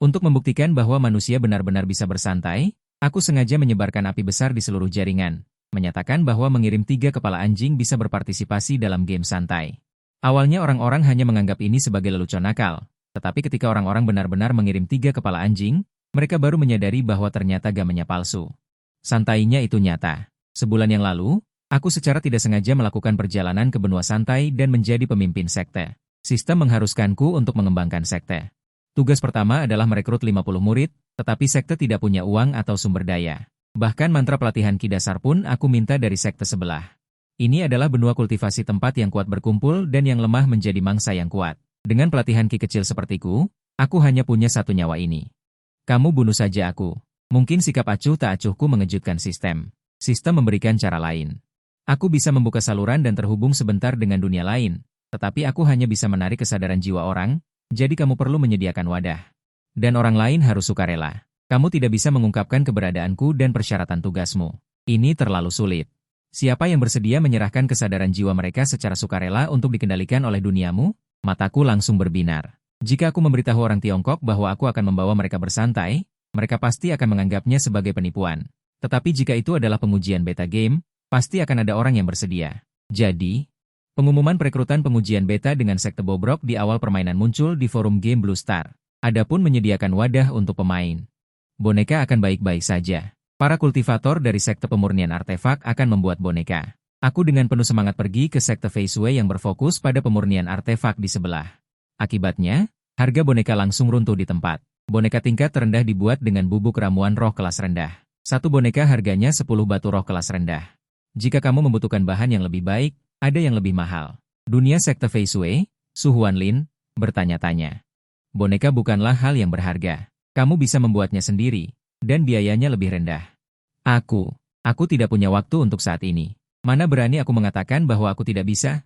Untuk membuktikan bahwa manusia benar-benar bisa bersantai, aku sengaja menyebarkan api besar di seluruh jaringan, menyatakan bahwa mengirim 3 kepala anjing bisa berpartisipasi dalam game santai. Awalnya orang-orang hanya menganggap ini sebagai lelucon nakal, tetapi ketika orang-orang benar-benar mengirim 3 kepala anjing, mereka baru menyadari bahwa ternyata gamenya palsu. Santainya itu nyata. Sebulan yang lalu, aku secara tidak sengaja melakukan perjalanan ke benua santai dan menjadi pemimpin sekte. Sistem mengharuskanku untuk mengembangkan sekte. Tugas pertama adalah merekrut 50 murid, tetapi sekte tidak punya uang atau sumber daya. Bahkan mantra pelatihan ki dasar pun aku minta dari sekte sebelah. Ini adalah benua kultivasi tempat yang kuat berkumpul dan yang lemah menjadi mangsa yang kuat. Dengan pelatihan ki kecil sepertiku, aku hanya punya 1 nyawa ini. Kamu bunuh saja aku. Mungkin sikap acuh tak acuhku mengejutkan sistem. Sistem memberikan cara lain. Aku bisa membuka saluran dan terhubung sebentar dengan dunia lain, tetapi aku hanya bisa menarik kesadaran jiwa orang. Jadi kamu perlu menyediakan wadah. Dan orang lain harus sukarela. Kamu tidak bisa mengungkapkan keberadaanku dan persyaratan tugasmu. Ini terlalu sulit. Siapa yang bersedia menyerahkan kesadaran jiwa mereka secara sukarela untuk dikendalikan oleh duniamu? Mataku langsung berbinar. Jika aku memberitahu orang Tiongkok bahwa aku akan membawa mereka bersantai, mereka pasti akan menganggapnya sebagai penipuan. Tetapi jika itu adalah pengujian beta game, pasti akan ada orang yang bersedia. Jadi, pengumuman perekrutan pengujian beta dengan sekte bobrok di awal permainan muncul di forum game Blue Star. Adapun menyediakan wadah untuk pemain. Boneka akan baik-baik saja. Para kultivator dari sekte pemurnian artefak akan membuat boneka. Aku dengan penuh semangat pergi ke sekte Fei Shui yang berfokus pada pemurnian artefak di sebelah. Akibatnya, harga boneka langsung runtuh di tempat. Boneka tingkat terendah dibuat dengan bubuk ramuan roh kelas rendah. 1 boneka harganya 10 batu roh kelas rendah. Jika kamu membutuhkan bahan yang lebih baik, ada yang lebih mahal. Dunia sekte Fei Shui, Su Huanlin, bertanya-tanya. Boneka bukanlah hal yang berharga. Kamu bisa membuatnya sendiri, dan biayanya lebih rendah. Aku tidak punya waktu untuk saat ini. Mana berani aku mengatakan bahwa aku tidak bisa?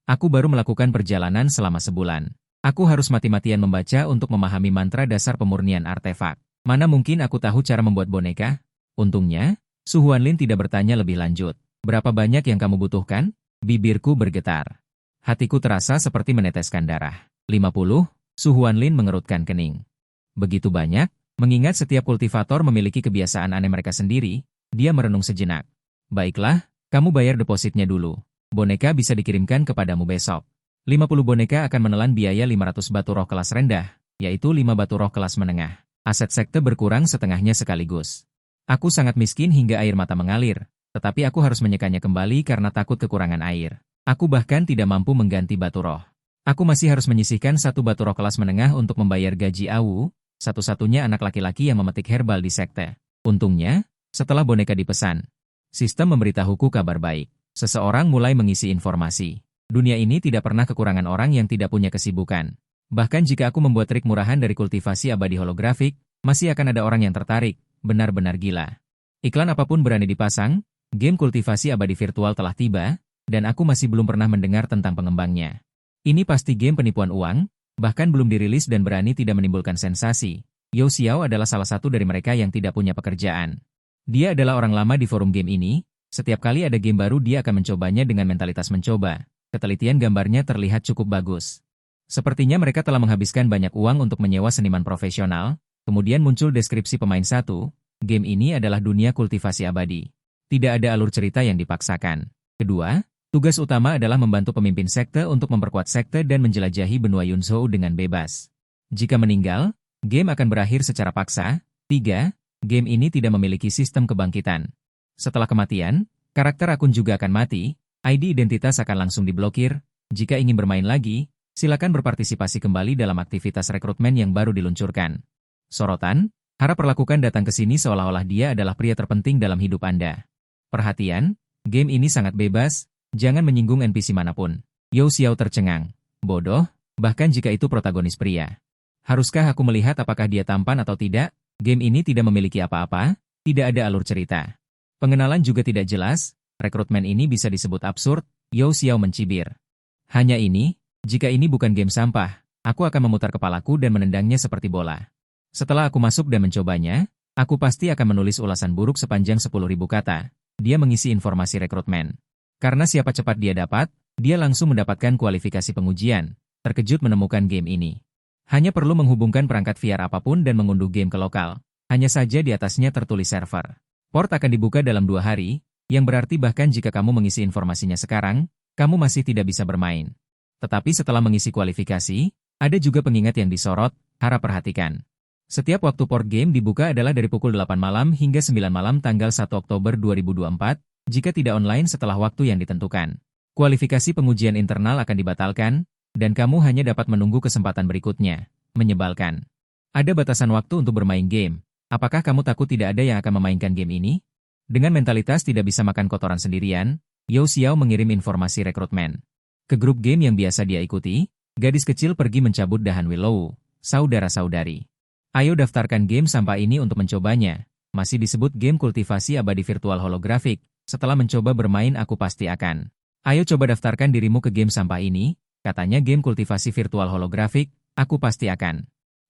Aku baru melakukan perjalanan selama sebulan. Aku harus mati-matian membaca untuk memahami mantra dasar pemurnian artefak. Mana mungkin aku tahu cara membuat boneka? Untungnya, Su Huanlin tidak bertanya lebih lanjut. Berapa banyak yang kamu butuhkan? Bibirku bergetar. Hatiku terasa seperti meneteskan darah. 50, Su Huanlin mengerutkan kening. Begitu banyak, mengingat setiap kultivator memiliki kebiasaan aneh mereka sendiri, dia merenung sejenak. Baiklah, kamu bayar depositnya dulu. Boneka bisa dikirimkan kepadamu besok. 50 boneka akan menelan biaya 500 batu roh kelas rendah, yaitu 5 batu roh kelas menengah. Aset sekte berkurang setengahnya sekaligus. Aku sangat miskin hingga air mata mengalir. Tetapi aku harus menyekannya kembali karena takut kekurangan air. Aku bahkan tidak mampu mengganti batu roh. Aku masih harus menyisihkan 1 batu roh kelas menengah untuk membayar gaji Awu, satu-satunya anak laki-laki yang memetik herbal di sekte. Untungnya, setelah boneka dipesan, sistem memberitahuku kabar baik. Seseorang mulai mengisi informasi. Dunia ini tidak pernah kekurangan orang yang tidak punya kesibukan. Bahkan jika aku membuat trik murahan dari kultivasi abadi holografik, masih akan ada orang yang tertarik, benar-benar gila. Iklan apapun berani dipasang. Game kultivasi abadi virtual telah tiba, dan aku masih belum pernah mendengar tentang pengembangnya. Ini pasti game penipuan uang, bahkan belum dirilis dan berani tidak menimbulkan sensasi. Yao Xiao adalah salah satu dari mereka yang tidak punya pekerjaan. Dia adalah orang lama di forum game ini, setiap kali ada game baru dia akan mencobanya dengan mentalitas mencoba. Ketelitian gambarnya terlihat cukup bagus. Sepertinya mereka telah menghabiskan banyak uang untuk menyewa seniman profesional, kemudian muncul deskripsi pemain 1, game ini adalah dunia kultivasi abadi. Tidak ada alur cerita yang dipaksakan. Kedua, tugas utama adalah membantu pemimpin sekte untuk memperkuat sekte dan menjelajahi benua Yunzhou dengan bebas. Jika meninggal, game akan berakhir secara paksa. 3. Game ini tidak memiliki sistem kebangkitan. Setelah kematian, karakter akun juga akan mati, ID identitas akan langsung diblokir. Jika ingin bermain lagi, silakan berpartisipasi kembali dalam aktivitas rekrutmen yang baru diluncurkan. Sorotan, harap perlakukan datang ke sini seolah-olah dia adalah pria terpenting dalam hidup Anda. Perhatian, game ini sangat bebas, jangan menyinggung NPC manapun. Yao Xiao tercengang. Bodoh, bahkan jika itu protagonis pria. Haruskah aku melihat apakah dia tampan atau tidak? Game ini tidak memiliki apa-apa, tidak ada alur cerita. Pengenalan juga tidak jelas, rekrutmen ini bisa disebut absurd, Yao Xiao mencibir. Hanya ini, jika ini bukan game sampah, aku akan memutar kepalaku dan menendangnya seperti bola. Setelah aku masuk dan mencobanya, aku pasti akan menulis ulasan buruk sepanjang 10.000 kata. Dia mengisi informasi rekrutmen. Karena siapa cepat dia dapat, dia langsung mendapatkan kualifikasi pengujian. Terkejut menemukan game ini. Hanya perlu menghubungkan perangkat VR apapun dan mengunduh game ke lokal. Hanya saja di atasnya tertulis server. Port akan dibuka dalam 2 hari, yang berarti bahkan jika kamu mengisi informasinya sekarang, kamu masih tidak bisa bermain. Tetapi setelah mengisi kualifikasi, ada juga pengingat yang disorot, harap perhatikan. Setiap waktu port game dibuka adalah dari pukul 8 malam hingga 9 malam tanggal 1 Oktober 2024, jika tidak online setelah waktu yang ditentukan. Kualifikasi pengujian internal akan dibatalkan, dan kamu hanya dapat menunggu kesempatan berikutnya. Menyebalkan. Ada batasan waktu untuk bermain game. Apakah kamu takut tidak ada yang akan memainkan game ini? Dengan mentalitas tidak bisa makan kotoran sendirian, Yao Xiao mengirim informasi rekrutmen ke grup game yang biasa dia ikuti. Gadis kecil pergi mencabut dahan willow, saudara-saudari. Ayo daftarkan game sampah ini untuk mencobanya. Masih disebut game kultivasi abadi virtual holografik. Setelah mencoba bermain aku pasti akan. Ayo coba daftarkan dirimu ke game sampah ini, katanya game kultivasi virtual holografik, aku pasti akan.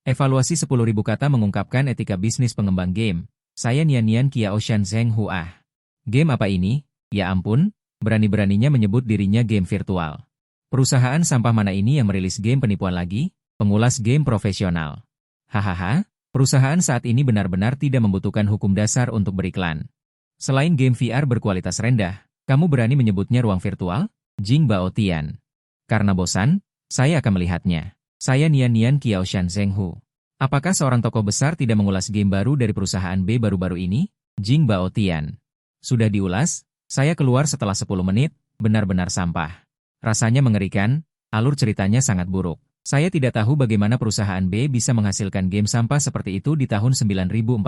Evaluasi 10.000 kata mengungkapkan etika bisnis pengembang game. Saya Nian Kiao Shan Zheng Hua. Game apa ini? Ya ampun, berani-beraninya menyebut dirinya game virtual. Perusahaan sampah mana ini yang merilis game penipuan lagi? Pengulas game profesional. Hahaha, perusahaan saat ini benar-benar tidak membutuhkan hukum dasar untuk beriklan. Selain game VR berkualitas rendah, kamu berani menyebutnya ruang virtual? Jing Bao Tian. Karena bosan, saya akan melihatnya. Saya Nian Kiao Shan Zheng Hu. Apakah seorang tokoh besar tidak mengulas game baru dari perusahaan B baru-baru ini? Jing Bao Tian. Sudah diulas, saya keluar setelah 10 menit, benar-benar sampah. Rasanya mengerikan, alur ceritanya sangat buruk. Saya tidak tahu bagaimana perusahaan B bisa menghasilkan game sampah seperti itu di tahun 9402.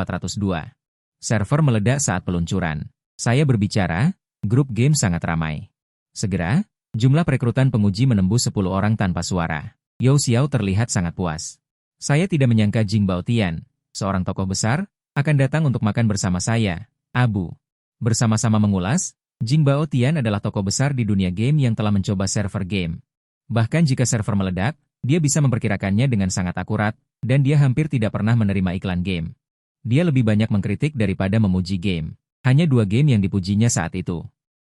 Server meledak saat peluncuran. Saya berbicara, grup game sangat ramai. Segera, jumlah perekrutan penguji menembus 10 orang tanpa suara. Yao Xiao terlihat sangat puas. Saya tidak menyangka Jing Bao Tian, seorang tokoh besar, akan datang untuk makan bersama saya, Abu. Bersama-sama mengulas, Jing Bao Tian adalah tokoh besar di dunia game yang telah mencoba server game. Bahkan jika server meledak, dia bisa memperkirakannya dengan sangat akurat, dan dia hampir tidak pernah menerima iklan game. Dia lebih banyak mengkritik daripada memuji game. Hanya 2 game yang dipujinya saat itu.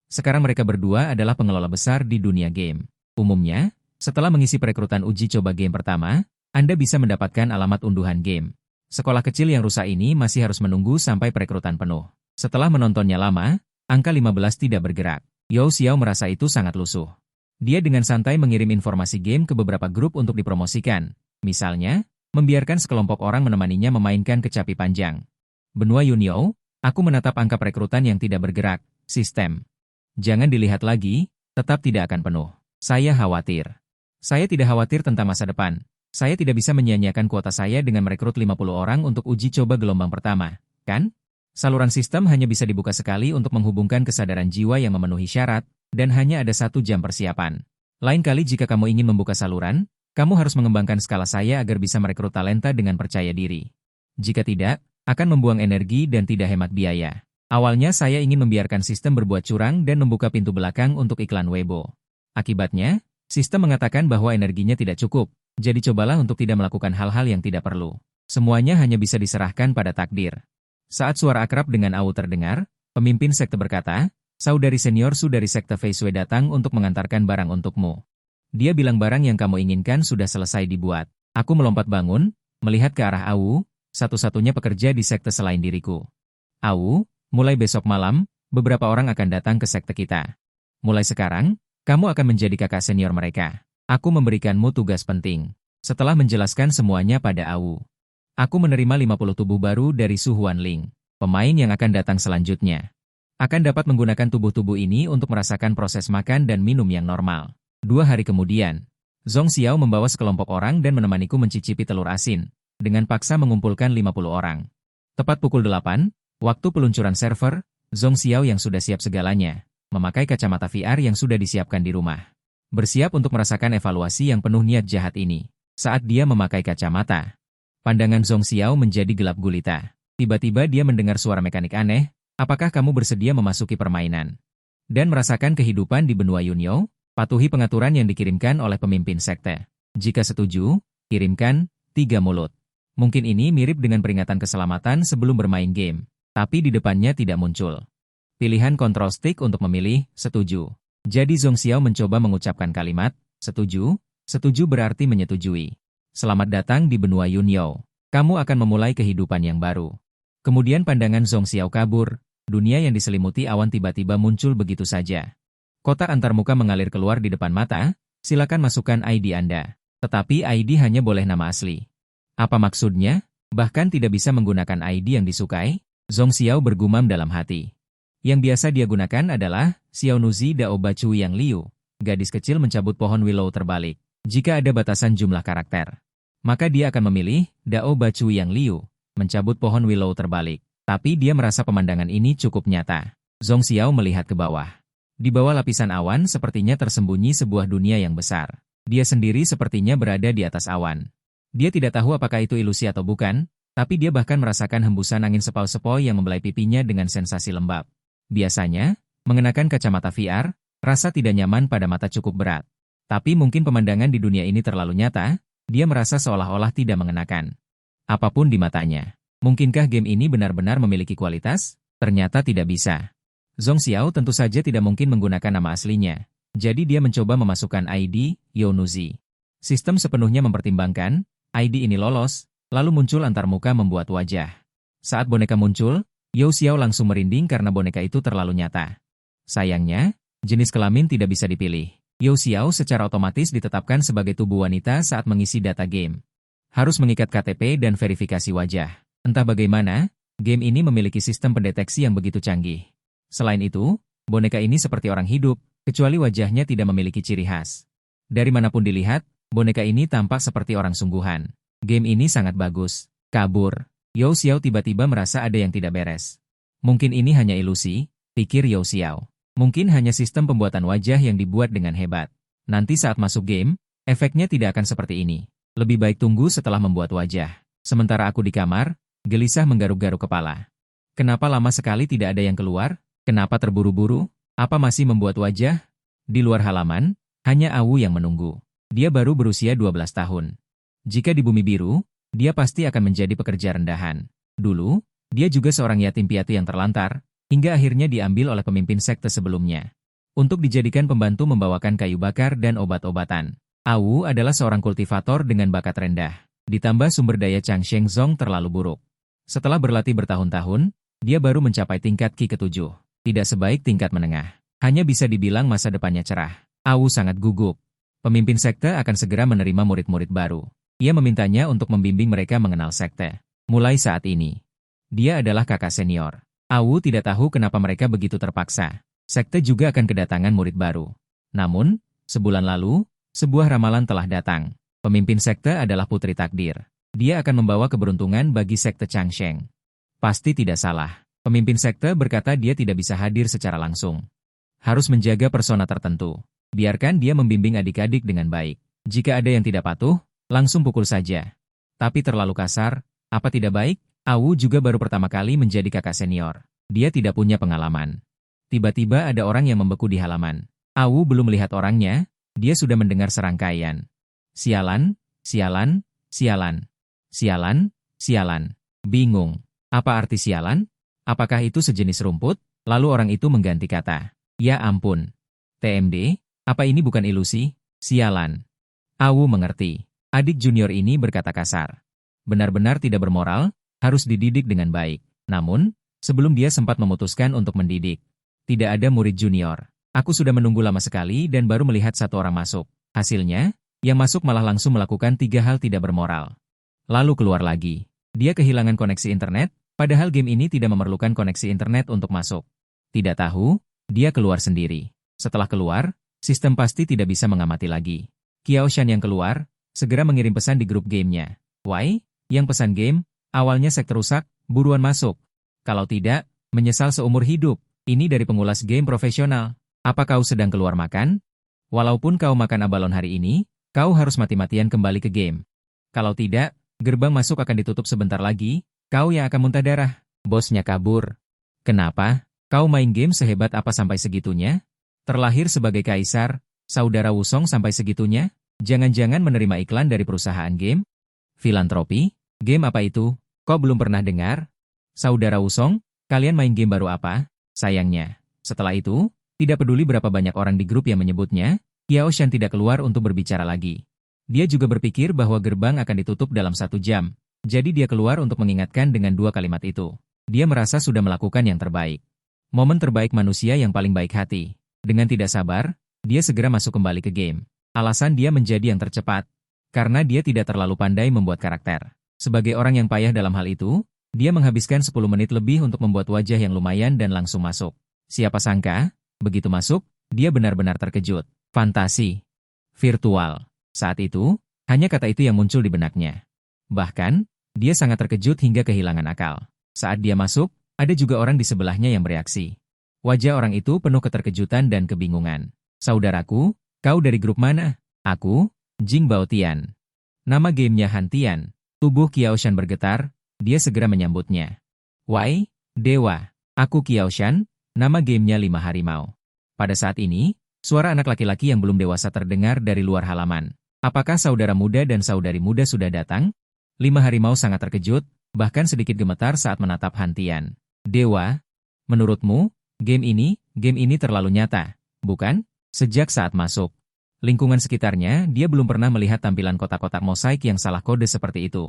Sekarang mereka berdua adalah pengelola besar di dunia game. Umumnya, setelah mengisi perekrutan uji coba game pertama, Anda bisa mendapatkan alamat unduhan game. Sekolah kecil yang rusak ini masih harus menunggu sampai perekrutan penuh. Setelah menontonnya lama, angka 15 tidak bergerak. Yao Xiao merasa itu sangat lusuh. Dia dengan santai mengirim informasi game ke beberapa grup untuk dipromosikan. Misalnya, membiarkan sekelompok orang menemaninya memainkan kecapi panjang. Benua Yunyo, aku menatap angka perekrutan yang tidak bergerak. Sistem. Jangan dilihat lagi, tetap tidak akan penuh. Saya khawatir. Saya tidak khawatir tentang masa depan. Saya tidak bisa menyia-nyiakan kuota saya dengan merekrut 50 orang untuk uji coba gelombang pertama, kan? Saluran sistem hanya bisa dibuka sekali untuk menghubungkan kesadaran jiwa yang memenuhi syarat, dan hanya ada 1 jam persiapan. Lain kali jika kamu ingin membuka saluran, kamu harus mengembangkan skala saya agar bisa merekrut talenta dengan percaya diri. Jika tidak, akan membuang energi dan tidak hemat biaya. Awalnya saya ingin membiarkan sistem berbuat curang dan membuka pintu belakang untuk iklan Weibo. Akibatnya, sistem mengatakan bahwa energinya tidak cukup. Jadi cobalah untuk tidak melakukan hal-hal yang tidak perlu. Semuanya hanya bisa diserahkan pada takdir. Saat suara akrab dengan Au terdengar, pemimpin sekte berkata, saudari senior Su dari sekte Fei Shui datang untuk mengantarkan barang untukmu. Dia bilang barang yang kamu inginkan sudah selesai dibuat. Aku melompat bangun, melihat ke arah Au, satu-satunya pekerja di sekte selain diriku. Au, mulai besok malam, beberapa orang akan datang ke sekte kita. Mulai sekarang, kamu akan menjadi kakak senior mereka. Aku memberikanmu tugas penting. Setelah menjelaskan semuanya pada Au, aku menerima 50 tubuh baru dari Su Huanling, pemain yang akan datang selanjutnya. Akan dapat menggunakan tubuh-tubuh ini untuk merasakan proses makan dan minum yang normal. 2 hari kemudian, Zhong Xiao membawa sekelompok orang dan menemaniku mencicipi telur asin, dengan paksa mengumpulkan 50 orang. Tepat pukul 8, waktu peluncuran server, Zhong Xiao yang sudah siap segalanya, memakai kacamata VR yang sudah disiapkan di rumah. Bersiap untuk merasakan evaluasi yang penuh niat jahat ini. Saat dia memakai kacamata, pandangan Zhong Xiao menjadi gelap gulita. Tiba-tiba dia mendengar suara mekanik aneh, apakah kamu bersedia memasuki permainan? Dan merasakan kehidupan di benua Yunyo, patuhi pengaturan yang dikirimkan oleh pemimpin sekte. Jika setuju, kirimkan 3 mulut. Mungkin ini mirip dengan peringatan keselamatan sebelum bermain game, tapi di depannya tidak muncul. Pilihan kontrol stick untuk memilih, setuju. Jadi Zhong Xiao mencoba mengucapkan kalimat, setuju, setuju berarti menyetujui. Selamat datang di benua Yunyo. Kamu akan memulai kehidupan yang baru. Kemudian pandangan Zhong Xiao kabur, dunia yang diselimuti awan tiba-tiba muncul begitu saja. Kotak antarmuka mengalir keluar di depan mata, silakan masukkan ID Anda. Tetapi ID hanya boleh nama asli. Apa maksudnya? Bahkan tidak bisa menggunakan ID yang disukai? Zhong Xiao bergumam dalam hati. Yang biasa dia gunakan adalah Xiao Nuzi Dao Bacu Yang Liu. Gadis kecil mencabut pohon willow terbalik. Jika ada batasan jumlah karakter, maka dia akan memilih Dao Bacu Yang Liu, mencabut pohon willow terbalik. Tapi dia merasa pemandangan ini cukup nyata. Zhong Xiao melihat ke bawah. Di bawah lapisan awan sepertinya tersembunyi sebuah dunia yang besar. Dia sendiri sepertinya berada di atas awan. Dia tidak tahu apakah itu ilusi atau bukan, tapi dia bahkan merasakan hembusan angin sepoi-sepoi yang membelai pipinya dengan sensasi lembab. Biasanya, mengenakan kacamata VR, rasa tidak nyaman pada mata cukup berat. Tapi mungkin pemandangan di dunia ini terlalu nyata, dia merasa seolah-olah tidak mengenakan apapun di matanya. Mungkinkah game ini benar-benar memiliki kualitas? Ternyata tidak bisa. Zhong Xiao tentu saja tidak mungkin menggunakan nama aslinya. Jadi dia mencoba memasukkan ID, Younuzi. Sistem sepenuhnya mempertimbangkan, ID ini lolos, lalu muncul antarmuka membuat wajah. Saat boneka muncul, You Xiao langsung merinding karena boneka itu terlalu nyata. Sayangnya, jenis kelamin tidak bisa dipilih. You Xiao secara otomatis ditetapkan sebagai tubuh wanita saat mengisi data game. Harus mengikat KTP dan verifikasi wajah. Entah bagaimana, game ini memiliki sistem pendeteksi yang begitu canggih. Selain itu, boneka ini seperti orang hidup, kecuali wajahnya tidak memiliki ciri khas. Dari manapun dilihat, boneka ini tampak seperti orang sungguhan. Game ini sangat bagus. Kabur. You Xiao tiba-tiba merasa ada yang tidak beres. Mungkin ini hanya ilusi, pikir You Xiao. Mungkin hanya sistem pembuatan wajah yang dibuat dengan hebat. Nanti saat masuk game, efeknya tidak akan seperti ini. Lebih baik tunggu setelah membuat wajah. Sementara aku di kamar, gelisah menggaruk-garuk kepala. Kenapa lama sekali tidak ada yang keluar? Kenapa terburu-buru? Apa masih membuat wajah? Di luar halaman, hanya Awu yang menunggu. Dia baru berusia 12 tahun. Jika di bumi biru, dia pasti akan menjadi pekerja rendahan. Dulu, dia juga seorang yatim piatu yang terlantar, hingga akhirnya diambil oleh pemimpin sekte sebelumnya. Untuk dijadikan pembantu membawakan kayu bakar dan obat-obatan. Awu adalah seorang kultivator dengan bakat rendah. Ditambah sumber daya Chang Sheng Zong terlalu buruk. Setelah berlatih bertahun-tahun, dia baru mencapai tingkat Qi ke-7. Tidak sebaik tingkat menengah. Hanya bisa dibilang masa depannya cerah. Awu sangat gugup. Pemimpin sekte akan segera menerima murid-murid baru. Ia memintanya untuk membimbing mereka mengenal sekte. Mulai saat ini, dia adalah kakak senior. Awu tidak tahu kenapa mereka begitu terpaksa. Sekte juga akan kedatangan murid baru. Namun, sebulan lalu, sebuah ramalan telah datang. Pemimpin sekte adalah putri takdir. Dia akan membawa keberuntungan bagi sekte Changsheng. Pasti tidak salah. Pemimpin sekte berkata dia tidak bisa hadir secara langsung. Harus menjaga persona tertentu. Biarkan dia membimbing adik-adik dengan baik. Jika ada yang tidak patuh, langsung pukul saja. Tapi terlalu kasar, apa tidak baik? Awu juga baru pertama kali menjadi kakak senior. Dia tidak punya pengalaman. Tiba-tiba ada orang yang membeku di halaman. Awu belum melihat orangnya, dia sudah mendengar serangkaian. Sialan, sialan, sialan. Sialan, sialan. Bingung. Apa arti sialan? Apakah itu sejenis rumput? Lalu orang itu mengganti kata. Ya ampun. TMD, apa ini bukan ilusi? Sialan. Awu mengerti. Adik junior ini berkata kasar. Benar-benar tidak bermoral, harus dididik dengan baik. Namun, sebelum dia sempat memutuskan untuk mendidik. Tidak ada murid junior. Aku sudah menunggu lama sekali dan baru melihat satu orang masuk. Hasilnya, yang masuk malah langsung melakukan 3 hal tidak bermoral. Lalu keluar lagi. Dia kehilangan koneksi internet, padahal game ini tidak memerlukan koneksi internet untuk masuk. Tidak tahu, dia keluar sendiri. Setelah keluar, sistem pasti tidak bisa mengamati lagi. Qiao Shan yang keluar, segera mengirim pesan di grup gamenya. Why? Yang pesan game, awalnya sekte rusak, buruan masuk. Kalau tidak, menyesal seumur hidup. Ini dari pengulas game profesional. Apa kau sedang keluar makan? Walaupun kau makan abalon hari ini, kau harus mati-matian kembali ke game. Kalau tidak, gerbang masuk akan ditutup sebentar lagi, kau yang akan muntah darah. Bosnya kabur. Kenapa? Kau main game sehebat apa sampai segitunya? Terlahir sebagai kaisar, saudara Wusong sampai segitunya? Jangan-jangan menerima iklan dari perusahaan game? Filantropi? Game apa itu? Kau belum pernah dengar? Saudara Wusong, kalian main game baru apa? Sayangnya, setelah itu, tidak peduli berapa banyak orang di grup yang menyebutnya, Qiao Shan tidak keluar untuk berbicara lagi. Dia juga berpikir bahwa gerbang akan ditutup dalam 1 jam, jadi dia keluar untuk mengingatkan dengan 2 kalimat itu. Dia merasa sudah melakukan yang terbaik. Momen terbaik manusia yang paling baik hati. Dengan tidak sabar, dia segera masuk kembali ke game. Alasan dia menjadi yang tercepat, karena dia tidak terlalu pandai membuat karakter. Sebagai orang yang payah dalam hal itu, dia menghabiskan 10 menit lebih untuk membuat wajah yang lumayan dan langsung masuk. Siapa sangka, begitu masuk, dia benar-benar terkejut. Fantasi. Virtual. Saat itu, hanya kata itu yang muncul di benaknya. Bahkan, dia sangat terkejut hingga kehilangan akal. Saat dia masuk, ada juga orang di sebelahnya yang bereaksi. Wajah orang itu penuh keterkejutan dan kebingungan. Saudaraku, kau dari grup mana? Aku, Jing Baotian. Nama gamenya Hantian. Tubuh Qiaoshan bergetar, dia segera menyambutnya. Wai, Dewa. Aku Qiaoshan, nama gamenya 5 harimau. Pada saat ini, suara anak laki-laki yang belum dewasa terdengar dari luar halaman. Apakah saudara muda dan saudari muda sudah datang? 5 harimau sangat terkejut, bahkan sedikit gemetar saat menatap Hantian. Dewa, menurutmu, game ini terlalu nyata, bukan? Sejak saat masuk lingkungan sekitarnya, dia belum pernah melihat tampilan kotak-kotak mosaik yang salah kode seperti itu.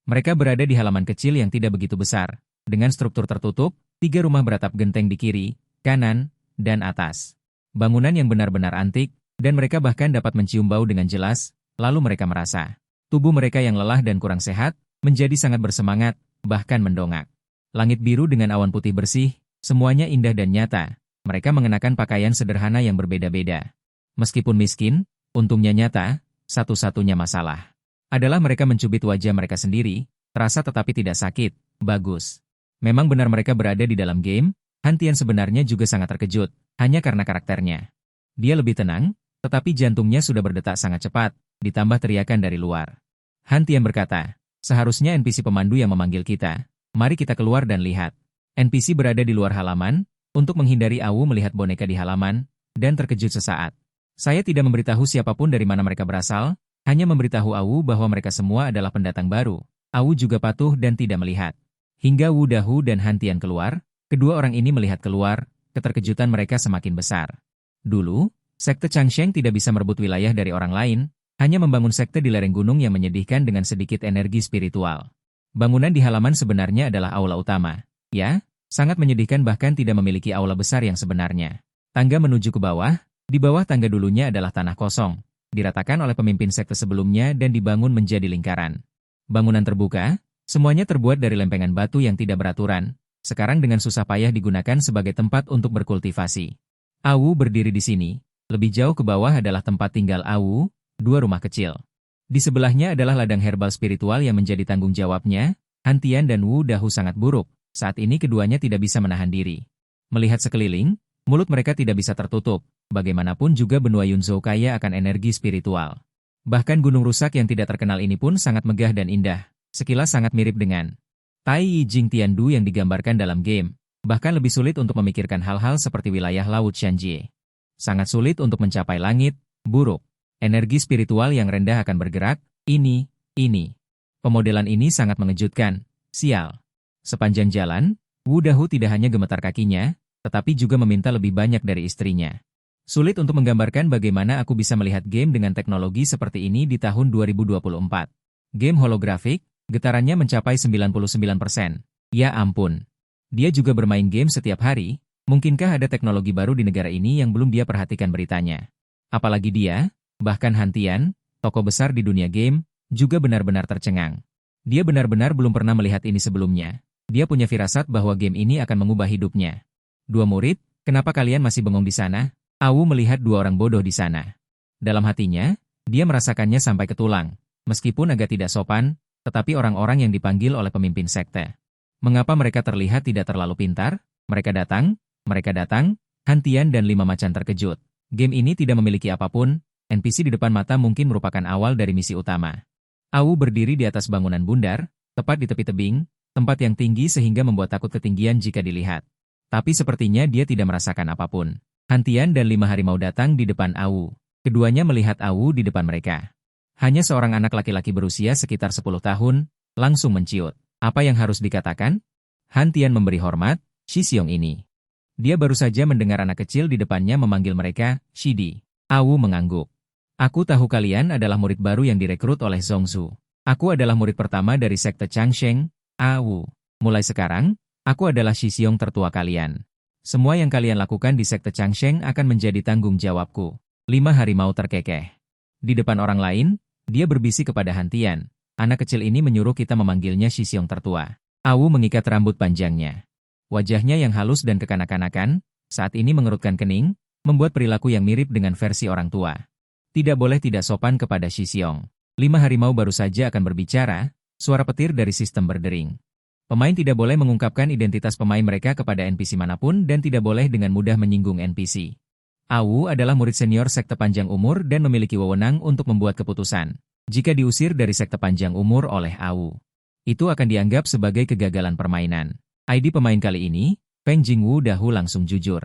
Mereka berada di halaman kecil yang tidak begitu besar, dengan struktur tertutup, 3 rumah beratap genteng di kiri, kanan, dan atas. Bangunan yang benar-benar antik, dan mereka bahkan dapat mencium bau dengan jelas, lalu mereka merasa tubuh mereka yang lelah dan kurang sehat, menjadi sangat bersemangat, bahkan mendongak. Langit biru dengan awan putih bersih, semuanya indah dan nyata. Mereka mengenakan pakaian sederhana yang berbeda-beda. Meskipun miskin, untungnya nyata, satu-satunya masalah adalah mereka mencubit wajah mereka sendiri, terasa tetapi tidak sakit, bagus. Memang benar mereka berada di dalam game, Hantian sebenarnya juga sangat terkejut, hanya karena karakternya. Dia lebih tenang, tetapi jantungnya sudah berdetak sangat cepat, ditambah teriakan dari luar. Hantian berkata, seharusnya NPC pemandu yang memanggil kita. Mari kita keluar dan lihat. NPC berada di luar halaman, untuk menghindari Awu melihat boneka di halaman, dan terkejut sesaat. Saya tidak memberitahu siapapun dari mana mereka berasal, hanya memberitahu Awu bahwa mereka semua adalah pendatang baru. Awu juga patuh dan tidak melihat. Hingga Wu Dahu dan Hantian keluar, kedua orang ini melihat keluar, keterkejutan mereka semakin besar. Dulu, sekte Changsheng tidak bisa merebut wilayah dari orang lain, hanya membangun sekte di lereng gunung yang menyedihkan dengan sedikit energi spiritual. Bangunan di halaman sebenarnya adalah aula utama. Ya, sangat menyedihkan bahkan tidak memiliki aula besar yang sebenarnya. Tangga menuju ke bawah, di bawah tangga dulunya adalah tanah kosong, diratakan oleh pemimpin sekte sebelumnya dan dibangun menjadi lingkaran. Bangunan terbuka, semuanya terbuat dari lempengan batu yang tidak beraturan, sekarang dengan susah payah digunakan sebagai tempat untuk berkultivasi. Awu berdiri di sini, lebih jauh ke bawah adalah tempat tinggal Awu, 2 rumah kecil. Di sebelahnya adalah ladang herbal spiritual yang menjadi tanggung jawabnya. Hantian dan Wu Dahu sangat buruk, saat ini keduanya tidak bisa menahan diri. Melihat sekeliling, mulut mereka tidak bisa tertutup, bagaimanapun juga benua Yunzhou kaya akan energi spiritual. Bahkan gunung rusak yang tidak terkenal ini pun sangat megah dan indah, sekilas sangat mirip dengan Tai Yi Jing Tiandu yang digambarkan dalam game, bahkan lebih sulit untuk memikirkan hal-hal seperti wilayah Laut Shanjie. Sangat sulit untuk mencapai langit, buruk. Energi spiritual yang rendah akan bergerak, ini. Pemodelan ini sangat mengejutkan, sial. Sepanjang jalan, Wu Dahu tidak hanya gemetar kakinya, tetapi juga meminta lebih banyak dari istrinya. Sulit untuk menggambarkan bagaimana aku bisa melihat game dengan teknologi seperti ini di tahun 2024. Game holografik, getarannya mencapai 99%. Ya ampun. Dia juga bermain game setiap hari, mungkinkah ada teknologi baru di negara ini yang belum dia perhatikan beritanya? Apalagi dia, bahkan Hantian, tokoh besar di dunia game, juga benar-benar tercengang. Dia benar-benar belum pernah melihat ini sebelumnya. Dia punya firasat bahwa game ini akan mengubah hidupnya. 2 murid, kenapa kalian masih bengong di sana? Awu melihat 2 orang bodoh di sana. Dalam hatinya, dia merasakannya sampai ke tulang. Meskipun agak tidak sopan, tetapi orang-orang yang dipanggil oleh pemimpin sekte. Mengapa mereka terlihat tidak terlalu pintar? Mereka datang, Hantian dan 5 macan terkejut. Game ini tidak memiliki apapun. NPC di depan mata mungkin merupakan awal dari misi utama. Awu berdiri di atas bangunan bundar, tepat di tepi tebing, tempat yang tinggi sehingga membuat takut ketinggian jika dilihat. Tapi sepertinya dia tidak merasakan apapun. Hantian dan 5 harimau datang di depan Awu. Keduanya melihat Awu di depan mereka. Hanya seorang anak laki-laki berusia sekitar 10 tahun, langsung menciut. Apa yang harus dikatakan? Hantian memberi hormat, Shisiong ini. Dia baru saja mendengar anak kecil di depannya memanggil mereka, Shidi. Awu mengangguk. Aku tahu kalian adalah murid baru yang direkrut oleh Zhongzhu. Aku adalah murid pertama dari sekte Changsheng, Awu. Mulai sekarang, aku adalah Shixiong tertua kalian. Semua yang kalian lakukan di sekte Changsheng akan menjadi tanggung jawabku. 5 harimau terkekeh. Di depan orang lain, dia berbisik kepada Han Tian. Anak kecil ini menyuruh kita memanggilnya Shixiong tertua. Awu mengikat rambut panjangnya. Wajahnya yang halus dan kekanak-kanakan, saat ini mengerutkan kening, membuat perilaku yang mirip dengan versi orang tua. Tidak boleh tidak sopan kepada Shixiong. 5 harimau baru saja akan berbicara, suara petir dari sistem berdering. Pemain tidak boleh mengungkapkan identitas pemain mereka kepada NPC manapun dan tidak boleh dengan mudah menyinggung NPC. Awu adalah murid senior sekte panjang umur dan memiliki wewenang untuk membuat keputusan. Jika diusir dari sekte panjang umur oleh Awu, itu akan dianggap sebagai kegagalan permainan. ID pemain kali ini, Feng Jingwu Dahu langsung jujur.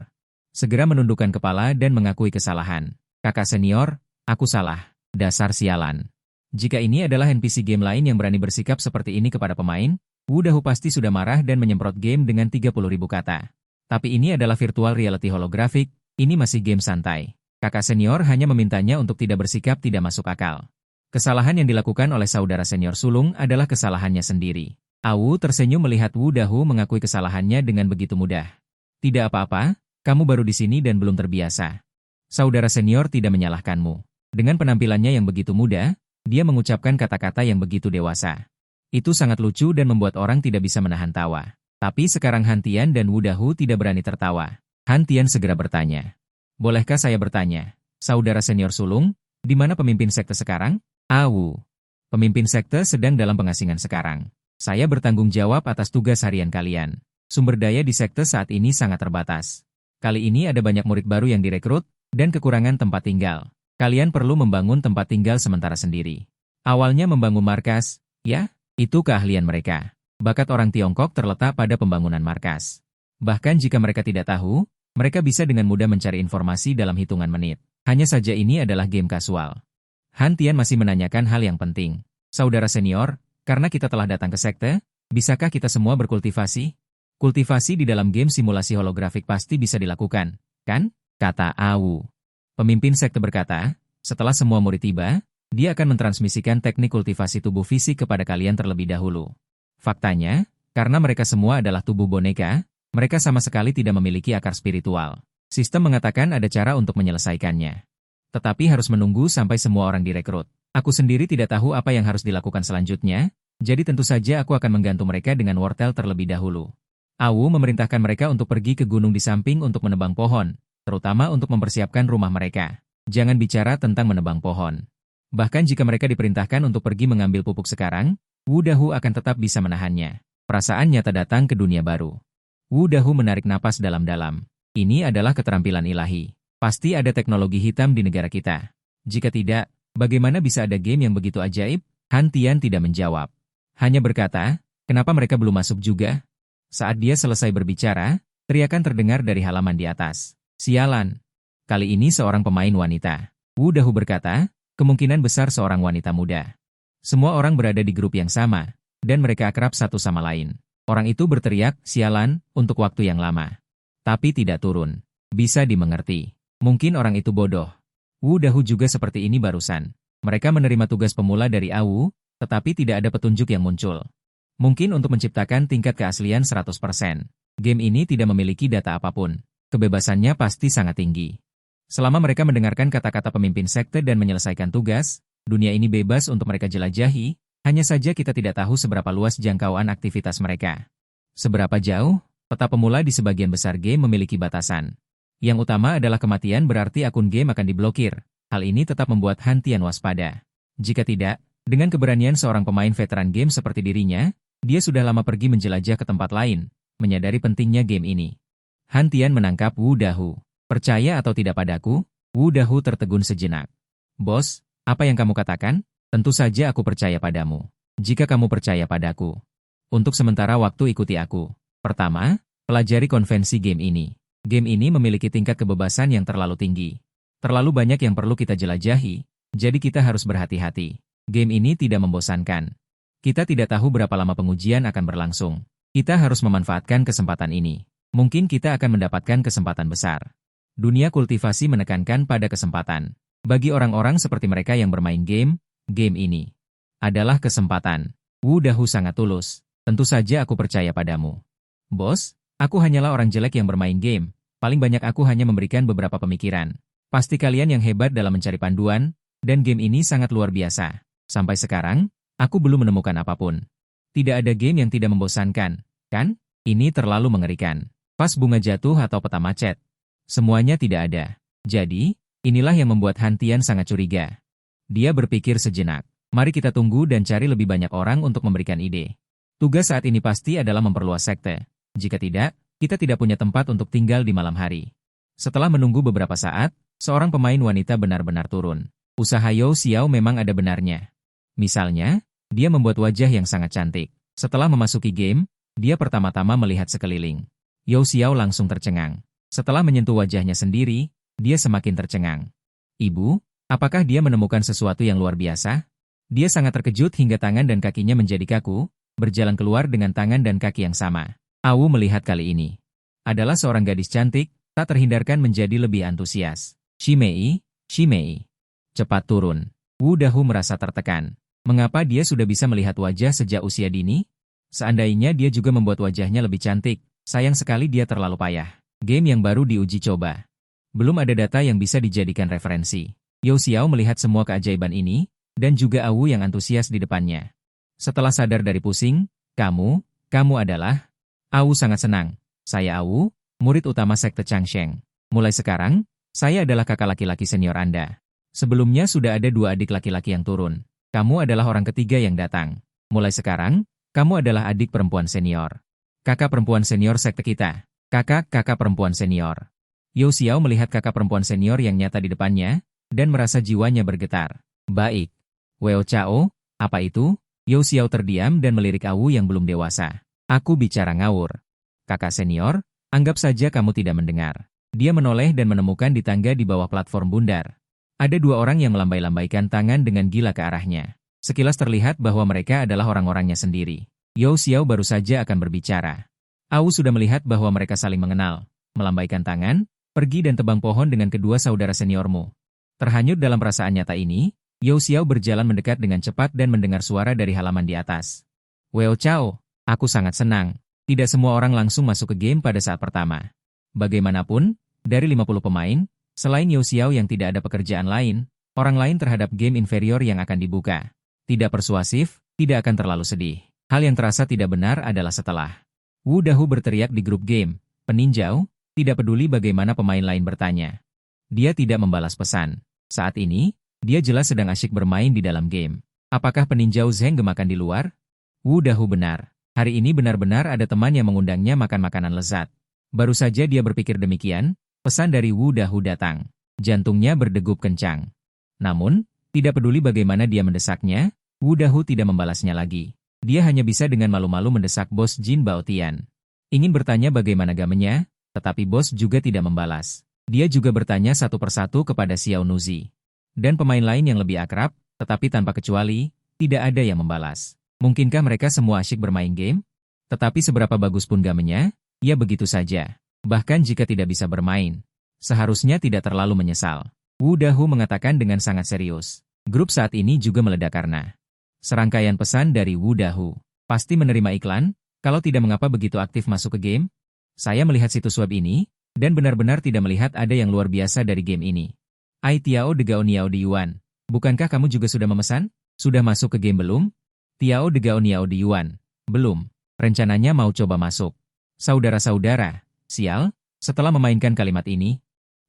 Segera menundukkan kepala dan mengakui kesalahan. Kakak senior, aku salah. Dasar sialan. Jika ini adalah NPC game lain yang berani bersikap seperti ini kepada pemain, Wu Dahu pasti sudah marah dan menyemprot game dengan 30.000 kata. Tapi ini adalah virtual reality holografik, ini masih game santai. Kakak senior hanya memintanya untuk tidak bersikap tidak masuk akal. Kesalahan yang dilakukan oleh saudara senior sulung adalah kesalahannya sendiri. Awu tersenyum melihat Wu Dahu mengakui kesalahannya dengan begitu mudah. Tidak apa-apa, kamu baru di sini dan belum terbiasa. Saudara senior tidak menyalahkanmu. Dengan penampilannya yang begitu muda, dia mengucapkan kata-kata yang begitu dewasa. Itu sangat lucu dan membuat orang tidak bisa menahan tawa. Tapi sekarang Han Tian dan Wu Dahu tidak berani tertawa. Han Tian segera bertanya. Bolehkah saya bertanya? Saudara senior sulung, di mana pemimpin sekte sekarang? Awu. Pemimpin sekte sedang dalam pengasingan sekarang. Saya bertanggung jawab atas tugas harian kalian. Sumber daya di sekte saat ini sangat terbatas. Kali ini ada banyak murid baru yang direkrut, dan kekurangan tempat tinggal. Kalian perlu membangun tempat tinggal sementara sendiri. Awalnya membangun markas, ya, itu keahlian mereka. Bakat orang Tiongkok terletak pada pembangunan markas. Bahkan jika mereka tidak tahu, mereka bisa dengan mudah mencari informasi dalam hitungan menit. Hanya saja ini adalah game kasual. Han Tian masih menanyakan hal yang penting. Saudara senior, karena kita telah datang ke sekte, bisakah kita semua berkultivasi? Kultivasi di dalam game simulasi holografik pasti bisa dilakukan, kan? Kata Awu. Pemimpin sekte berkata, setelah semua murid tiba, dia akan mentransmisikan teknik kultivasi tubuh fisik kepada kalian terlebih dahulu. Faktanya, karena mereka semua adalah tubuh boneka, mereka sama sekali tidak memiliki akar spiritual. Sistem mengatakan ada cara untuk menyelesaikannya. Tetapi harus menunggu sampai semua orang direkrut. Aku sendiri tidak tahu apa yang harus dilakukan selanjutnya, jadi tentu saja aku akan menggantung mereka dengan wortel terlebih dahulu. Awu memerintahkan mereka untuk pergi ke gunung di samping untuk menebang pohon, terutama untuk mempersiapkan rumah mereka. Jangan bicara tentang menebang pohon. Bahkan jika mereka diperintahkan untuk pergi mengambil pupuk sekarang, Wu Dahu akan tetap bisa menahannya. Perasaan nyata datang ke dunia baru. Wu Dahu menarik napas dalam-dalam. Ini adalah keterampilan ilahi. Pasti ada teknologi hitam di negara kita. Jika tidak, bagaimana bisa ada game yang begitu ajaib? Han Tian tidak menjawab. Hanya berkata, kenapa mereka belum masuk juga? Saat dia selesai berbicara, teriakan terdengar dari halaman di atas. Sialan. Kali ini seorang pemain wanita. Wu Dahu berkata, kemungkinan besar seorang wanita muda. Semua orang berada di grup yang sama, dan mereka akrab satu sama lain. Orang itu berteriak, sialan, untuk waktu yang lama. Tapi tidak turun. Bisa dimengerti. Mungkin orang itu bodoh. Wu Dahu juga seperti ini barusan. Mereka menerima tugas pemula dari Awu, tetapi tidak ada petunjuk yang muncul. Mungkin untuk menciptakan tingkat keaslian 100%. Game ini tidak memiliki data apapun. Kebebasannya pasti sangat tinggi. Selama mereka mendengarkan kata-kata pemimpin sekte dan menyelesaikan tugas, dunia ini bebas untuk mereka jelajahi, hanya saja kita tidak tahu seberapa luas jangkauan aktivitas mereka. Seberapa jauh, peta pemula di sebagian besar game memiliki batasan. Yang utama adalah kematian berarti akun game akan diblokir. Hal ini tetap membuat Han Tian waspada. Jika tidak, dengan keberanian seorang pemain veteran game seperti dirinya, dia sudah lama pergi menjelajah ke tempat lain, menyadari pentingnya game ini. Han Tian menangkap Wu Dahu. Percaya atau tidak padaku? Wu Dahu tertegun sejenak. Bos, apa yang kamu katakan? Tentu saja aku percaya padamu. Jika kamu percaya padaku. Untuk sementara waktu ikuti aku. Pertama, pelajari konvensi game ini. Game ini memiliki tingkat kebebasan yang terlalu tinggi. Terlalu banyak yang perlu kita jelajahi, jadi kita harus berhati-hati. Game ini tidak membosankan. Kita tidak tahu berapa lama pengujian akan berlangsung. Kita harus memanfaatkan kesempatan ini. Mungkin kita akan mendapatkan kesempatan besar. Dunia kultivasi menekankan pada kesempatan. Bagi orang-orang seperti mereka yang bermain game ini adalah kesempatan. Wu Dahu sangat tulus. Tentu saja aku percaya padamu. Bos, aku hanyalah orang jelek yang bermain game. Paling banyak aku hanya memberikan beberapa pemikiran. Pasti kalian yang hebat dalam mencari panduan, dan game ini sangat luar biasa. Sampai sekarang, aku belum menemukan apapun. Tidak ada game yang tidak membosankan, kan? Ini terlalu mengerikan. Pas bunga jatuh atau peta macet. Semuanya tidak ada. Jadi, inilah yang membuat Han Tian sangat curiga. Dia berpikir sejenak. Mari kita tunggu dan cari lebih banyak orang untuk memberikan ide. Tugas saat ini pasti adalah memperluas sekte. Jika tidak, kita tidak punya tempat untuk tinggal di malam hari. Setelah menunggu beberapa saat, seorang pemain wanita benar-benar turun. Usaha Yao Xiao memang ada benarnya. Misalnya, dia membuat wajah yang sangat cantik. Setelah memasuki game, dia pertama-tama melihat sekeliling. Yao Xiao langsung tercengang. Setelah menyentuh wajahnya sendiri, dia semakin tercengang. Ibu, apakah dia menemukan sesuatu yang luar biasa? Dia sangat terkejut hingga tangan dan kakinya menjadi kaku, berjalan keluar dengan tangan dan kaki yang sama. Awu melihat kali ini adalah seorang gadis cantik, tak terhindarkan menjadi lebih antusias. Shimei, cepat turun. Wu Dahu merasa tertekan. Mengapa dia sudah bisa melihat wajah sejak usia dini? Seandainya dia juga membuat wajahnya lebih cantik, sayang sekali dia terlalu payah. Game yang baru diuji coba. Belum ada data yang bisa dijadikan referensi. Yao Xiao melihat semua keajaiban ini, dan juga Awu yang antusias di depannya. Setelah sadar dari pusing, kamu adalah... Awu sangat senang. Saya Awu, murid utama sekte Changsheng. Mulai sekarang, saya adalah kakak laki-laki senior Anda. Sebelumnya sudah ada 2 adik laki-laki yang turun. Kamu adalah orang ketiga yang datang. Mulai sekarang, kamu adalah adik perempuan senior. Kakak perempuan senior sekte kita. Kakak perempuan senior. Yao Xiao melihat kakak perempuan senior yang nyata di depannya, dan merasa jiwanya bergetar. Baik. Weo Chao, apa itu? Yao Xiao terdiam dan melirik Awu yang belum dewasa. Aku bicara ngawur. Kakak senior, anggap saja kamu tidak mendengar. Dia menoleh dan menemukan di tangga di bawah platform bundar. Ada 2 orang yang melambai-lambaikan tangan dengan gila ke arahnya. Sekilas terlihat bahwa mereka adalah orang-orangnya sendiri. Yao Xiao baru saja akan berbicara. Awu sudah melihat bahwa mereka saling mengenal. Melambaikan tangan, pergi dan tebang pohon dengan kedua saudara seniormu. Terhanyut dalam perasaan nyata ini, Yao Xiao berjalan mendekat dengan cepat dan mendengar suara dari halaman di atas. Weo Chao, aku sangat senang. Tidak semua orang langsung masuk ke game pada saat pertama. Bagaimanapun, dari 50 pemain, selain Yao Xiao yang tidak ada pekerjaan lain, orang lain terhadap game inferior yang akan dibuka. Tidak persuasif, tidak akan terlalu sedih. Hal yang terasa tidak benar adalah setelah Wu Dahu berteriak di grup game, peninjau, tidak peduli bagaimana pemain lain bertanya. Dia tidak membalas pesan. Saat ini, dia jelas sedang asyik bermain di dalam game. Apakah peninjau Zheng gemakan di luar? Wu Dahu benar. Hari ini benar-benar ada teman yang mengundangnya makan makanan lezat. Baru saja dia berpikir demikian, pesan dari Wu Dahu datang. Jantungnya berdegup kencang. Namun, tidak peduli bagaimana dia mendesaknya, Wu Dahu tidak membalasnya lagi. Dia hanya bisa dengan malu-malu mendesak bos Jin Baotian. Ingin bertanya bagaimana gamenya, tetapi bos juga tidak membalas. Dia juga bertanya satu persatu kepada Xiao Nuzi. Dan pemain lain yang lebih akrab, tetapi tanpa kecuali, tidak ada yang membalas. Mungkinkah mereka semua asyik bermain game? Tetapi seberapa bagus pun gamenya, ya begitu saja. Bahkan jika tidak bisa bermain, seharusnya tidak terlalu menyesal. Wu Dahu mengatakan dengan sangat serius. Grup saat ini juga meledak karena serangkaian pesan dari Wu Dahu. Pasti menerima iklan, kalau tidak mengapa begitu aktif masuk ke game? Saya melihat situs web ini, dan benar-benar tidak melihat ada yang luar biasa dari game ini. Ai Tiao de Gao Niao de Yuan, bukankah kamu juga sudah memesan? Sudah masuk ke game belum? Tiao de Gao Niao de Yuan, belum. Rencananya mau coba masuk. Saudara-saudara, sial, setelah memainkan kalimat ini,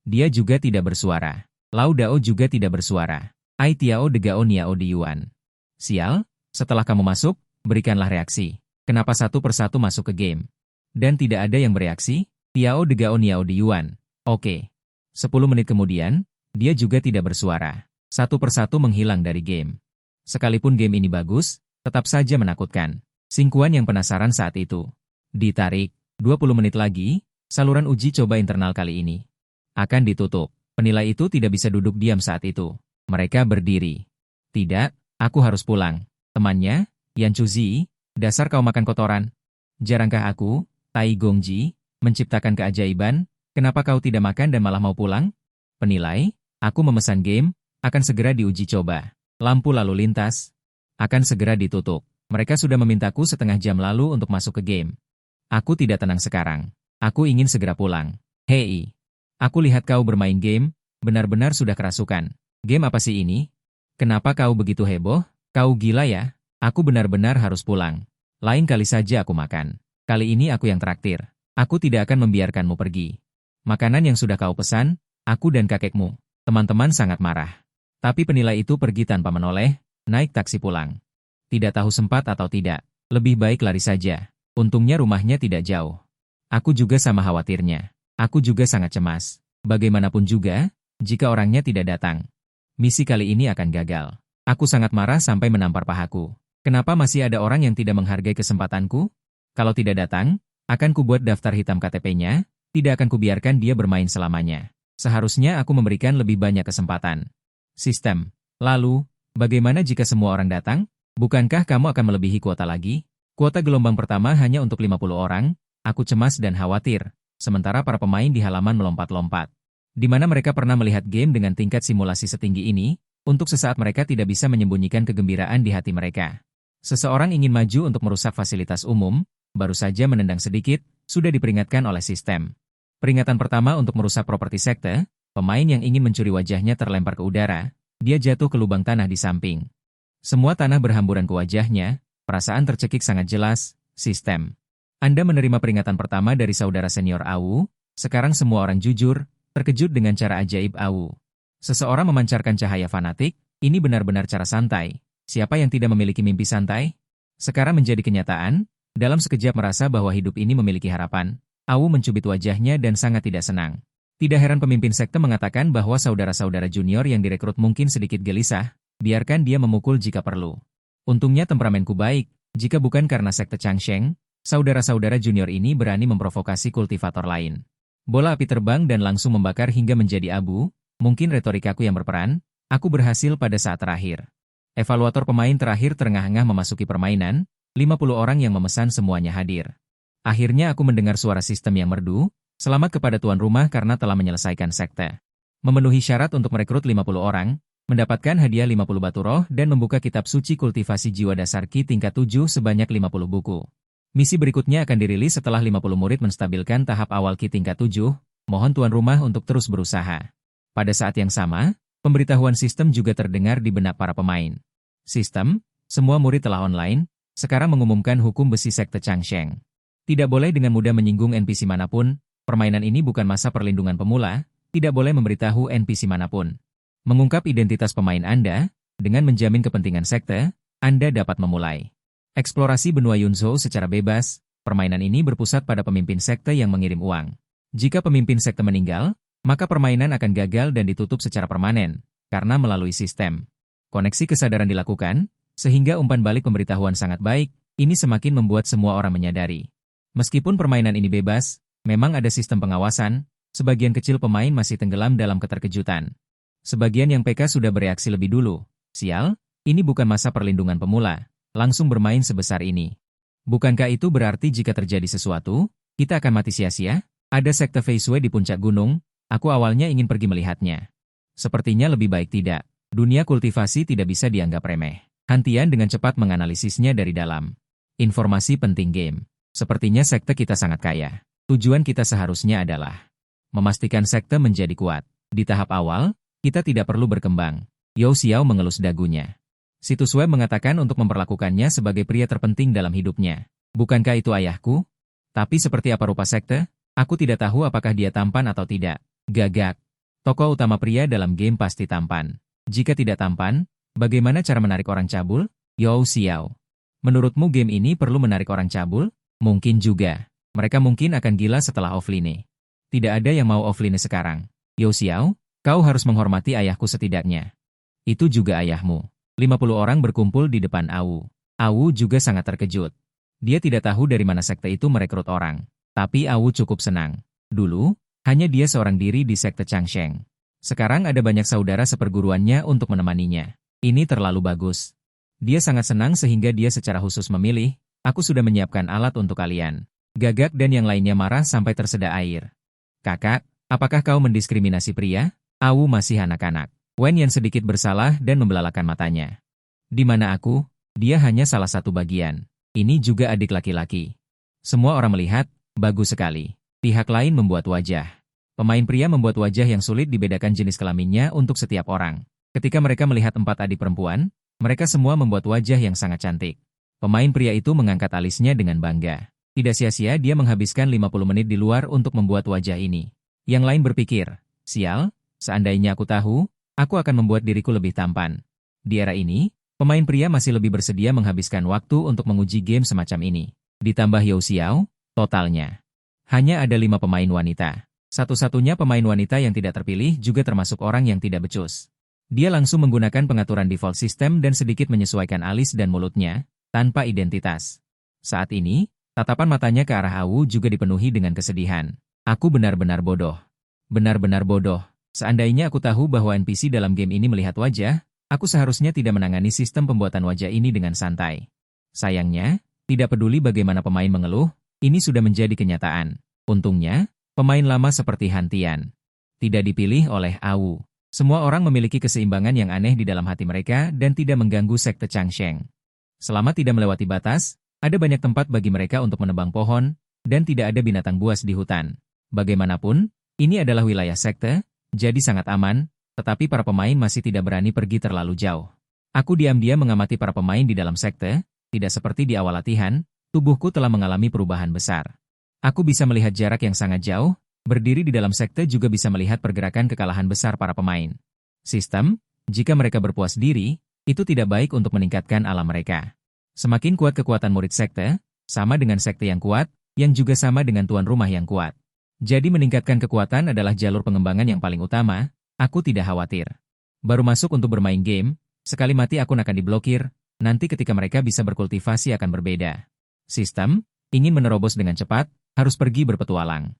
dia juga tidak bersuara. Lau Dao juga tidak bersuara. Ai Tiao de Gao Niao de Yuan. Sial, setelah kamu masuk, berikanlah reaksi. Kenapa satu persatu masuk ke game? Dan tidak ada yang bereaksi? Tiao de Gao Niao de Yuan. Oke. 10 menit kemudian, dia juga tidak bersuara. Satu persatu menghilang dari game. Sekalipun game ini bagus, tetap saja menakutkan. Singkuan yang penasaran saat itu. Ditarik, 20 menit lagi, saluran uji coba internal kali ini akan ditutup. Penilai itu tidak bisa duduk diam saat itu. Mereka berdiri. Tidak, aku harus pulang. Temannya, Yan Chuzi, dasar kau makan kotoran. Jarangkah aku, Tai Gongji, menciptakan keajaiban, kenapa kau tidak makan dan malah mau pulang? Penilai, aku memesan game, Akan segera diuji coba. Lampu lalu lintas. Akan segera ditutup. Mereka sudah memintaku setengah jam lalu untuk masuk ke game. Aku tidak tenang sekarang. Aku ingin segera pulang. Hei. Aku lihat kau bermain game, benar-benar sudah kerasukan. Game apa sih ini? Kenapa kau begitu heboh? Kau gila ya? Aku benar-benar harus pulang. Lain kali saja aku makan. Kali ini aku yang traktir. Aku tidak akan membiarkanmu pergi. Makanan yang sudah kau pesan, aku dan kakekmu. Teman-teman sangat marah. Tapi penilai itu pergi tanpa menoleh, naik taksi pulang. Tidak tahu sempat atau tidak, lebih baik lari saja. Untungnya rumahnya tidak jauh. Aku juga sama khawatirnya. Aku juga sangat cemas. Bagaimanapun juga, jika orangnya tidak datang, misi kali ini akan gagal. Aku sangat marah sampai menampar pahaku. Kenapa masih ada orang yang tidak menghargai kesempatanku? Kalau tidak datang, akan kubuat daftar hitam KTP-nya, tidak akan kubiarkan dia bermain selamanya. Seharusnya aku memberikan lebih banyak kesempatan. Sistem. Lalu, bagaimana jika semua orang datang? Bukankah kamu akan melebihi kuota lagi? Kuota gelombang pertama hanya untuk 50 orang, aku cemas dan khawatir. Sementara para pemain di halaman melompat-lompat. Di mana mereka pernah melihat game dengan tingkat simulasi setinggi ini, untuk sesaat mereka tidak bisa menyembunyikan kegembiraan di hati mereka. Seseorang ingin maju untuk merusak fasilitas umum, baru saja menendang sedikit, sudah diperingatkan oleh sistem. Peringatan pertama untuk merusak properti sekte, pemain yang ingin mencuri wajahnya terlempar ke udara, dia jatuh ke lubang tanah di samping. Semua tanah berhamburan ke wajahnya, perasaan tercekik sangat jelas, sistem. Anda menerima peringatan pertama dari saudara senior AWU, sekarang semua orang jujur, terkejut dengan cara ajaib AWU. Seseorang memancarkan cahaya fanatik, ini benar-benar cara santai. Siapa yang tidak memiliki mimpi santai? Sekarang menjadi kenyataan, dalam sekejap merasa bahwa hidup ini memiliki harapan, AWU mencubit wajahnya dan sangat tidak senang. Tidak heran pemimpin sekte mengatakan bahwa saudara-saudara junior yang direkrut mungkin sedikit gelisah, biarkan dia memukul jika perlu. Untungnya temperamenku baik, jika bukan karena sekte Changsheng, saudara-saudara junior ini berani memprovokasi kultivator lain. Bola api terbang dan langsung membakar hingga menjadi abu, mungkin retorikaku yang berperan, aku berhasil pada saat terakhir. Evaluator pemain terakhir terengah-engah memasuki permainan, 50 orang yang memesan semuanya hadir. Akhirnya aku mendengar suara sistem yang merdu, selamat kepada tuan rumah karena telah menyelesaikan sekte. Memenuhi syarat untuk merekrut 50 orang, mendapatkan hadiah 50 batu roh dan membuka kitab suci kultivasi jiwa dasar Ki tingkat 7 sebanyak 50 buku. Misi berikutnya akan dirilis setelah 50 murid menstabilkan tahap awal Ki tingkat 7, mohon tuan rumah untuk terus berusaha. Pada saat yang sama, pemberitahuan sistem juga terdengar di benak para pemain. Sistem, semua murid telah online, sekarang mengumumkan hukum besi sekte Changsheng. Tidak boleh dengan mudah menyinggung NPC manapun, permainan ini bukan masa perlindungan pemula, tidak boleh memberitahu NPC manapun. Mengungkap identitas pemain Anda, dengan menjamin kepentingan sekte, Anda dapat memulai eksplorasi benua Yunzhou secara bebas. Permainan ini berpusat pada pemimpin sekte yang mengirim uang. Jika pemimpin sekte meninggal, maka permainan akan gagal dan ditutup secara permanen, karena melalui sistem. Koneksi kesadaran dilakukan, sehingga umpan balik pemberitahuan sangat baik, ini semakin membuat semua orang menyadari. Meskipun permainan ini bebas, memang ada sistem pengawasan, sebagian kecil pemain masih tenggelam dalam keterkejutan. Sebagian yang PK sudah bereaksi lebih dulu. Sial, ini bukan masa perlindungan pemula. Langsung bermain sebesar ini. Bukankah itu berarti jika terjadi sesuatu, kita akan mati sia-sia? Ada sekte Fei Shui di puncak gunung, aku awalnya ingin pergi melihatnya. Sepertinya lebih baik tidak. Dunia kultivasi tidak bisa dianggap remeh. Hantian dengan cepat menganalisisnya dari dalam. Informasi penting game. Sepertinya sekte kita sangat kaya. Tujuan kita seharusnya adalah memastikan sekte menjadi kuat. Di tahap awal, kita tidak perlu berkembang. Yao Xiao mengelus dagunya. Situs web mengatakan untuk memperlakukannya sebagai pria terpenting dalam hidupnya. Bukankah itu ayahku? Tapi seperti apa rupa sekte? Aku tidak tahu apakah dia tampan atau tidak. Gagak. Tokoh utama pria dalam game pasti tampan. Jika tidak tampan, bagaimana cara menarik orang cabul? Yao Xiao. Menurutmu game ini perlu menarik orang cabul? Mungkin juga. Mereka mungkin akan gila setelah offline. Tidak ada yang mau offline sekarang. Yao Xiao, kau harus menghormati ayahku setidaknya. Itu juga ayahmu. 50 orang berkumpul di depan AWU. AWU juga sangat terkejut. Dia tidak tahu dari mana sekte itu merekrut orang. Tapi AWU cukup senang. Dulu, hanya dia seorang diri di sekte Changsheng. Sekarang ada banyak saudara seperguruannya untuk menemaninya. Ini terlalu bagus. Dia sangat senang sehingga dia secara khusus memilih, aku sudah menyiapkan alat untuk kalian. Gagak dan yang lainnya marah sampai tersedak air. Kakak, apakah kau mendiskriminasi pria? AWU masih anak-anak. Wen Yan sedikit bersalah dan membelalakan matanya. Di mana aku? Dia hanya salah satu bagian. Ini juga adik laki-laki. Semua orang melihat, bagus sekali. Pihak lain membuat wajah. Pemain pria membuat wajah yang sulit dibedakan jenis kelaminnya untuk setiap orang. Ketika mereka melihat 4 adik perempuan, mereka semua membuat wajah yang sangat cantik. Pemain pria itu mengangkat alisnya dengan bangga. Tidak sia-sia dia menghabiskan 50 menit di luar untuk membuat wajah ini. Yang lain berpikir, sial, seandainya aku tahu, aku akan membuat diriku lebih tampan. Di era ini, pemain pria masih lebih bersedia menghabiskan waktu untuk menguji game semacam ini. Ditambah Yao Xiao, totalnya hanya ada 5 pemain wanita. Satu-satunya pemain wanita yang tidak terpilih juga termasuk orang yang tidak becus. Dia langsung menggunakan pengaturan default system dan sedikit menyesuaikan alis dan mulutnya, tanpa identitas. Saat ini, tatapan matanya ke arah Awu juga dipenuhi dengan kesedihan. Aku benar-benar bodoh. Benar-benar bodoh. Seandainya aku tahu bahwa NPC dalam game ini melihat wajah, aku seharusnya tidak menangani sistem pembuatan wajah ini dengan santai. Sayangnya, tidak peduli bagaimana pemain mengeluh, ini sudah menjadi kenyataan. Untungnya, pemain lama seperti Han Tian tidak dipilih oleh Awu. Semua orang memiliki keseimbangan yang aneh di dalam hati mereka dan tidak mengganggu sekte Changsheng. Selama tidak melewati batas, ada banyak tempat bagi mereka untuk menebang pohon, dan tidak ada binatang buas di hutan. Bagaimanapun, ini adalah wilayah sekte, jadi sangat aman, tetapi para pemain masih tidak berani pergi terlalu jauh. Aku diam-diam mengamati para pemain di dalam sekte, tidak seperti di awal latihan, tubuhku telah mengalami perubahan besar. Aku bisa melihat jarak yang sangat jauh, berdiri di dalam sekte juga bisa melihat pergerakan kekalahan besar para pemain. Sistem, jika mereka berpuas diri, itu tidak baik untuk meningkatkan alam mereka. Semakin kuat kekuatan murid sekte, sama dengan sekte yang kuat, yang juga sama dengan tuan rumah yang kuat. Jadi meningkatkan kekuatan adalah jalur pengembangan yang paling utama, aku tidak khawatir. Baru masuk untuk bermain game, sekali mati akun akan diblokir, nanti ketika mereka bisa berkultivasi akan berbeda. Sistem, ingin menerobos dengan cepat, harus pergi berpetualang.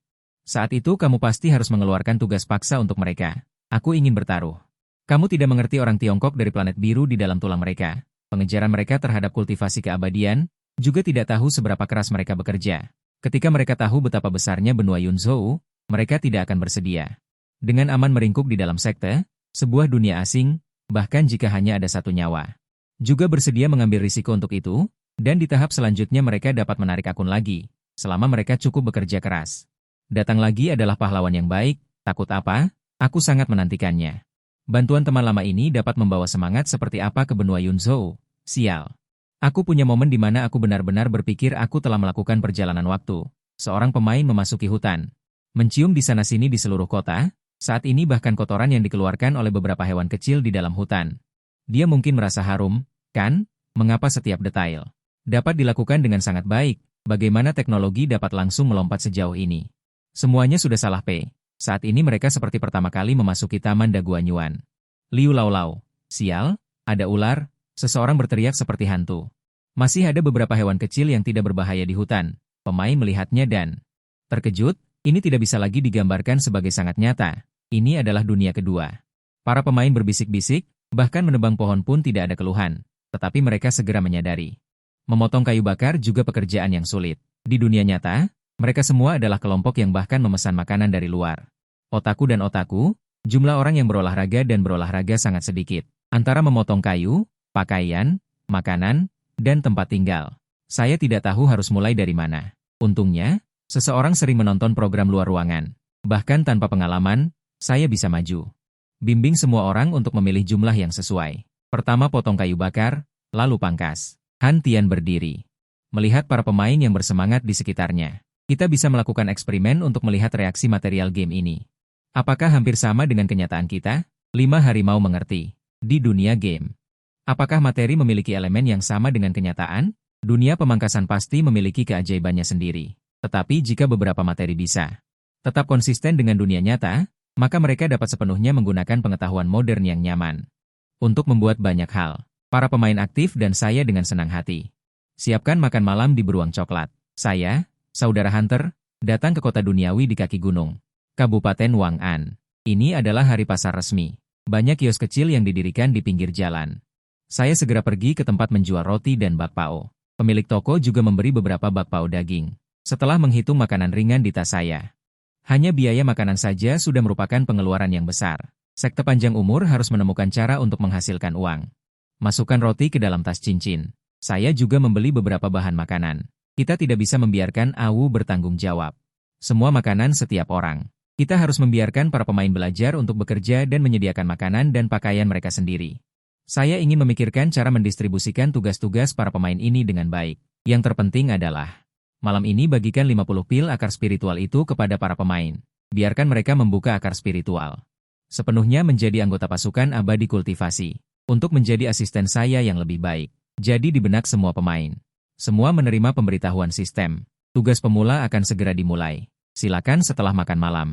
Saat itu kamu pasti harus mengeluarkan tugas paksa untuk mereka. Aku ingin bertaruh. Kamu tidak mengerti orang Tiongkok dari planet biru di dalam tulang mereka. Pengejaran mereka terhadap kultivasi keabadian, juga tidak tahu seberapa keras mereka bekerja. Ketika mereka tahu betapa besarnya benua Yunzhou, mereka tidak akan bersedia. Dengan aman meringkuk di dalam sekte, sebuah dunia asing, bahkan jika hanya ada satu nyawa. Juga bersedia mengambil risiko untuk itu, dan di tahap selanjutnya mereka dapat menarik akun lagi, selama mereka cukup bekerja keras. Datang lagi adalah pahlawan yang baik, takut apa? Aku sangat menantikannya. Bantuan teman lama ini dapat membawa semangat seperti apa ke benua Yunzhou. Sial. Aku punya momen di mana aku benar-benar berpikir aku telah melakukan perjalanan waktu. Seorang pemain memasuki hutan. Mencium di sana-sini di seluruh kota, saat ini bahkan kotoran yang dikeluarkan oleh beberapa hewan kecil di dalam hutan. Dia mungkin merasa harum, kan? Mengapa setiap detail dapat dilakukan dengan sangat baik? Bagaimana teknologi dapat langsung melompat sejauh ini? Semuanya sudah salah P. Saat ini mereka seperti pertama kali memasuki Taman Daguanyuan. Liu Laulau. Sial, ada ular, seseorang berteriak seperti hantu. Masih ada beberapa hewan kecil yang tidak berbahaya di hutan. Pemain melihatnya dan terkejut, ini tidak bisa lagi digambarkan sebagai sangat nyata. Ini adalah dunia kedua. Para pemain berbisik-bisik, bahkan menebang pohon pun tidak ada keluhan. Tetapi mereka segera menyadari. Memotong kayu bakar juga pekerjaan yang sulit. Di dunia nyata, mereka semua adalah kelompok yang bahkan memesan makanan dari luar. Otaku dan otaku, jumlah orang yang berolahraga dan berolahraga sangat sedikit. Antara memotong kayu, pakaian, makanan, dan tempat tinggal. Saya tidak tahu harus mulai dari mana. Untungnya, seseorang sering menonton program luar ruangan. Bahkan tanpa pengalaman, saya bisa maju. Bimbing semua orang untuk memilih jumlah yang sesuai. Pertama potong kayu bakar, lalu pangkas. Han Tian berdiri. Melihat para pemain yang bersemangat di sekitarnya. Kita bisa melakukan eksperimen untuk melihat reaksi material game ini. Apakah hampir sama dengan kenyataan kita? 5 harimau mengerti. Di dunia game. Apakah materi memiliki elemen yang sama dengan kenyataan? Dunia pemangkasan pasti memiliki keajaibannya sendiri. Tetapi jika beberapa materi bisa tetap konsisten dengan dunia nyata, maka mereka dapat sepenuhnya menggunakan pengetahuan modern yang nyaman. Untuk membuat banyak hal. Para pemain aktif dan saya dengan senang hati. Siapkan makan malam di beruang coklat. Saya, Saudara Hunter, datang ke kota duniawi di kaki gunung. Kabupaten Wang'an. Ini adalah hari pasar resmi. Banyak kios kecil yang didirikan di pinggir jalan. Saya segera pergi ke tempat menjual roti dan bakpao. Pemilik toko juga memberi beberapa bakpao daging. Setelah menghitung makanan ringan di tas saya. Hanya biaya makanan saja sudah merupakan pengeluaran yang besar. Sekte panjang umur harus menemukan cara untuk menghasilkan uang. Masukkan roti ke dalam tas cincin. Saya juga membeli beberapa bahan makanan. Kita tidak bisa membiarkan Awu bertanggung jawab. Semua makanan setiap orang. Kita harus membiarkan para pemain belajar untuk bekerja dan menyediakan makanan dan pakaian mereka sendiri. Saya ingin memikirkan cara mendistribusikan tugas-tugas para pemain ini dengan baik. Yang terpenting adalah, malam ini bagikan 50 pil akar spiritual itu kepada para pemain. Biarkan mereka membuka akar spiritual. Sepenuhnya menjadi anggota pasukan abadi kultivasi. Untuk menjadi asisten saya yang lebih baik. Jadi di benak semua pemain. Semua menerima pemberitahuan sistem. Tugas pemula akan segera dimulai. Silakan setelah makan malam.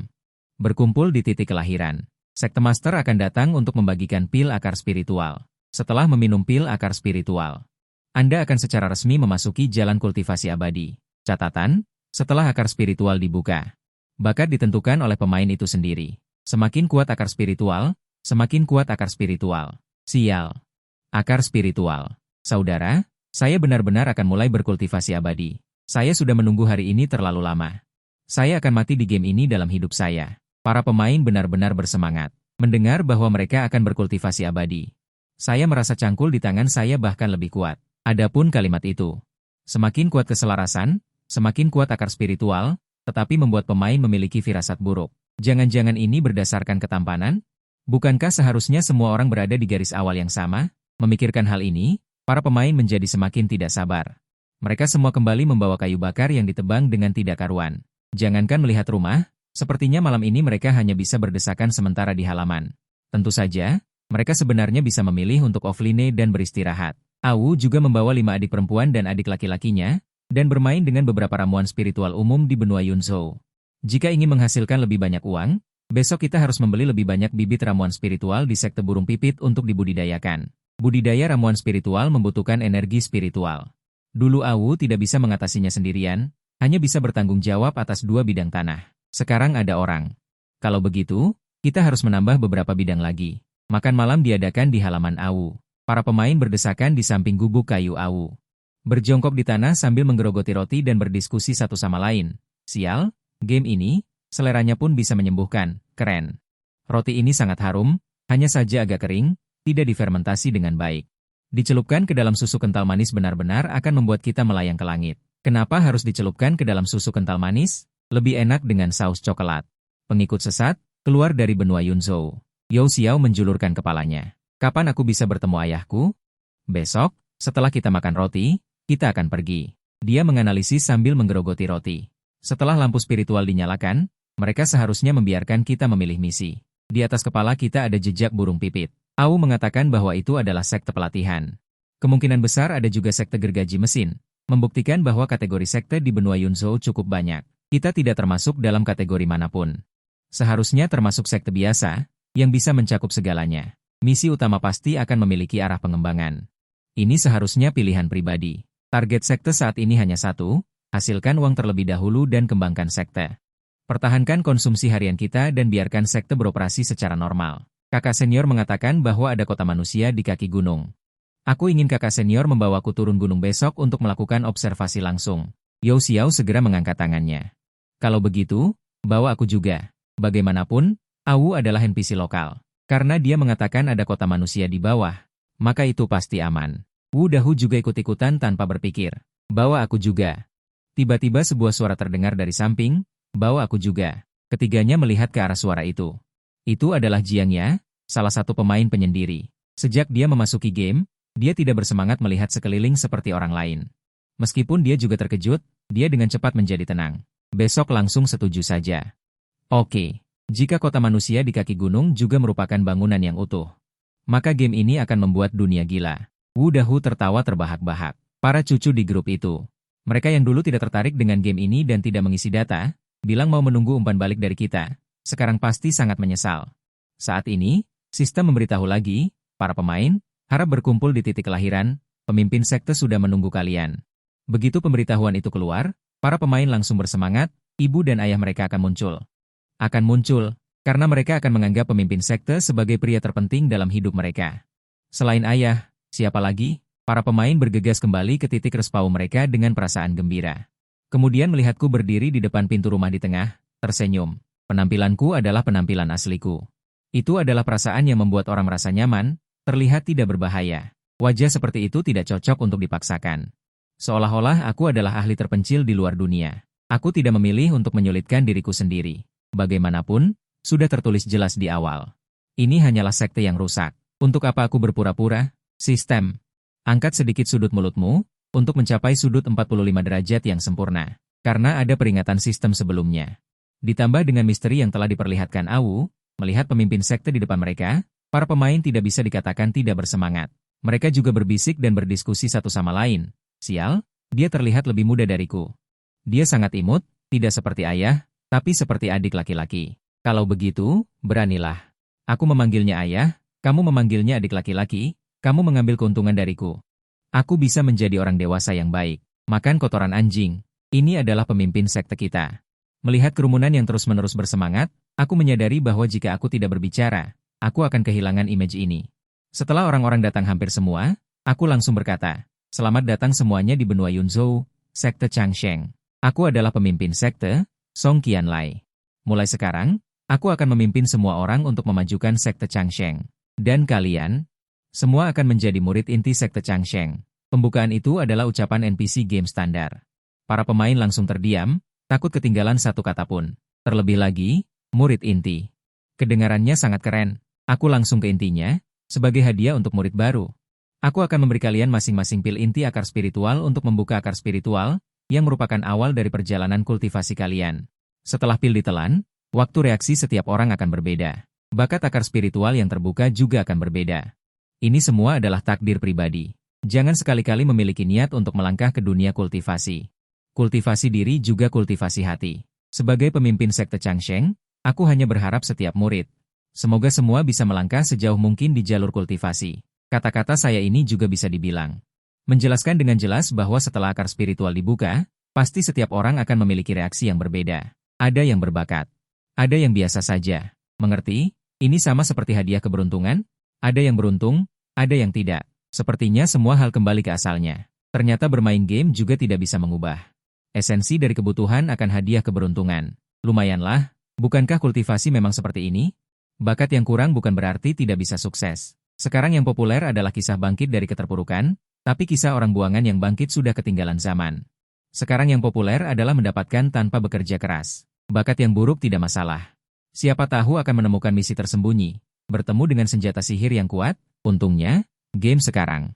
Berkumpul di titik kelahiran. Sekte Master akan datang untuk membagikan pil akar spiritual. Setelah meminum pil akar spiritual, Anda akan secara resmi memasuki jalan kultivasi abadi. Catatan, setelah akar spiritual dibuka, bakat ditentukan oleh pemain itu sendiri. Semakin kuat akar spiritual, semakin kuat akar spiritual. Sial. Akar spiritual. Saudara, saya benar-benar akan mulai berkultivasi abadi. Saya sudah menunggu hari ini terlalu lama. Saya akan mati di game ini dalam hidup saya. Para pemain benar-benar bersemangat mendengar bahwa mereka akan berkultivasi abadi. Saya merasa cangkul di tangan saya bahkan lebih kuat. Adapun kalimat itu, semakin kuat keselarasan, semakin kuat akar spiritual, tetapi membuat pemain memiliki firasat buruk. Jangan-jangan ini berdasarkan ketampanan? Bukankah seharusnya semua orang berada di garis awal yang sama? Memikirkan hal ini, para pemain menjadi semakin tidak sabar. Mereka semua kembali membawa kayu bakar yang ditebang dengan tidak karuan. Jangankan melihat rumah, sepertinya malam ini mereka hanya bisa berdesakan sementara di halaman. Tentu saja, mereka sebenarnya bisa memilih untuk offline dan beristirahat. Awu juga membawa 5 adik perempuan dan adik laki-lakinya, dan bermain dengan beberapa ramuan spiritual umum di benua Yunzhou. Jika ingin menghasilkan lebih banyak uang, besok kita harus membeli lebih banyak bibit ramuan spiritual di sekte burung pipit untuk dibudidayakan. Budidaya ramuan spiritual membutuhkan energi spiritual. Dulu Awu tidak bisa mengatasinya sendirian, hanya bisa bertanggung jawab atas 2 bidang tanah. Sekarang ada orang. Kalau begitu, kita harus menambah beberapa bidang lagi. Makan malam diadakan di halaman Awu. Para pemain berdesakan di samping gubuk kayu Awu. Berjongkok di tanah sambil menggerogoti roti dan berdiskusi satu sama lain. Sial, game ini, seleranya pun bisa menyembuhkan. Keren. Roti ini sangat harum, hanya saja agak kering, tidak difermentasi dengan baik. Dicelupkan ke dalam susu kental manis benar-benar akan membuat kita melayang ke langit. Kenapa harus dicelupkan ke dalam susu kental manis? Lebih enak dengan saus coklat. Pengikut sesat, keluar dari benua Yunzhou. Yao Xiao menjulurkan kepalanya. Kapan aku bisa bertemu ayahku? Besok, setelah kita makan roti, kita akan pergi. Dia menganalisis sambil menggerogoti roti. Setelah lampu spiritual dinyalakan, mereka seharusnya membiarkan kita memilih misi. Di atas kepala kita ada jejak burung pipit. Awu mengatakan bahwa itu adalah sekte pelatihan. Kemungkinan besar ada juga sekte gergaji mesin, membuktikan bahwa kategori sekte di benua Yunzhou cukup banyak. Kita tidak termasuk dalam kategori manapun. Seharusnya termasuk sekte biasa, yang bisa mencakup segalanya. Misi utama pasti akan memiliki arah pengembangan. Ini seharusnya pilihan pribadi. Target sekte saat ini hanya satu, hasilkan uang terlebih dahulu dan kembangkan sekte. Pertahankan konsumsi harian kita dan biarkan sekte beroperasi secara normal. Kakak senior mengatakan bahwa ada kota manusia di kaki gunung. Aku ingin kakak senior membawaku turun gunung besok untuk melakukan observasi langsung. Yao Xiao segera mengangkat tangannya. Kalau begitu, bawa aku juga. Bagaimanapun, Awu adalah NPC lokal. Karena dia mengatakan ada kota manusia di bawah, maka itu pasti aman. Wu Dahu juga ikut-ikutan tanpa berpikir. Bawa aku juga. Tiba-tiba sebuah suara terdengar dari samping, bawa aku juga. Ketiganya melihat ke arah suara itu. Itu adalah Jiang Ya, salah satu pemain penyendiri. Sejak dia memasuki game, dia tidak bersemangat melihat sekeliling seperti orang lain. Meskipun dia juga terkejut, dia dengan cepat menjadi tenang. Besok langsung setuju saja. Oke, jika kota manusia di kaki gunung juga merupakan bangunan yang utuh, maka game ini akan membuat dunia gila. Wu Dahu tertawa terbahak-bahak. Para cucu di grup itu, mereka yang dulu tidak tertarik dengan game ini dan tidak mengisi data, bilang mau menunggu umpan balik dari kita. Sekarang pasti sangat menyesal. Saat ini, sistem memberitahu lagi, para pemain, harap berkumpul di titik kelahiran, pemimpin sekte sudah menunggu kalian. Begitu pemberitahuan itu keluar, para pemain langsung bersemangat, ibu dan ayah mereka akan muncul. Akan muncul, karena mereka akan menganggap pemimpin sekte sebagai pria terpenting dalam hidup mereka. Selain ayah, siapa lagi? Para pemain bergegas kembali ke titik respawn mereka dengan perasaan gembira. Kemudian melihatku berdiri di depan pintu rumah di tengah, tersenyum. Penampilanku adalah penampilan asliku. Itu adalah perasaan yang membuat orang merasa nyaman, terlihat tidak berbahaya. Wajah seperti itu tidak cocok untuk dipaksakan. Seolah-olah aku adalah ahli terpencil di luar dunia. Aku tidak memilih untuk menyulitkan diriku sendiri. Bagaimanapun, sudah tertulis jelas di awal. Ini hanyalah sekte yang rusak. Untuk apa aku berpura-pura? Sistem. Angkat sedikit sudut mulutmu, untuk mencapai sudut 45 derajat yang sempurna. Karena ada peringatan sistem sebelumnya. Ditambah dengan misteri yang telah diperlihatkan Awu, melihat pemimpin sekte di depan mereka, para pemain tidak bisa dikatakan tidak bersemangat. Mereka juga berbisik dan berdiskusi satu sama lain. Sial, dia terlihat lebih muda dariku. Dia sangat imut, tidak seperti ayah, tapi seperti adik laki-laki. Kalau begitu, beranilah. Aku memanggilnya ayah, kamu memanggilnya adik laki-laki, kamu mengambil keuntungan dariku. Aku bisa menjadi orang dewasa yang baik. Makan kotoran anjing. Ini adalah pemimpin sekte kita. Melihat kerumunan yang terus-menerus bersemangat, aku menyadari bahwa jika aku tidak berbicara, aku akan kehilangan image ini. Setelah orang-orang datang hampir semua, aku langsung berkata, "Selamat datang semuanya di benua Yunzhou, sekte Changsheng. Aku adalah pemimpin sekte, Song Qianlai. Mulai sekarang, aku akan memimpin semua orang untuk memajukan sekte Changsheng. Dan kalian, semua akan menjadi murid inti sekte Changsheng." Pembukaan itu adalah ucapan NPC game standar. Para pemain langsung terdiam, takut ketinggalan satu kata pun. Terlebih lagi, murid inti. Kedengarannya sangat keren. Aku langsung ke intinya, sebagai hadiah untuk murid baru. Aku akan memberi kalian masing-masing pil inti akar spiritual untuk membuka akar spiritual, yang merupakan awal dari perjalanan kultivasi kalian. Setelah pil ditelan, waktu reaksi setiap orang akan berbeda. Bakat akar spiritual yang terbuka juga akan berbeda. Ini semua adalah takdir pribadi. Jangan sekali-kali memiliki niat untuk melangkah ke dunia kultivasi. Kultivasi diri juga kultivasi hati. Sebagai pemimpin sekte Changsheng, aku hanya berharap setiap murid. Semoga semua bisa melangkah sejauh mungkin di jalur kultivasi. Kata-kata saya ini juga bisa dibilang. Menjelaskan dengan jelas bahwa setelah akar spiritual dibuka, pasti setiap orang akan memiliki reaksi yang berbeda. Ada yang berbakat. Ada yang biasa saja. Mengerti? Ini sama seperti hadiah keberuntungan. Ada yang beruntung, ada yang tidak. Sepertinya semua hal kembali ke asalnya. Ternyata bermain game juga tidak bisa mengubah esensi dari kebutuhan akan hadiah keberuntungan. Lumayanlah, bukankah kultivasi memang seperti ini? Bakat yang kurang bukan berarti tidak bisa sukses. Sekarang yang populer adalah kisah bangkit dari keterpurukan, tapi kisah orang buangan yang bangkit sudah ketinggalan zaman. Sekarang yang populer adalah mendapatkan tanpa bekerja keras. Bakat yang buruk tidak masalah. Siapa tahu akan menemukan misi tersembunyi, bertemu dengan senjata sihir yang kuat. Untungnya, game sekarang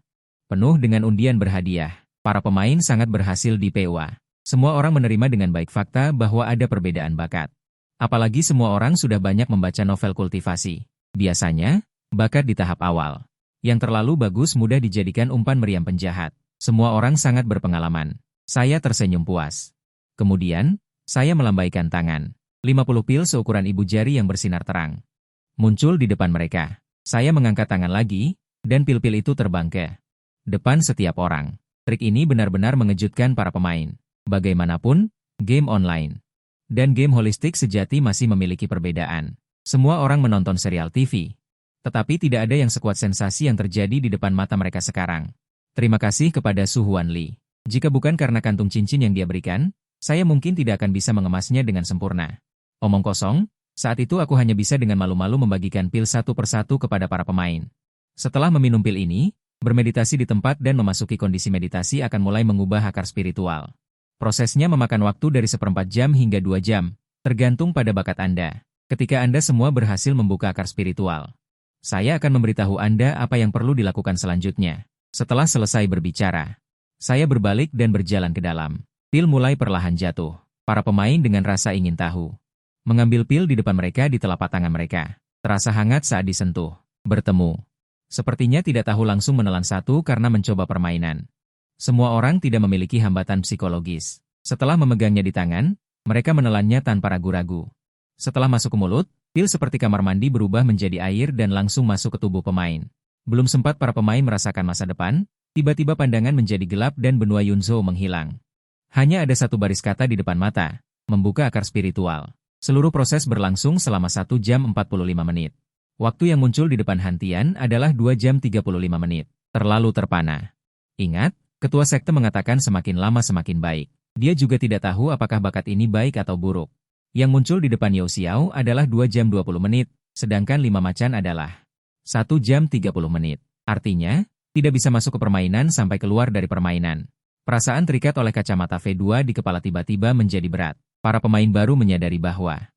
penuh dengan undian berhadiah. Para pemain sangat berhasil di PWA. Semua orang menerima dengan baik fakta bahwa ada perbedaan bakat. Apalagi semua orang sudah banyak membaca novel kultivasi. Biasanya, bakat di tahap awal yang terlalu bagus mudah dijadikan umpan meriam penjahat. Semua orang sangat berpengalaman. Saya tersenyum puas. Kemudian, saya melambaikan tangan. 50 pil seukuran ibu jari yang bersinar terang muncul di depan mereka. Saya mengangkat tangan lagi, dan pil-pil itu terbang ke depan setiap orang. Trik ini benar-benar mengejutkan para pemain. Bagaimanapun, game online dan game holistik sejati masih memiliki perbedaan. Semua orang menonton serial TV, tetapi tidak ada yang sekuat sensasi yang terjadi di depan mata mereka sekarang. Terima kasih kepada Su Huanli. Jika bukan karena kantung cincin yang dia berikan, saya mungkin tidak akan bisa mengemasnya dengan sempurna. Omong kosong, saat itu aku hanya bisa dengan malu-malu membagikan pil satu persatu kepada para pemain. Setelah meminum pil ini, bermeditasi di tempat dan memasuki kondisi meditasi akan mulai mengubah akar spiritual. Prosesnya memakan waktu dari 1/4 jam hingga 2 jam, tergantung pada bakat Anda. Ketika Anda semua berhasil membuka akar spiritual, saya akan memberitahu Anda apa yang perlu dilakukan selanjutnya. Setelah selesai berbicara, saya berbalik dan berjalan ke dalam. Pil mulai perlahan jatuh. Para pemain dengan rasa ingin tahu mengambil pil di depan mereka di telapak tangan mereka. Terasa hangat saat disentuh. Bertemu. Sepertinya tidak tahu langsung menelan satu karena mencoba permainan. Semua orang tidak memiliki hambatan psikologis. Setelah memegangnya di tangan, mereka menelannya tanpa ragu-ragu. Setelah masuk ke mulut, pil seperti kamar mandi berubah menjadi air dan langsung masuk ke tubuh pemain. Belum sempat para pemain merasakan masa depan, tiba-tiba pandangan menjadi gelap dan benua Yunzhou menghilang. Hanya ada satu baris kata di depan mata, membuka akar spiritual. Seluruh proses berlangsung selama 1 jam 45 menit. Waktu yang muncul di depan Hantian adalah 2 jam 35 menit. Terlalu terpana. Ingat, ketua sekte mengatakan semakin lama semakin baik. Dia juga tidak tahu apakah bakat ini baik atau buruk. Yang muncul di depan Yao Xiao adalah 2 jam 20 menit, sedangkan 5 macan adalah 1 jam 30 menit. Artinya, tidak bisa masuk ke permainan sampai keluar dari permainan. Perasaan terikat oleh kacamata V2 di kepala tiba-tiba menjadi berat. Para pemain baru menyadari bahwa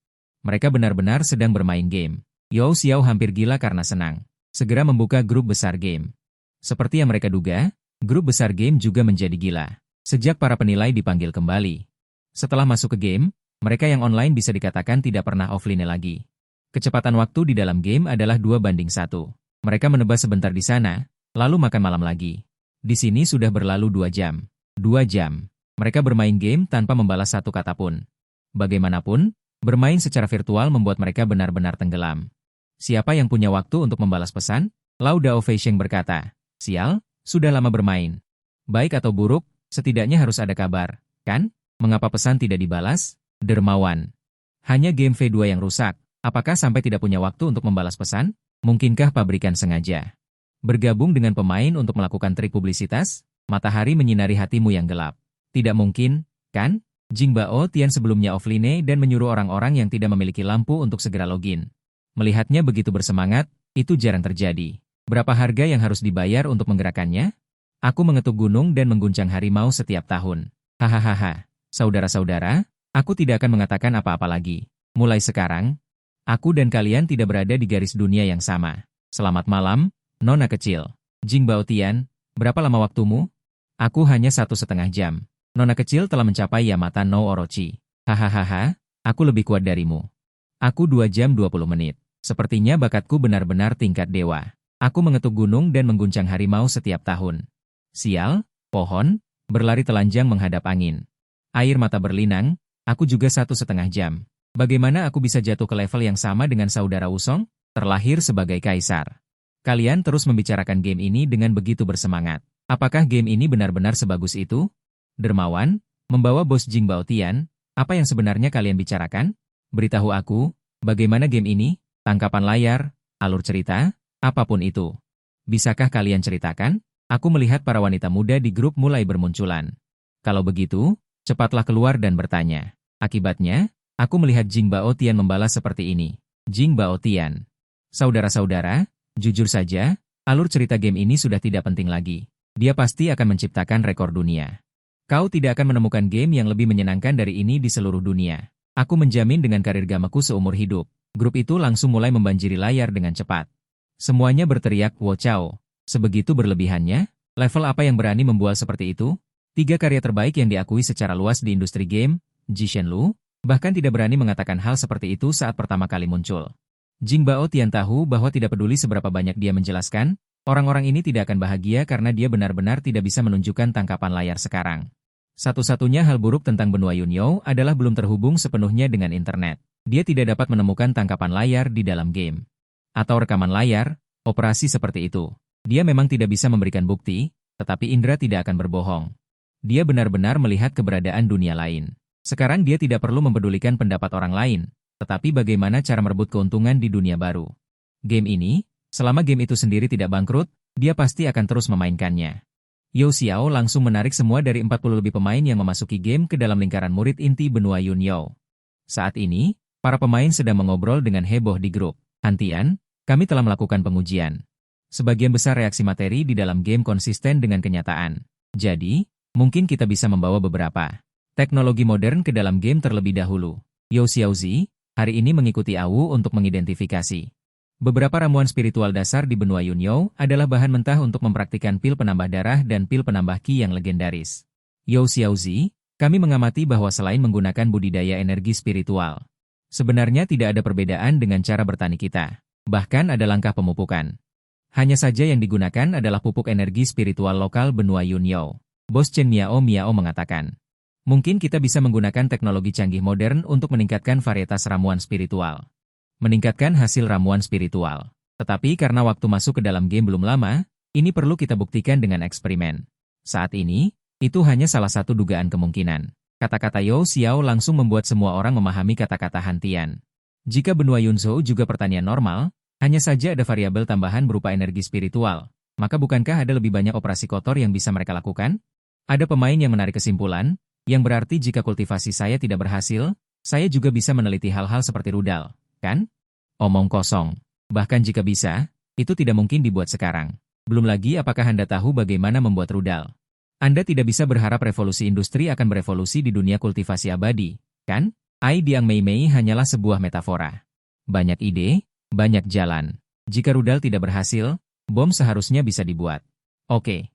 mereka benar-benar sedang bermain game. Yao Xiao hampir gila karena senang. Segera membuka grup besar game. Seperti yang mereka duga, grup besar game juga menjadi gila. Sejak para penilai dipanggil kembali. Setelah masuk ke game, mereka yang online bisa dikatakan tidak pernah offline lagi. Kecepatan waktu di dalam game adalah 2:1. Mereka menebas sebentar di sana, lalu makan malam lagi. Di sini sudah berlalu 2 jam. 2 jam. Mereka bermain game tanpa membalas satu kata pun. Bagaimanapun, bermain secara virtual membuat mereka benar-benar tenggelam. Siapa yang punya waktu untuk membalas pesan? Lau Dao Feisheng berkata, sial, sudah lama bermain. Baik atau buruk, setidaknya harus ada kabar, kan? Mengapa pesan tidak dibalas? Dermawan. Hanya game V2 yang rusak, apakah sampai tidak punya waktu untuk membalas pesan? Mungkinkah pabrikan sengaja bergabung dengan pemain untuk melakukan trik publisitas? Matahari menyinari hatimu yang gelap. Tidak mungkin, kan? Jing Bao Tian sebelumnya offline dan menyuruh orang-orang yang tidak memiliki lampu untuk segera login. Melihatnya begitu bersemangat, itu jarang terjadi. Berapa harga yang harus dibayar untuk menggerakkannya? Aku mengetuk gunung dan mengguncang harimau setiap tahun. Hahaha. Saudara-saudara, aku tidak akan mengatakan apa-apa lagi. Mulai sekarang, aku dan kalian tidak berada di garis dunia yang sama. Selamat malam, Nona kecil. Jing Bao Tian, berapa lama waktumu? Aku hanya 1,5 jam. Nona kecil telah mencapai Yamata no Orochi. Hahaha, aku lebih kuat darimu. Aku 2 jam 20 menit. Sepertinya bakatku benar-benar tingkat dewa. Aku mengetuk gunung dan mengguncang harimau setiap tahun. Sial, pohon, berlari telanjang menghadap angin. Air mata berlinang, aku juga 1,5 jam. Bagaimana aku bisa jatuh ke level yang sama dengan saudara Wusong? Terlahir sebagai kaisar. Kalian terus membicarakan game ini dengan begitu bersemangat. Apakah game ini benar-benar sebagus itu? Dermawan, membawa bos Jing Bao Tian, apa yang sebenarnya kalian bicarakan? Beritahu aku, bagaimana game ini? Tangkapan layar, alur cerita, apapun itu. Bisakah kalian ceritakan? Aku melihat para wanita muda di grup mulai bermunculan. Kalau begitu, cepatlah keluar dan bertanya. Akibatnya, aku melihat Jing Bao Tian membalas seperti ini. Jing Bao Tian. Saudara-saudara, jujur saja, alur cerita game ini sudah tidak penting lagi. Dia pasti akan menciptakan rekor dunia. Kau tidak akan menemukan game yang lebih menyenangkan dari ini di seluruh dunia. Aku menjamin dengan karir gamaku seumur hidup. Grup itu langsung mulai membanjiri layar dengan cepat. Semuanya berteriak, "Wo Chao." Sebegitu berlebihannya, level apa yang berani membual seperti itu? 3 karya terbaik yang diakui secara luas di industri game, Ji Shenlu, bahkan tidak berani mengatakan hal seperti itu saat pertama kali muncul. Jing Bao Tian tahu bahwa tidak peduli seberapa banyak dia menjelaskan, orang-orang ini tidak akan bahagia karena dia benar-benar tidak bisa menunjukkan tangkapan layar sekarang. Satu-satunya hal buruk tentang benua Yunyo adalah belum terhubung sepenuhnya dengan internet. Dia tidak dapat menemukan tangkapan layar di dalam game. Atau rekaman layar, operasi seperti itu. Dia memang tidak bisa memberikan bukti, tetapi indera tidak akan berbohong. Dia benar-benar melihat keberadaan dunia lain. Sekarang dia tidak perlu mempedulikan pendapat orang lain, tetapi bagaimana cara merebut keuntungan di dunia baru. Game ini, selama game itu sendiri tidak bangkrut, dia pasti akan terus memainkannya. Yao Xiao langsung menarik semua dari 40 lebih pemain yang memasuki game ke dalam lingkaran murid inti benua Yunyo. Saat ini, para pemain sedang mengobrol dengan heboh di grup. Hantian, kami telah melakukan pengujian. Sebagian besar reaksi materi di dalam game konsisten dengan kenyataan. Jadi, mungkin kita bisa membawa beberapa teknologi modern ke dalam game terlebih dahulu. Yao Xiaozi, hari ini mengikuti AWU untuk mengidentifikasi. Beberapa ramuan spiritual dasar di benua Yunyo adalah bahan mentah untuk mempraktikkan pil penambah darah dan pil penambah ki yang legendaris. Yao Xiaozi, kami mengamati bahwa selain menggunakan budidaya energi spiritual, sebenarnya tidak ada perbedaan dengan cara bertani kita. Bahkan ada langkah pemupukan. Hanya saja yang digunakan adalah pupuk energi spiritual lokal benua Yunyo. Bos Chen Miao mengatakan. Mungkin kita bisa menggunakan teknologi canggih modern untuk meningkatkan varietas ramuan spiritual. Meningkatkan hasil ramuan spiritual. Tetapi karena waktu masuk ke dalam game belum lama, ini perlu kita buktikan dengan eksperimen. Saat ini, itu hanya salah satu dugaan kemungkinan. Kata-kata Yao Xiao langsung membuat semua orang memahami kata-kata Hantian. Jika benua Yunzhou juga pertanian normal, hanya saja ada variabel tambahan berupa energi spiritual, maka bukankah ada lebih banyak operasi kotor yang bisa mereka lakukan? Ada pemain yang menarik kesimpulan, yang berarti jika kultivasi saya tidak berhasil, saya juga bisa meneliti hal-hal seperti rudal, kan? Omong kosong. Bahkan jika bisa, itu tidak mungkin dibuat sekarang. Belum lagi apakah Anda tahu bagaimana membuat rudal? Anda tidak bisa berharap revolusi industri akan berevolusi di dunia kultivasi abadi, kan? Ai Diang Mei Mei hanyalah sebuah metafora. Banyak ide, banyak jalan. Jika rudal tidak berhasil, bom seharusnya bisa dibuat. Oke.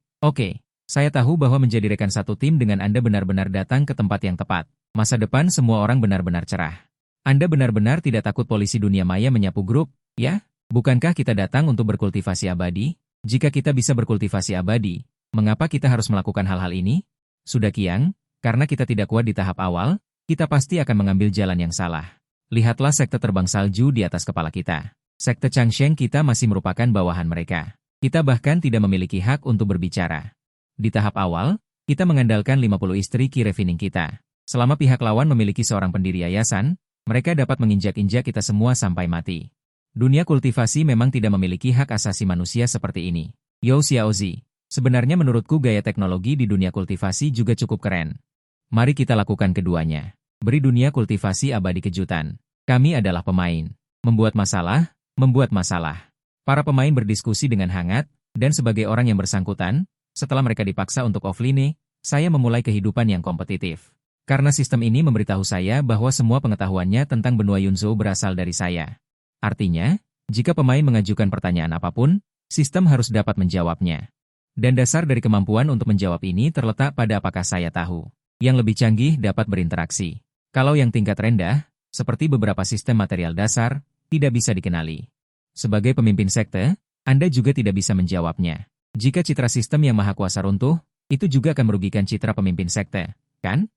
Saya tahu bahwa menjadi rekan satu tim dengan Anda benar-benar datang ke tempat yang tepat. Masa depan semua orang benar-benar cerah. Anda benar-benar tidak takut polisi dunia maya menyapu grup, ya? Bukankah kita datang untuk berkultivasi abadi? Jika kita bisa berkultivasi abadi, mengapa kita harus melakukan hal-hal ini? Sudah kiang, karena kita tidak kuat di tahap awal, kita pasti akan mengambil jalan yang salah. Lihatlah sekte terbang salju di atas kepala kita. Sekte Changsheng kita masih merupakan bawahan mereka. Kita bahkan tidak memiliki hak untuk berbicara. Di tahap awal, kita mengandalkan 50 istri key refining kita. Selama pihak lawan memiliki seorang pendiri yayasan, mereka dapat menginjak-injak kita semua sampai mati. Dunia kultivasi memang tidak memiliki hak asasi manusia seperti ini. Yo Xiaozi, sebenarnya menurutku gaya teknologi di dunia kultivasi juga cukup keren. Mari kita lakukan keduanya. Beri dunia kultivasi abadi kejutan. Kami adalah pemain. Membuat masalah. Para pemain berdiskusi dengan hangat, dan sebagai orang yang bersangkutan, setelah mereka dipaksa untuk offline, saya memulai kehidupan yang kompetitif. Karena sistem ini memberitahu saya bahwa semua pengetahuannya tentang benua Yunzhou berasal dari saya. Artinya, jika pemain mengajukan pertanyaan apapun, sistem harus dapat menjawabnya. Dan dasar dari kemampuan untuk menjawab ini terletak pada apakah saya tahu. Yang lebih canggih dapat berinteraksi. Kalau yang tingkat rendah, seperti beberapa sistem material dasar, tidak bisa dikenali. Sebagai pemimpin sekte, Anda juga tidak bisa menjawabnya. Jika citra sistem yang maha kuasa runtuh, itu juga akan merugikan citra pemimpin sekte, kan?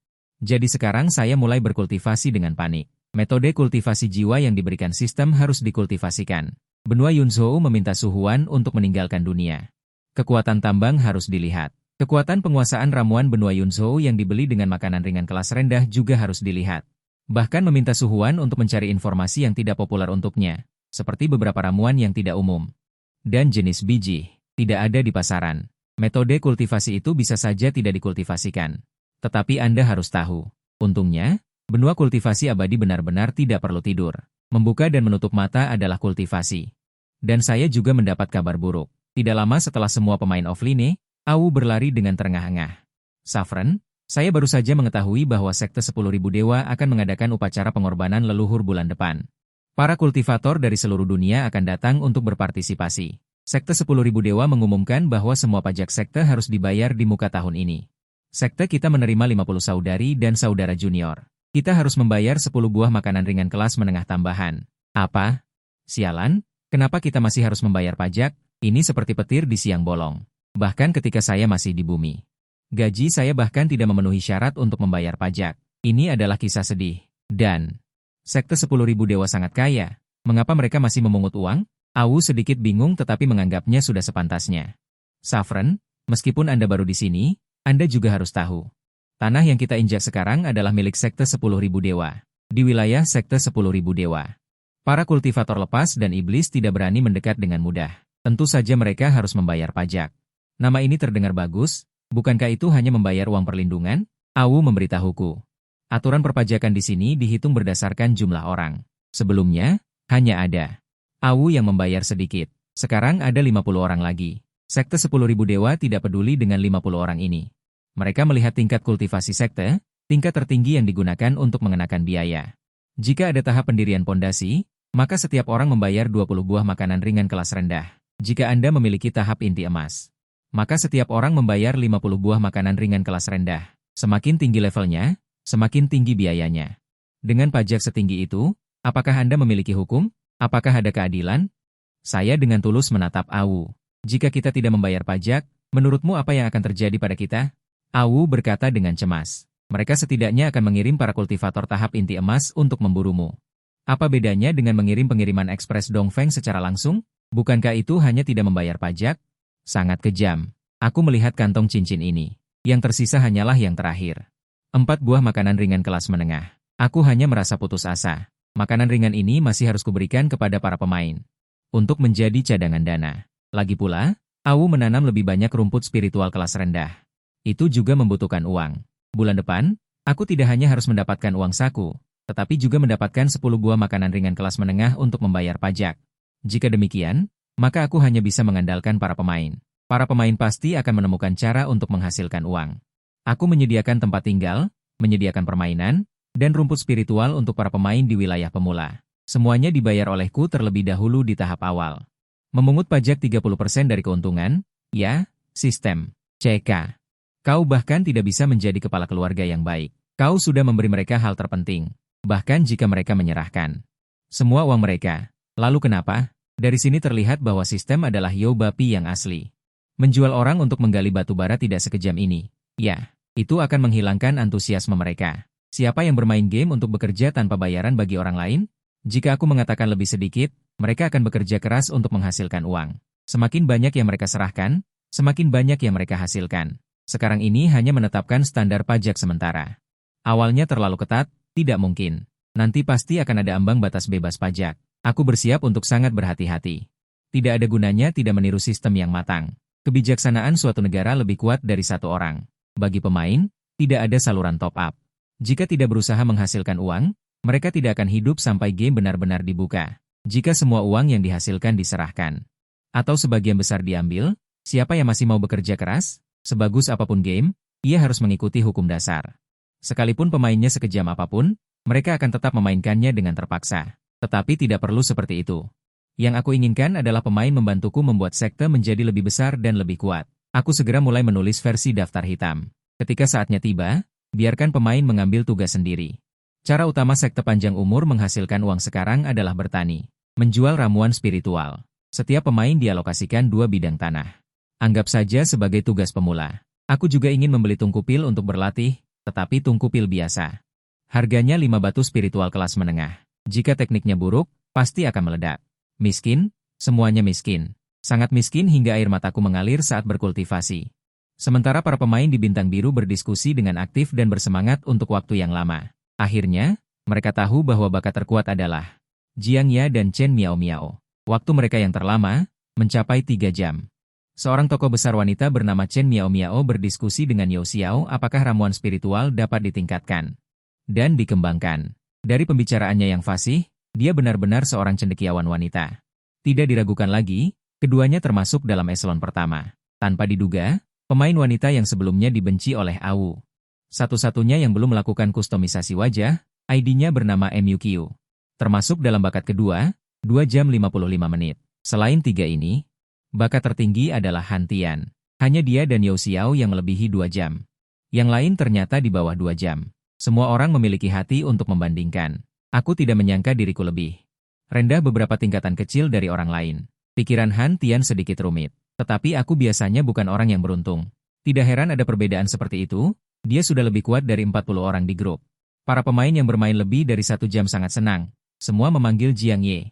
Jadi sekarang saya mulai berkultivasi dengan panik. Metode kultivasi jiwa yang diberikan sistem harus dikultivasikan. Benua Yunzhou meminta Su Huan untuk meninggalkan dunia. Kekuatan tambang harus dilihat. Kekuatan penguasaan ramuan benua Yunzhou yang dibeli dengan makanan ringan kelas rendah juga harus dilihat. Bahkan meminta Su Huan untuk mencari informasi yang tidak populer untuknya, seperti beberapa ramuan yang tidak umum. Dan jenis biji tidak ada di pasaran. Metode kultivasi itu bisa saja tidak dikultivasikan. Tetapi Anda harus tahu. Untungnya, benua kultivasi abadi benar-benar tidak perlu tidur. Membuka dan menutup mata adalah kultivasi. Dan saya juga mendapat kabar buruk. Tidak lama setelah semua pemain offline, Awu berlari dengan terengah-engah. Saffron, saya baru saja mengetahui bahwa Sekte 10.000 Dewa akan mengadakan upacara pengorbanan leluhur bulan depan. Para kultivator dari seluruh dunia akan datang untuk berpartisipasi. Sekte 10.000 Dewa mengumumkan bahwa semua pajak sekte harus dibayar di muka tahun ini. Sekte kita menerima 50 saudari dan saudara junior. Kita harus membayar 10 buah makanan ringan kelas menengah tambahan. Apa? Sialan, kenapa kita masih harus membayar pajak? Ini seperti petir di siang bolong. Bahkan ketika saya masih di bumi. Gaji saya bahkan tidak memenuhi syarat untuk membayar pajak. Ini adalah kisah sedih. Dan, Sekte 10.000 Dewa sangat kaya. Mengapa mereka masih memungut uang? Awu sedikit bingung tetapi menganggapnya sudah sepantasnya. Saffron, meskipun Anda baru di sini, Anda juga harus tahu. Tanah yang kita injak sekarang adalah milik Sekte 10.000 Dewa. Di wilayah Sekte 10.000 Dewa. Para kultivator lepas dan iblis tidak berani mendekat dengan mudah. Tentu saja mereka harus membayar pajak. Nama ini terdengar bagus, bukankah itu hanya membayar uang perlindungan? Awu memberitahuku. Aturan perpajakan di sini dihitung berdasarkan jumlah orang. Sebelumnya, hanya ada Awu yang membayar sedikit. Sekarang ada 50 orang lagi. Sekte 10.000 Dewa tidak peduli dengan 50 orang ini. Mereka melihat tingkat kultivasi sekte, tingkat tertinggi yang digunakan untuk mengenakan biaya. Jika ada tahap pendirian pondasi, maka setiap orang membayar 20 buah makanan ringan kelas rendah. Jika Anda memiliki tahap inti emas, maka setiap orang membayar 50 buah makanan ringan kelas rendah. Semakin tinggi levelnya, semakin tinggi biayanya. Dengan pajak setinggi itu, apakah Anda memiliki hukum? Apakah ada keadilan? Saya dengan tulus menatap Awu. Jika kita tidak membayar pajak, menurutmu apa yang akan terjadi pada kita? Awu berkata dengan cemas. Mereka setidaknya akan mengirim para kultivator tahap inti emas untuk memburumu. Apa bedanya dengan mengirim pengiriman ekspres Dongfeng secara langsung? Bukankah itu hanya tidak membayar pajak? Sangat kejam. Aku melihat kantong cincin ini. Yang tersisa hanyalah yang terakhir. 4 buah makanan ringan kelas menengah. Aku hanya merasa putus asa. Makanan ringan ini masih harus kuberikan kepada para pemain. Untuk menjadi cadangan dana. Lagi pula, Awu menanam lebih banyak rumput spiritual kelas rendah. Itu juga membutuhkan uang. Bulan depan, aku tidak hanya harus mendapatkan uang saku, tetapi juga mendapatkan 10 buah makanan ringan kelas menengah untuk membayar pajak. Jika demikian, maka aku hanya bisa mengandalkan para pemain. Para pemain pasti akan menemukan cara untuk menghasilkan uang. Aku menyediakan tempat tinggal, menyediakan permainan, dan rumput spiritual untuk para pemain di wilayah pemula. Semuanya dibayar olehku terlebih dahulu di tahap awal. Memungut pajak 30% dari keuntungan, ya, sistem. CK. Kau bahkan tidak bisa menjadi kepala keluarga yang baik. Kau sudah memberi mereka hal terpenting, bahkan jika mereka menyerahkan semua uang mereka. Lalu kenapa? Dari sini terlihat bahwa sistem adalah Yobapi yang asli. Menjual orang untuk menggali batu bara tidak sekejam ini. Ya, itu akan menghilangkan antusiasme mereka. Siapa yang bermain game untuk bekerja tanpa bayaran bagi orang lain? Jika aku mengatakan lebih sedikit, mereka akan bekerja keras untuk menghasilkan uang. Semakin banyak yang mereka serahkan, semakin banyak yang mereka hasilkan. Sekarang ini hanya menetapkan standar pajak sementara. Awalnya terlalu ketat, tidak mungkin. Nanti pasti akan ada ambang batas bebas pajak. Aku bersiap untuk sangat berhati-hati. Tidak ada gunanya tidak meniru sistem yang matang. Kebijaksanaan suatu negara lebih kuat dari satu orang. Bagi pemain, tidak ada saluran top-up. Jika tidak berusaha menghasilkan uang, mereka tidak akan hidup sampai game benar-benar dibuka. Jika semua uang yang dihasilkan diserahkan, atau sebagian besar diambil, siapa yang masih mau bekerja keras? Sebagus apapun game, ia harus mengikuti hukum dasar. Sekalipun pemainnya sekejam apapun, mereka akan tetap memainkannya dengan terpaksa. Tetapi tidak perlu seperti itu. Yang aku inginkan adalah pemain membantuku membuat sekte menjadi lebih besar dan lebih kuat. Aku segera mulai menulis versi daftar hitam. Ketika saatnya tiba, biarkan pemain mengambil tugas sendiri. Cara utama sekte panjang umur menghasilkan uang sekarang adalah bertani, menjual ramuan spiritual. Setiap pemain dialokasikan 2 bidang tanah. Anggap saja sebagai tugas pemula. Aku juga ingin membeli tungkupil untuk berlatih, tetapi tungkupil biasa. Harganya 5 batu spiritual kelas menengah. Jika tekniknya buruk, pasti akan meledak. Miskin, semuanya miskin. Sangat miskin hingga air mataku mengalir saat berkultivasi. Sementara para pemain di Bintang Biru berdiskusi dengan aktif dan bersemangat untuk waktu yang lama. Akhirnya, mereka tahu bahwa bakat terkuat adalah Jiang Ya dan Chen Miao Miao. Waktu mereka yang terlama, mencapai 3 jam. Seorang tokoh besar wanita bernama Chen Miao Miao berdiskusi dengan Yao Xiao apakah ramuan spiritual dapat ditingkatkan dan dikembangkan. Dari pembicaraannya yang fasih, dia benar-benar seorang cendekiawan wanita. Tidak diragukan lagi, keduanya termasuk dalam eselon pertama. Tanpa diduga, pemain wanita yang sebelumnya dibenci oleh Awu. Satu-satunya yang belum melakukan kustomisasi wajah, ID-nya bernama MUQ. Termasuk dalam bakat kedua, 2 jam 55 menit. Selain 3 ini, bakat tertinggi adalah Han Tian. Hanya dia dan Yao Xiao yang melebihi 2 jam. Yang lain ternyata di bawah 2 jam. Semua orang memiliki hati untuk membandingkan. Aku tidak menyangka diriku lebih rendah beberapa tingkatan kecil dari orang lain. Pikiran Han Tian sedikit rumit. Tetapi aku biasanya bukan orang yang beruntung. Tidak heran ada perbedaan seperti itu, dia sudah lebih kuat dari 40 orang di grup. Para pemain yang bermain lebih dari 1 jam sangat senang. Semua memanggil Jiang Ye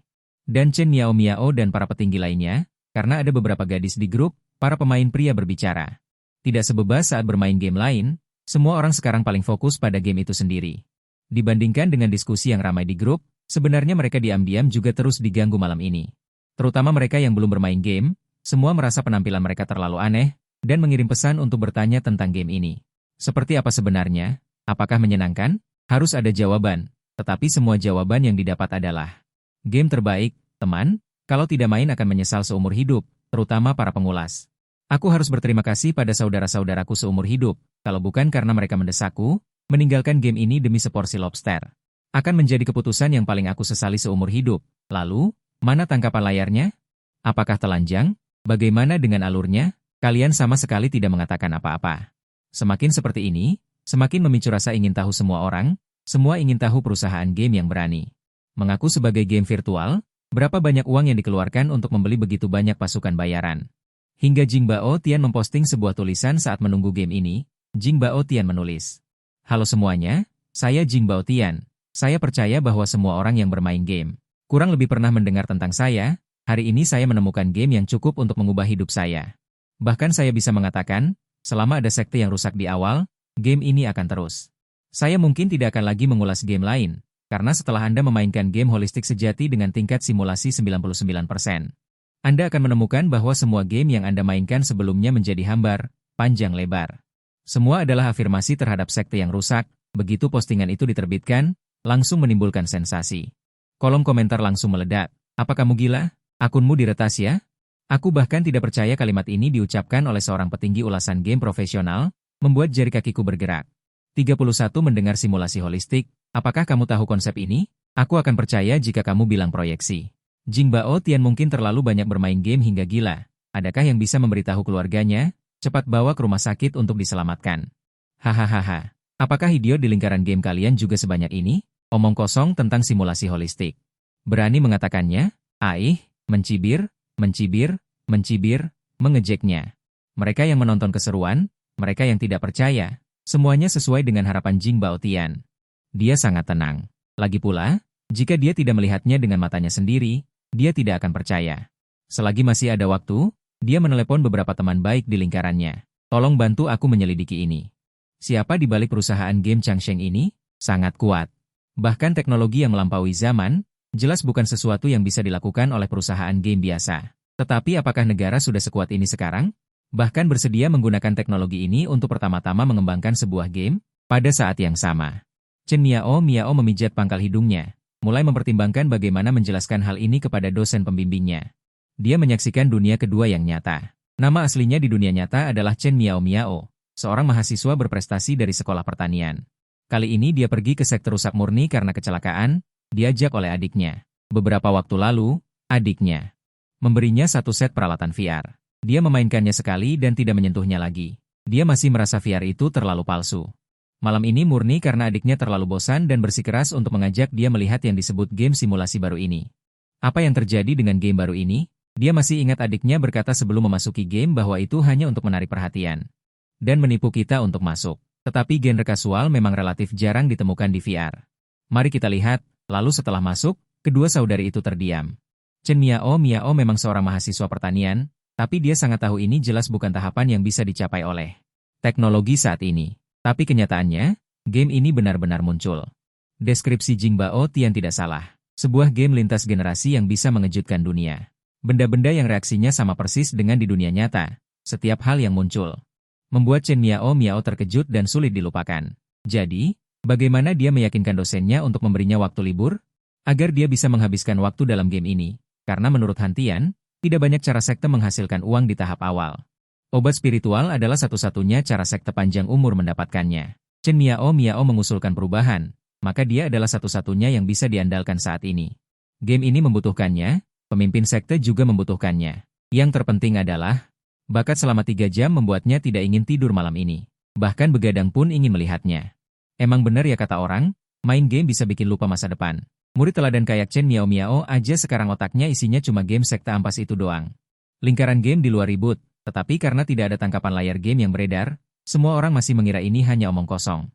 dan Chen Miao Miao dan para petinggi lainnya, karena ada beberapa gadis di grup, para pemain pria berbicara. Tidak sebebas saat bermain game lain, semua orang sekarang paling fokus pada game itu sendiri. Dibandingkan dengan diskusi yang ramai di grup, sebenarnya mereka diam-diam juga terus diganggu malam ini. Terutama mereka yang belum bermain game, semua merasa penampilan mereka terlalu aneh, dan mengirim pesan untuk bertanya tentang game ini. Seperti apa sebenarnya? Apakah menyenangkan? Harus ada jawaban, tetapi semua jawaban yang didapat adalah game terbaik, teman, kalau tidak main akan menyesal seumur hidup, terutama para pengulas. Aku harus berterima kasih pada saudara-saudaraku seumur hidup, kalau bukan karena mereka mendesakku, meninggalkan game ini demi seporsi lobster. Akan menjadi keputusan yang paling aku sesali seumur hidup. Lalu, mana tangkapan layarnya? Apakah telanjang? Bagaimana dengan alurnya? Kalian sama sekali tidak mengatakan apa-apa. Semakin seperti ini, semakin memicu rasa ingin tahu semua orang, semua ingin tahu perusahaan game yang berani mengaku sebagai game virtual, berapa banyak uang yang dikeluarkan untuk membeli begitu banyak pasukan bayaran. Hingga Jing Bao Tian memposting sebuah tulisan saat menunggu game ini. Jing Bao Tian menulis, "Halo semuanya, saya Jing Bao Tian. Saya percaya bahwa semua orang yang bermain game kurang lebih pernah mendengar tentang saya. Hari ini saya menemukan game yang cukup untuk mengubah hidup saya. Bahkan saya bisa mengatakan, selama ada sekte yang rusak di awal, game ini akan terus. Saya mungkin tidak akan lagi mengulas game lain, karena setelah Anda memainkan game holistik sejati dengan tingkat simulasi 99%, Anda akan menemukan bahwa semua game yang Anda mainkan sebelumnya menjadi hambar, panjang lebar. Semua adalah afirmasi terhadap sekte yang rusak." Begitu postingan itu diterbitkan, langsung menimbulkan sensasi. Kolom komentar langsung meledak. Apa kamu gila? Akunmu diretas ya? Aku bahkan tidak percaya kalimat ini diucapkan oleh seorang petinggi ulasan game profesional, membuat jari kakiku bergerak. 31 mendengar simulasi holistik, apakah kamu tahu konsep ini? Aku akan percaya jika kamu bilang proyeksi. Jing Bao Tian mungkin terlalu banyak bermain game hingga gila. Adakah yang bisa memberitahu keluarganya? Cepat bawa ke rumah sakit untuk diselamatkan. Hahaha. Apakah idiot di lingkaran game kalian juga sebanyak ini? Omong kosong tentang simulasi holistik. Berani mengatakannya? Aih, mencibir, mengejeknya. Mereka yang menonton keseruan, mereka yang tidak percaya, semuanya sesuai dengan harapan Jing Bao Tian. Dia sangat tenang. Lagi pula, jika dia tidak melihatnya dengan matanya sendiri, dia tidak akan percaya. Selagi masih ada waktu, dia menelepon beberapa teman baik di lingkarannya. Tolong bantu aku menyelidiki ini. Siapa di balik perusahaan game Changsheng ini? Sangat kuat. Bahkan teknologi yang melampaui zaman, jelas bukan sesuatu yang bisa dilakukan oleh perusahaan game biasa. Tetapi apakah negara sudah sekuat ini sekarang? Bahkan bersedia menggunakan teknologi ini untuk pertama-tama mengembangkan sebuah game? Pada saat yang sama, Chen Miao memijat pangkal hidungnya, mulai mempertimbangkan bagaimana menjelaskan hal ini kepada dosen pembimbingnya. Dia menyaksikan dunia kedua yang nyata. Nama aslinya di dunia nyata adalah Chen Miao, seorang mahasiswa berprestasi dari sekolah pertanian. Kali ini dia pergi ke sektor rusak murni karena kecelakaan, diajak oleh adiknya. Beberapa waktu lalu, adiknya memberinya satu set peralatan VR. Dia memainkannya sekali dan tidak menyentuhnya lagi. Dia masih merasa VR itu terlalu palsu. Malam ini murni karena adiknya terlalu bosan dan bersikeras untuk mengajak dia melihat yang disebut game simulasi baru ini. Apa yang terjadi dengan game baru ini? Dia masih ingat adiknya berkata sebelum memasuki game bahwa itu hanya untuk menarik perhatian dan menipu kita untuk masuk. Tetapi genre kasual memang relatif jarang ditemukan di VR. Mari kita lihat, lalu setelah masuk, kedua saudari itu terdiam. Chen Miao memang seorang mahasiswa pertanian, tapi dia sangat tahu ini jelas bukan tahapan yang bisa dicapai oleh teknologi saat ini. Tapi kenyataannya, game ini benar-benar muncul. Deskripsi Jing Bao Tian tidak salah. Sebuah game lintas generasi yang bisa mengejutkan dunia. Benda-benda yang reaksinya sama persis dengan di dunia nyata. Setiap hal yang muncul membuat Chen Miao terkejut dan sulit dilupakan. Jadi, bagaimana dia meyakinkan dosennya untuk memberinya waktu libur? Agar dia bisa menghabiskan waktu dalam game ini. Karena menurut Han Tian, tidak banyak cara sekte menghasilkan uang di tahap awal. Obat spiritual adalah satu-satunya cara sekte panjang umur mendapatkannya. Chen Miao mengusulkan perubahan, maka dia adalah satu-satunya yang bisa diandalkan saat ini. Game ini membutuhkannya, pemimpin sekte juga membutuhkannya. Yang terpenting adalah, bakat selama 3 jam membuatnya tidak ingin tidur malam ini. Bahkan begadang pun ingin melihatnya. Emang benar ya kata orang, main game bisa bikin lupa masa depan. Murid teladan kayak Chen Miao aja sekarang otaknya isinya cuma game sekte ampas itu doang. Lingkaran game di luar ribut, tetapi karena tidak ada tangkapan layar game yang beredar, semua orang masih mengira ini hanya omong kosong.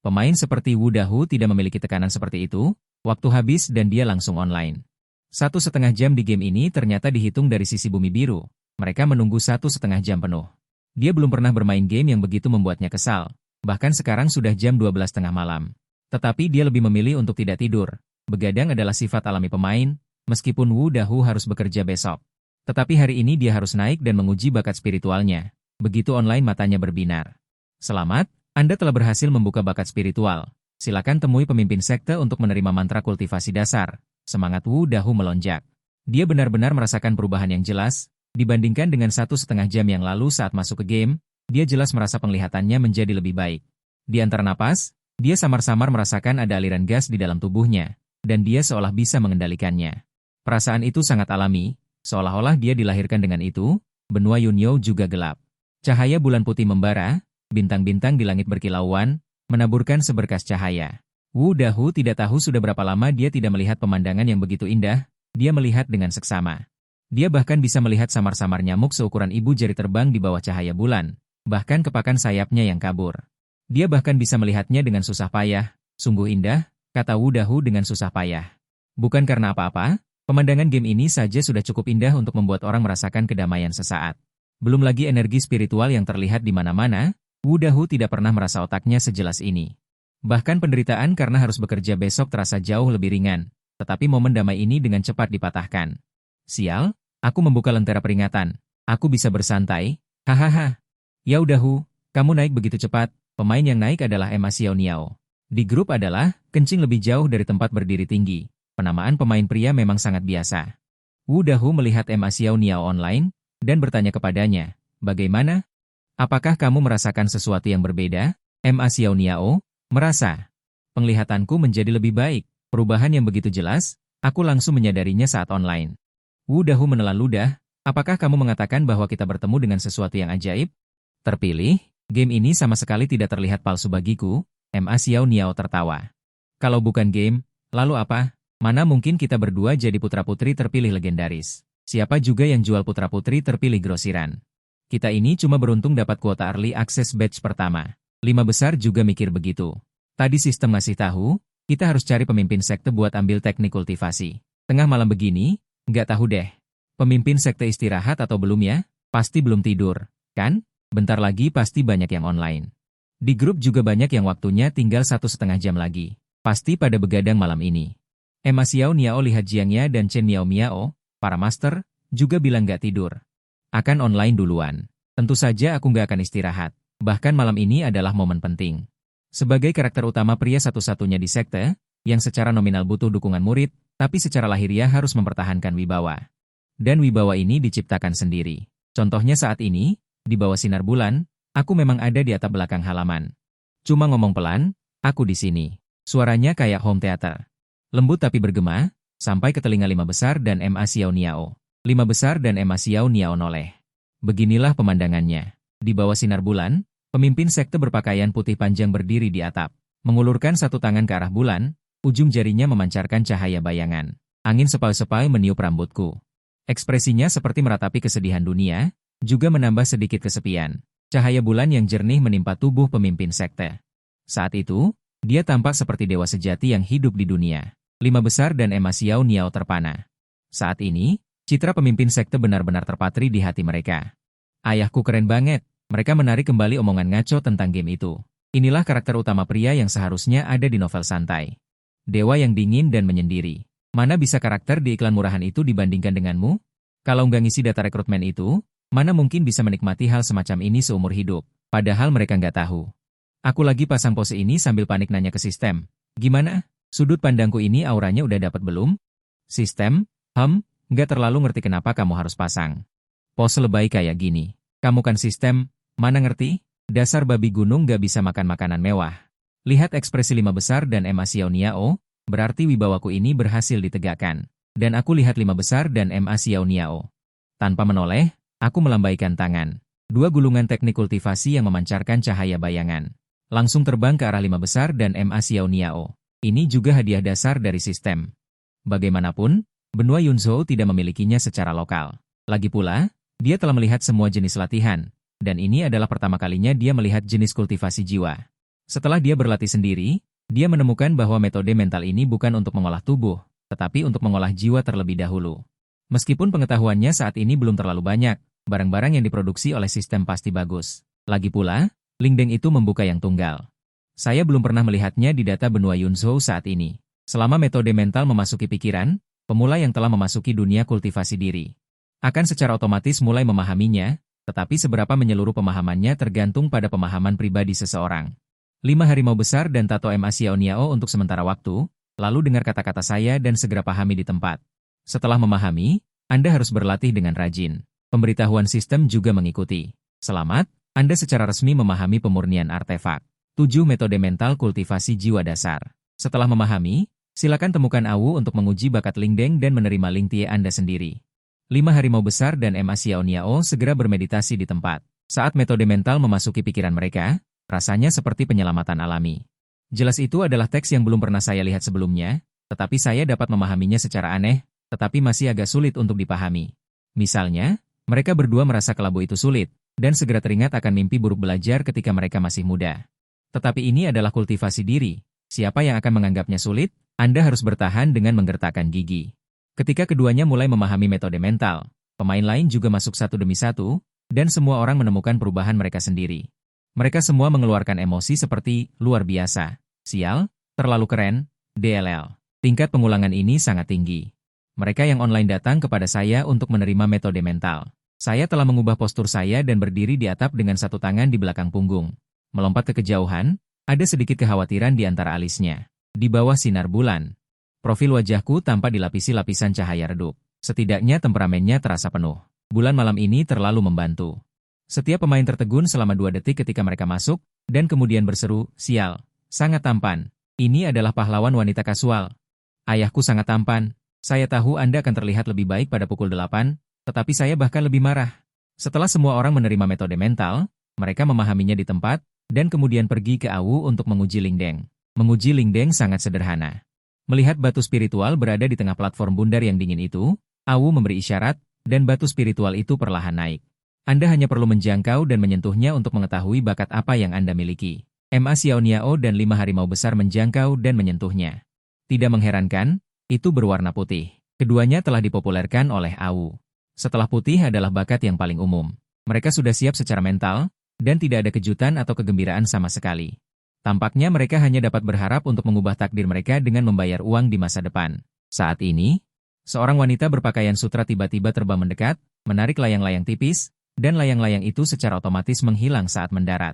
Pemain seperti Wu Dahu tidak memiliki tekanan seperti itu, waktu habis dan dia langsung online. 1,5 jam di game ini ternyata dihitung dari sisi bumi biru. Mereka menunggu 1,5 jam penuh. Dia belum pernah bermain game yang begitu membuatnya kesal. Bahkan sekarang sudah jam 12 tengah malam. Tetapi dia lebih memilih untuk tidak tidur. Begadang adalah sifat alami pemain, meskipun Wu Dahu harus bekerja besok. Tetapi hari ini dia harus naik dan menguji bakat spiritualnya. Begitu online matanya berbinar. Selamat, Anda telah berhasil membuka bakat spiritual. Silakan temui pemimpin sekte untuk menerima mantra kultivasi dasar. Semangat Wu Dahu melonjak. Dia benar-benar merasakan perubahan yang jelas. Dibandingkan dengan 1,5 jam yang lalu saat masuk ke game, dia jelas merasa penglihatannya menjadi lebih baik. Di antara napas, dia samar-samar merasakan ada aliran gas di dalam tubuhnya, dan dia seolah bisa mengendalikannya. Perasaan itu sangat alami, seolah-olah dia dilahirkan dengan itu. Benua Yunyo juga gelap. Cahaya bulan putih membara, bintang-bintang di langit berkilauan, menaburkan seberkas cahaya. Wu Dahu tidak tahu sudah berapa lama dia tidak melihat pemandangan yang begitu indah, dia melihat dengan seksama. Dia bahkan bisa melihat samar-samar nyamuk seukuran ibu jari terbang di bawah cahaya bulan, bahkan kepakan sayapnya yang kabur. Dia bahkan bisa melihatnya dengan susah payah. Sungguh indah, kata Wu Dahu dengan susah payah. Bukan karena apa-apa, pemandangan game ini saja sudah cukup indah untuk membuat orang merasakan kedamaian sesaat. Belum lagi energi spiritual yang terlihat di mana-mana, Wu Dahu tidak pernah merasa otaknya sejelas ini. Bahkan penderitaan karena harus bekerja besok terasa jauh lebih ringan, tetapi momen damai ini dengan cepat dipatahkan. Sial, aku membuka lentera peringatan. Aku bisa bersantai. Hahaha. Ya Wu Dahu, kamu naik begitu cepat. Pemain yang naik adalah Emma Xiaoniao. Di grup adalah, kencing lebih jauh dari tempat berdiri tinggi. Penamaan pemain pria memang sangat biasa. Wu Dahu melihat Ma Xiao Niao online, dan bertanya kepadanya, bagaimana? Apakah kamu merasakan sesuatu yang berbeda? Ma Xiao Niao, merasa. Penglihatanku menjadi lebih baik. Perubahan yang begitu jelas, aku langsung menyadarinya saat online. Wu Dahu menelan ludah, apakah kamu mengatakan bahwa kita bertemu dengan sesuatu yang ajaib? Terpilih, game ini sama sekali tidak terlihat palsu bagiku. Ma Xiao Niao tertawa. Kalau bukan game, lalu apa? Mana mungkin kita berdua jadi putra-putri terpilih legendaris. Siapa juga yang jual putra-putri terpilih grosiran? Kita ini cuma beruntung dapat kuota early access batch pertama. 5 besar juga mikir begitu. Tadi sistem ngasih tahu, kita harus cari pemimpin sekte buat ambil teknik kultivasi. Tengah malam begini, nggak tahu deh. Pemimpin sekte istirahat atau belum ya? Pasti belum tidur, kan? Bentar lagi pasti banyak yang online. Di grup juga banyak yang waktunya tinggal 1,5 jam lagi. Pasti pada begadang malam ini. Ma Xiao Niao lihat Jiangya dan Chen Miao Miao, para master, juga bilang nggak tidur. Akan online duluan. Tentu saja aku nggak akan istirahat. Bahkan malam ini adalah momen penting. Sebagai karakter utama pria satu-satunya di sekte, yang secara nominal butuh dukungan murid, tapi secara lahiriah harus mempertahankan wibawa. Dan wibawa ini diciptakan sendiri. Contohnya saat ini, di bawah sinar bulan, aku memang ada di atap belakang halaman. Cuma ngomong pelan, aku di sini. Suaranya kayak home theater. Lembut tapi bergema, sampai ke telinga 5 besar dan Ma Xiao Niao. 5 besar dan Ma Xiao Niao noleh. Beginilah pemandangannya. Di bawah sinar bulan, pemimpin sekte berpakaian putih panjang berdiri di atap. Mengulurkan satu tangan ke arah bulan, ujung jarinya memancarkan cahaya bayangan. Angin sepau-sepau meniup rambutku. Ekspresinya seperti meratapi kesedihan dunia, juga menambah sedikit kesepian. Cahaya bulan yang jernih menimpa tubuh pemimpin sekte. Saat itu, dia tampak seperti dewa sejati yang hidup di dunia. 5 besar dan Ma Xiao Niao terpana. Saat ini, citra pemimpin sekte benar-benar terpatri di hati mereka. Ayahku keren banget, mereka menarik kembali omongan ngaco tentang game itu. Inilah karakter utama pria yang seharusnya ada di novel santai. Dewa yang dingin dan menyendiri. Mana bisa karakter di iklan murahan itu dibandingkan denganmu? Kalau nggak ngisi data rekrutmen itu, mana mungkin bisa menikmati hal semacam ini seumur hidup, padahal mereka nggak tahu. Aku lagi pasang pose ini sambil panik nanya ke sistem. Gimana? Sudut pandangku ini auranya udah dapat belum? Sistem, nggak terlalu ngerti kenapa kamu harus pasang pose lebay kayak gini. Kamu kan sistem, mana ngerti? Dasar babi gunung nggak bisa makan makanan mewah. Lihat ekspresi 5 besar dan Ma Xiao Niao, berarti wibawaku ini berhasil ditegakkan. Dan aku lihat 5 besar dan Ma Xiao Niao. Tanpa menoleh, aku melambaikan tangan. 2 gulungan teknik kultivasi yang memancarkan cahaya bayangan. Langsung terbang ke arah 5 besar dan Ma Xiao Niao. Ini juga hadiah dasar dari sistem. Bagaimanapun, benua Yunzhou tidak memilikinya secara lokal. Lagi pula, dia telah melihat semua jenis latihan, dan ini adalah pertama kalinya dia melihat jenis kultivasi jiwa. Setelah dia berlatih sendiri, dia menemukan bahwa metode mental ini bukan untuk mengolah tubuh, tetapi untuk mengolah jiwa terlebih dahulu. Meskipun pengetahuannya saat ini belum terlalu banyak, barang-barang yang diproduksi oleh sistem pasti bagus. Lagi pula, Lingdeng itu membuka yang tunggal. Saya belum pernah melihatnya di data benua Yunzhou saat ini. Selama metode mental memasuki pikiran, pemula yang telah memasuki dunia kultivasi diri akan secara otomatis mulai memahaminya, tetapi seberapa menyeluruh pemahamannya tergantung pada pemahaman pribadi seseorang. 5 harimau besar dan tato Ma Xiao Niao untuk sementara waktu, lalu dengar kata-kata saya dan segera pahami di tempat. Setelah memahami, Anda harus berlatih dengan rajin. Pemberitahuan sistem juga mengikuti. Selamat, Anda secara resmi memahami pemurnian artefak. 7 metode mental kultivasi jiwa dasar. Setelah memahami, silakan temukan Awu untuk menguji bakat Lingdeng dan menerima Lingtie Anda sendiri. 5 harimau besar dan Ma Xiao Niao segera bermeditasi di tempat. Saat metode mental memasuki pikiran mereka, rasanya seperti penyelamatan alami. Jelas itu adalah teks yang belum pernah saya lihat sebelumnya, tetapi saya dapat memahaminya secara aneh, tetapi masih agak sulit untuk dipahami. Misalnya, mereka berdua merasa kelabu itu sulit, dan segera teringat akan mimpi buruk belajar ketika mereka masih muda. Tetapi ini adalah kultivasi diri. Siapa yang akan menganggapnya sulit? Anda harus bertahan dengan menggertakkan gigi. Ketika keduanya mulai memahami metode mental, pemain lain juga masuk satu demi satu, dan semua orang menemukan perubahan mereka sendiri. Mereka semua mengeluarkan emosi seperti, luar biasa, sial, terlalu keren, DLL. Tingkat pengulangan ini sangat tinggi. Mereka yang online datang kepada saya untuk menerima metode mental. Saya telah mengubah postur saya dan berdiri di atap dengan satu tangan di belakang punggung. Melompat ke kejauhan, Ada sedikit kekhawatiran di antara alisnya. Di bawah sinar bulan, profil wajahku tampak dilapisi lapisan cahaya redup. Setidaknya temperamennya terasa penuh. Bulan malam ini terlalu membantu. Setiap pemain tertegun selama 2 detik ketika mereka masuk, dan kemudian berseru, "Sial, sangat tampan. Ini adalah pahlawan wanita kasual. Ayahku sangat tampan. Saya tahu Anda akan terlihat lebih baik pada pukul 8, tetapi saya bahkan lebih marah." Setelah semua orang menerima metode mental, mereka memahaminya di tempat, dan kemudian pergi ke Awu untuk menguji Lingdeng. Menguji Lingdeng sangat sederhana. Melihat batu spiritual berada di tengah platform bundar yang dingin itu, Awu memberi isyarat, dan batu spiritual itu perlahan naik. Anda hanya perlu menjangkau dan menyentuhnya untuk mengetahui bakat apa yang Anda miliki. Ma Xiao Niao dan 5 harimau besar menjangkau dan menyentuhnya. Tidak mengherankan, itu berwarna putih. Keduanya telah dipopulerkan oleh Awu. Setelah putih adalah bakat yang paling umum. Mereka sudah siap secara mental, dan tidak ada kejutan atau kegembiraan sama sekali. Tampaknya mereka hanya dapat berharap untuk mengubah takdir mereka dengan membayar uang di masa depan. Saat ini, seorang wanita berpakaian sutra tiba-tiba terbang mendekat, menarik layang-layang tipis, dan layang-layang itu secara otomatis menghilang saat mendarat.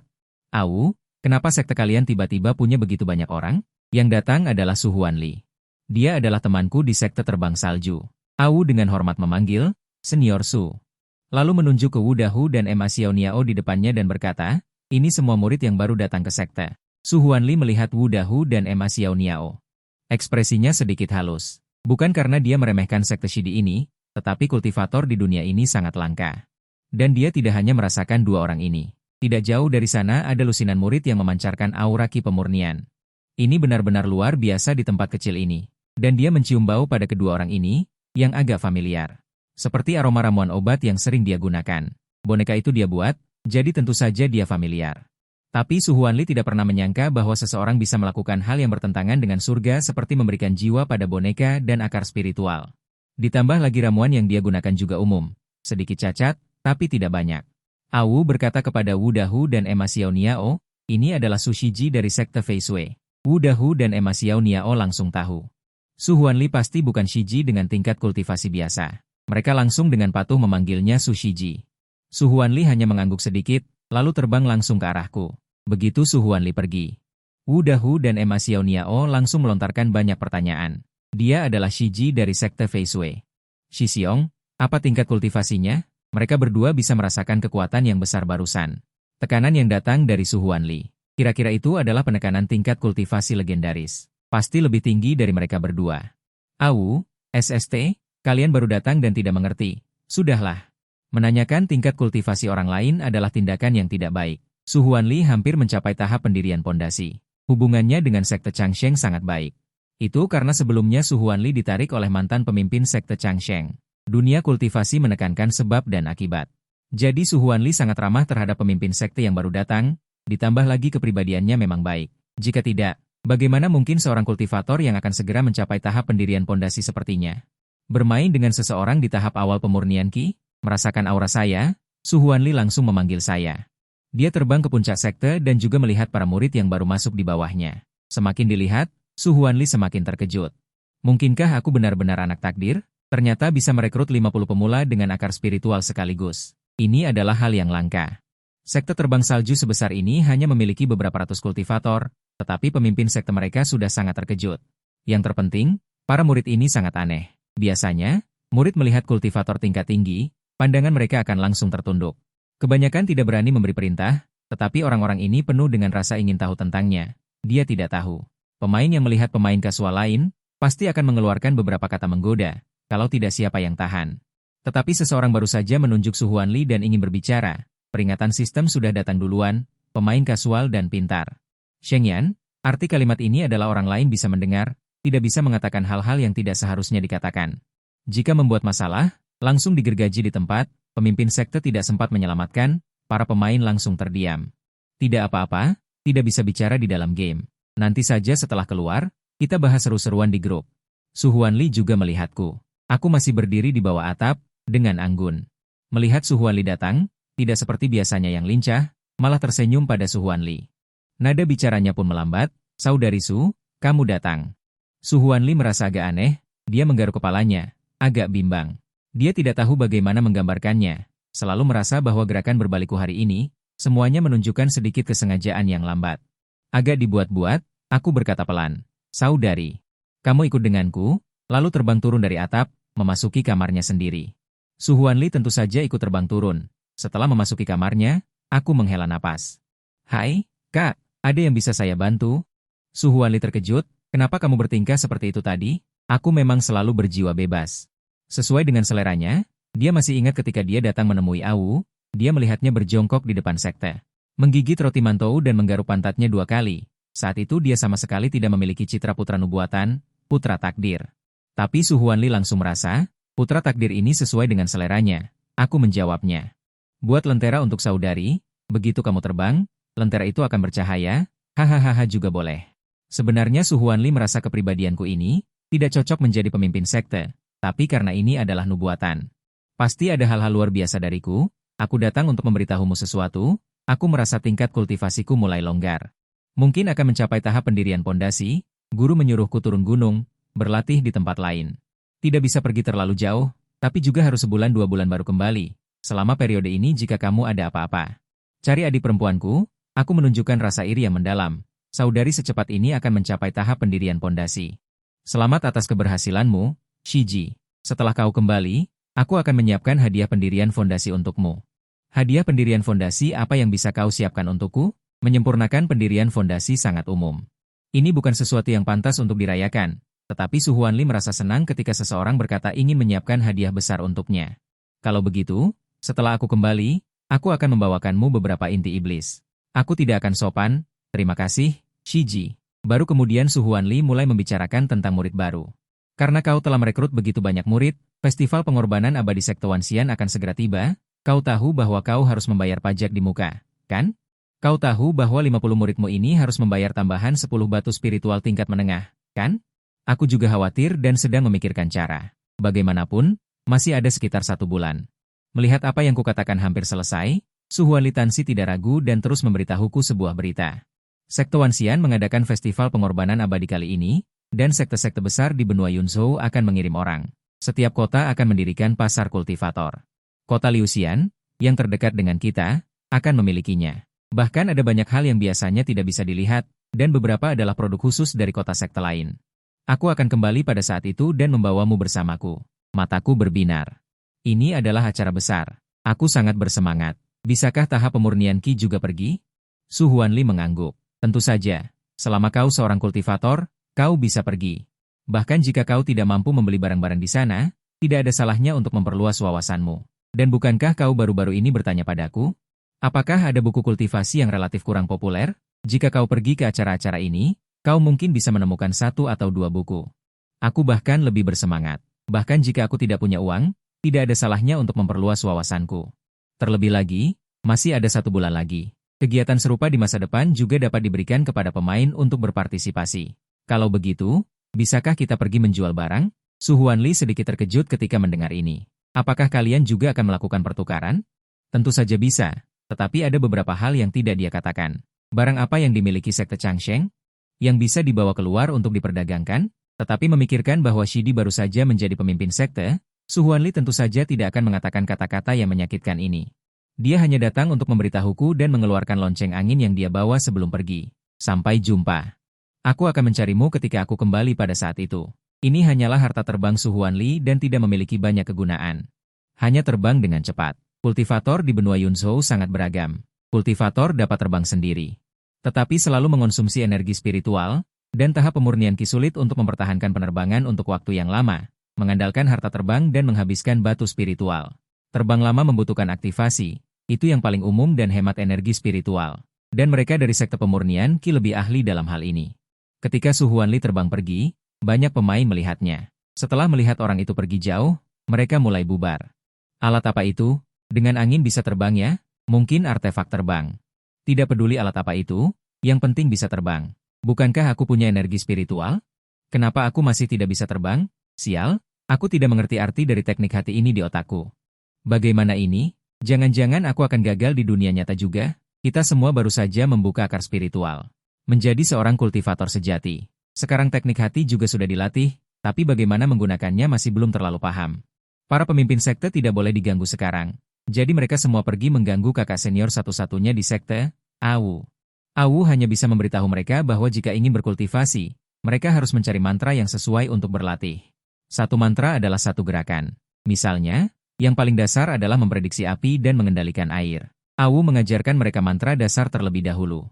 "Awu, kenapa sekte kalian tiba-tiba punya begitu banyak orang?" Yang datang adalah Su Huanli. "Dia adalah temanku di sekte terbang salju." Awu dengan hormat memanggil, "Senior Su." Lalu menunjuk ke Wu Dahu dan Ma Xiao Niao di depannya dan berkata, "Ini semua murid yang baru datang ke sekte." Su Huanli melihat Wu Dahu dan Ma Xiao Niao. Ekspresinya sedikit halus. Bukan karena dia meremehkan sekte Shidi ini, tetapi kultivator di dunia ini sangat langka. Dan dia tidak hanya merasakan 2 orang ini. Tidak jauh dari sana ada lusinan murid yang memancarkan aura ki pemurnian. Ini benar-benar luar biasa di tempat kecil ini. Dan dia mencium bau pada kedua orang ini, yang agak familiar. Seperti aroma ramuan obat yang sering dia gunakan. Boneka itu dia buat, jadi tentu saja dia familiar. Tapi Su Huanli tidak pernah menyangka bahwa seseorang bisa melakukan hal yang bertentangan dengan surga seperti memberikan jiwa pada boneka dan akar spiritual. Ditambah lagi ramuan yang dia gunakan juga umum. Sedikit cacat, tapi tidak banyak. Awu berkata kepada Wu Dahu dan Ma Xiao Niao, "Ini adalah Su Shiji dari sekte Fei Shui." Wu Dahu dan Ma Xiao Niao langsung tahu. Su Huanli pasti bukan Shiji dengan tingkat kultivasi biasa. Mereka langsung dengan patuh memanggilnya Su Shiji. Su Huanli hanya mengangguk sedikit, lalu terbang langsung ke arahku. Begitu Su Huanli pergi, Wu Dahu dan Ma Xiao Niao langsung melontarkan banyak pertanyaan. Dia adalah Shiji dari sekte Fei Shui. "Shi Xiong, apa tingkat kultivasinya?" Mereka berdua bisa merasakan kekuatan yang besar barusan. Tekanan yang datang dari Su Huanli. Kira-kira itu adalah penekanan tingkat kultivasi legendaris. Pasti lebih tinggi dari mereka berdua. "Awu, SST, kalian baru datang dan tidak mengerti. Sudahlah. Menanyakan tingkat kultivasi orang lain adalah tindakan yang tidak baik." Su Huanli hampir mencapai tahap pendirian pondasi. Hubungannya dengan sekte Changsheng sangat baik. Itu karena sebelumnya Su Huanli ditarik oleh mantan pemimpin sekte Changsheng. Dunia kultivasi menekankan sebab dan akibat. Jadi Su Huanli sangat ramah terhadap pemimpin sekte yang baru datang, ditambah lagi kepribadiannya memang baik. Jika tidak, bagaimana mungkin seorang kultivator yang akan segera mencapai tahap pendirian pondasi sepertinya? Bermain dengan seseorang di tahap awal pemurnian ki? Merasakan aura saya? Su Huanli langsung memanggil saya. Dia terbang ke puncak sekte dan juga melihat para murid yang baru masuk di bawahnya. Semakin dilihat, Su Huanli semakin terkejut. Mungkinkah aku benar-benar anak takdir? Ternyata bisa merekrut 50 pemula dengan akar spiritual sekaligus. Ini adalah hal yang langka. Sekte terbang salju sebesar ini hanya memiliki beberapa ratus kultivator, tetapi pemimpin sekte mereka sudah sangat terkejut. Yang terpenting, para murid ini sangat aneh. Biasanya, murid melihat kultivator tingkat tinggi, pandangan mereka akan langsung tertunduk. Kebanyakan tidak berani memberi perintah, tetapi orang-orang ini penuh dengan rasa ingin tahu tentangnya. Dia tidak tahu. Pemain yang melihat pemain kasual lain, pasti akan mengeluarkan beberapa kata menggoda, kalau tidak siapa yang tahan. Tetapi seseorang baru saja menunjuk Su Huanli dan ingin berbicara. Peringatan sistem sudah datang duluan, pemain kasual dan pintar. Shengyan, arti kalimat ini adalah orang lain bisa mendengar, tidak bisa mengatakan hal-hal yang tidak seharusnya dikatakan. Jika membuat masalah, langsung digergaji di tempat. Pemimpin sekte tidak sempat menyelamatkan, para pemain langsung terdiam. Tidak apa-apa, tidak bisa bicara di dalam game. Nanti saja setelah keluar, kita bahas seru-seruan di grup. Su Huanli juga melihatku. Aku masih berdiri di bawah atap, dengan anggun. Melihat Su Huanli datang, tidak seperti biasanya yang lincah, malah tersenyum pada Su Huanli. Nada bicaranya pun melambat, "Saudari Su, kamu datang." Su Huanli merasa agak aneh, dia menggaruk kepalanya, agak bimbang. Dia tidak tahu bagaimana menggambarkannya, selalu merasa bahwa gerakan berbalikku hari ini, semuanya menunjukkan sedikit kesengajaan yang lambat. Agak dibuat-buat, aku berkata pelan. Saudari, kamu ikut denganku, lalu terbang turun dari atap, memasuki kamarnya sendiri. Su Huanli tentu saja ikut terbang turun. Setelah memasuki kamarnya, aku menghela napas. Hai, Kak, ada yang bisa saya bantu? Su Huanli terkejut, kenapa kamu bertingkah seperti itu tadi? Aku memang selalu berjiwa bebas. Sesuai dengan seleranya, dia masih ingat ketika dia datang menemui Awu, dia melihatnya berjongkok di depan sekte. Menggigit roti mantou dan menggaruk pantatnya 2 kali. Saat itu dia sama sekali tidak memiliki citra putra nubuatan, putra takdir. Tapi Su Huanli langsung merasa, putra takdir ini sesuai dengan seleranya. Aku menjawabnya. Buat lentera untuk saudari, begitu kamu terbang, lentera itu akan bercahaya, hahaha juga boleh. Sebenarnya Su Huanli merasa kepribadianku ini tidak cocok menjadi pemimpin sekte, tapi karena ini adalah nubuatan. Pasti ada hal-hal luar biasa dariku, aku datang untuk memberitahumu sesuatu, aku merasa tingkat kultivasiku mulai longgar. Mungkin akan mencapai tahap pendirian pondasi, guru menyuruhku turun gunung, berlatih di tempat lain. Tidak bisa pergi terlalu jauh, tapi juga harus 1-2 bulan baru kembali. Selama periode ini jika kamu ada apa-apa. Cari adik perempuanku, aku menunjukkan rasa iri yang mendalam. Saudari secepat ini akan mencapai tahap pendirian pondasi. Selamat atas keberhasilanmu, Shiji. Setelah kau kembali, aku akan menyiapkan hadiah pendirian fondasi untukmu. Hadiah pendirian fondasi apa yang bisa kau siapkan untukku? Menyempurnakan pendirian fondasi sangat umum. Ini bukan sesuatu yang pantas untuk dirayakan, tetapi Su Huanli merasa senang ketika seseorang berkata ingin menyiapkan hadiah besar untuknya. Kalau begitu, setelah aku kembali, aku akan membawakanmu beberapa inti iblis. Aku tidak akan sopan, terima kasih, Shiji. Baru kemudian Su Huanli mulai membicarakan tentang murid baru. Karena kau telah merekrut begitu banyak murid, festival pengorbanan abadi sekte Wanxian akan segera tiba. Kau tahu bahwa kau harus membayar pajak di muka, kan? Kau tahu bahwa 50 muridmu ini harus membayar tambahan 10 batu spiritual tingkat menengah, kan? Aku juga khawatir dan sedang memikirkan cara. Bagaimanapun, masih ada sekitar 1 bulan. Melihat apa yang kukatakan hampir selesai, Su Huanli Tansi tidak ragu dan terus memberitahuku sebuah berita. Sekte Wanxian mengadakan festival pengorbanan abadi kali ini, dan sekte-sekte besar di benua Yunzhou akan mengirim orang. Setiap kota akan mendirikan pasar kultivator. Kota Liuxian, yang terdekat dengan kita, akan memilikinya. Bahkan ada banyak hal yang biasanya tidak bisa dilihat, dan beberapa adalah produk khusus dari kota sekte lain. Aku akan kembali pada saat itu dan membawamu bersamaku. Mataku berbinar. Ini adalah acara besar. Aku sangat bersemangat. Bisakah tahap pemurnian Qi juga pergi? Su Huanli mengangguk. Tentu saja. Selama kau seorang kultivator, kau bisa pergi. Bahkan jika kau tidak mampu membeli barang-barang di sana, tidak ada salahnya untuk memperluas wawasanmu. Dan bukankah kau baru-baru ini bertanya padaku? Apakah ada buku kultivasi yang relatif kurang populer? Jika kau pergi ke acara-acara ini, kau mungkin bisa menemukan 1 atau 2 buku. Aku bahkan lebih bersemangat. Bahkan jika aku tidak punya uang, tidak ada salahnya untuk memperluas wawasanku. Terlebih lagi, masih ada 1 bulan lagi. Kegiatan serupa di masa depan juga dapat diberikan kepada pemain untuk berpartisipasi. Kalau begitu, bisakah kita pergi menjual barang? Su Huanli sedikit terkejut ketika mendengar ini. Apakah kalian juga akan melakukan pertukaran? Tentu saja bisa, tetapi ada beberapa hal yang tidak dia katakan. Barang apa yang dimiliki sekte Changsheng? Yang bisa dibawa keluar untuk diperdagangkan? Tetapi memikirkan bahwa Shidi baru saja menjadi pemimpin sekte, Su Huanli tentu saja tidak akan mengatakan kata-kata yang menyakitkan ini. Dia hanya datang untuk memberitahuku dan mengeluarkan lonceng angin yang dia bawa sebelum pergi. Sampai jumpa. Aku akan mencarimu ketika aku kembali pada saat itu. Ini hanyalah harta terbang Su Huanli dan tidak memiliki banyak kegunaan. Hanya terbang dengan cepat. Kultivator di benua Yunzhou sangat beragam. Kultivator dapat terbang sendiri. Tetapi selalu mengonsumsi energi spiritual, dan tahap pemurnian Qi sulit untuk mempertahankan penerbangan untuk waktu yang lama, mengandalkan harta terbang dan menghabiskan batu spiritual. Terbang lama membutuhkan aktivasi, itu yang paling umum dan hemat energi spiritual. Dan mereka dari sekte pemurnian Qi lebih ahli dalam hal ini. Ketika Su Huanli terbang pergi, banyak pemain melihatnya. Setelah melihat orang itu pergi jauh, mereka mulai bubar. Alat apa itu? Dengan angin bisa terbang ya? Mungkin artefak terbang. Tidak peduli alat apa itu, yang penting bisa terbang. Bukankah aku punya energi spiritual? Kenapa aku masih tidak bisa terbang? Sial, aku tidak mengerti arti dari teknik hati ini di otakku. Bagaimana ini? Jangan-jangan aku akan gagal di dunia nyata juga? Kita semua baru saja membuka akar spiritual. Menjadi seorang kultivator sejati. Sekarang teknik hati juga sudah dilatih, tapi bagaimana menggunakannya masih belum terlalu paham. Para pemimpin sekte tidak boleh diganggu sekarang. Jadi mereka semua pergi mengganggu kakak senior satu-satunya di sekte, Awu. Awu hanya bisa memberitahu mereka bahwa jika ingin berkultivasi, mereka harus mencari mantra yang sesuai untuk berlatih. Satu mantra adalah satu gerakan. Misalnya, yang paling dasar adalah memprediksi api dan mengendalikan air. Awu mengajarkan mereka mantra dasar terlebih dahulu.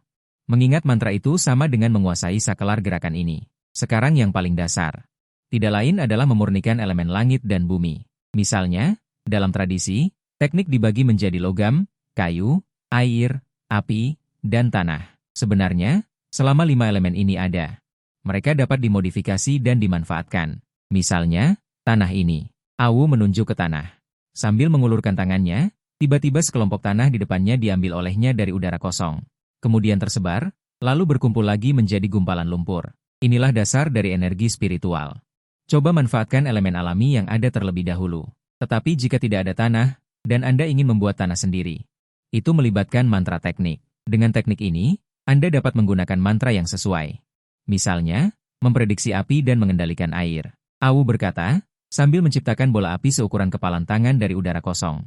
Mengingat mantra itu sama dengan menguasai sakelar gerakan ini. Sekarang yang paling dasar. Tidak lain adalah memurnikan elemen langit dan bumi. Misalnya, dalam tradisi, teknik dibagi menjadi logam, kayu, air, api, dan tanah. Sebenarnya, selama 5 elemen ini ada, mereka dapat dimodifikasi dan dimanfaatkan. Misalnya, tanah ini. Awu menunjuk ke tanah. Sambil mengulurkan tangannya, tiba-tiba sekelompok tanah di depannya diambil olehnya dari udara kosong. Kemudian tersebar, lalu berkumpul lagi menjadi gumpalan lumpur. Inilah dasar dari energi spiritual. Coba manfaatkan elemen alami yang ada terlebih dahulu. Tetapi jika tidak ada tanah, dan Anda ingin membuat tanah sendiri, itu melibatkan mantra teknik. Dengan teknik ini, Anda dapat menggunakan mantra yang sesuai. Misalnya, memprediksi api dan mengendalikan air. Awu berkata, sambil menciptakan bola api seukuran kepalan tangan dari udara kosong.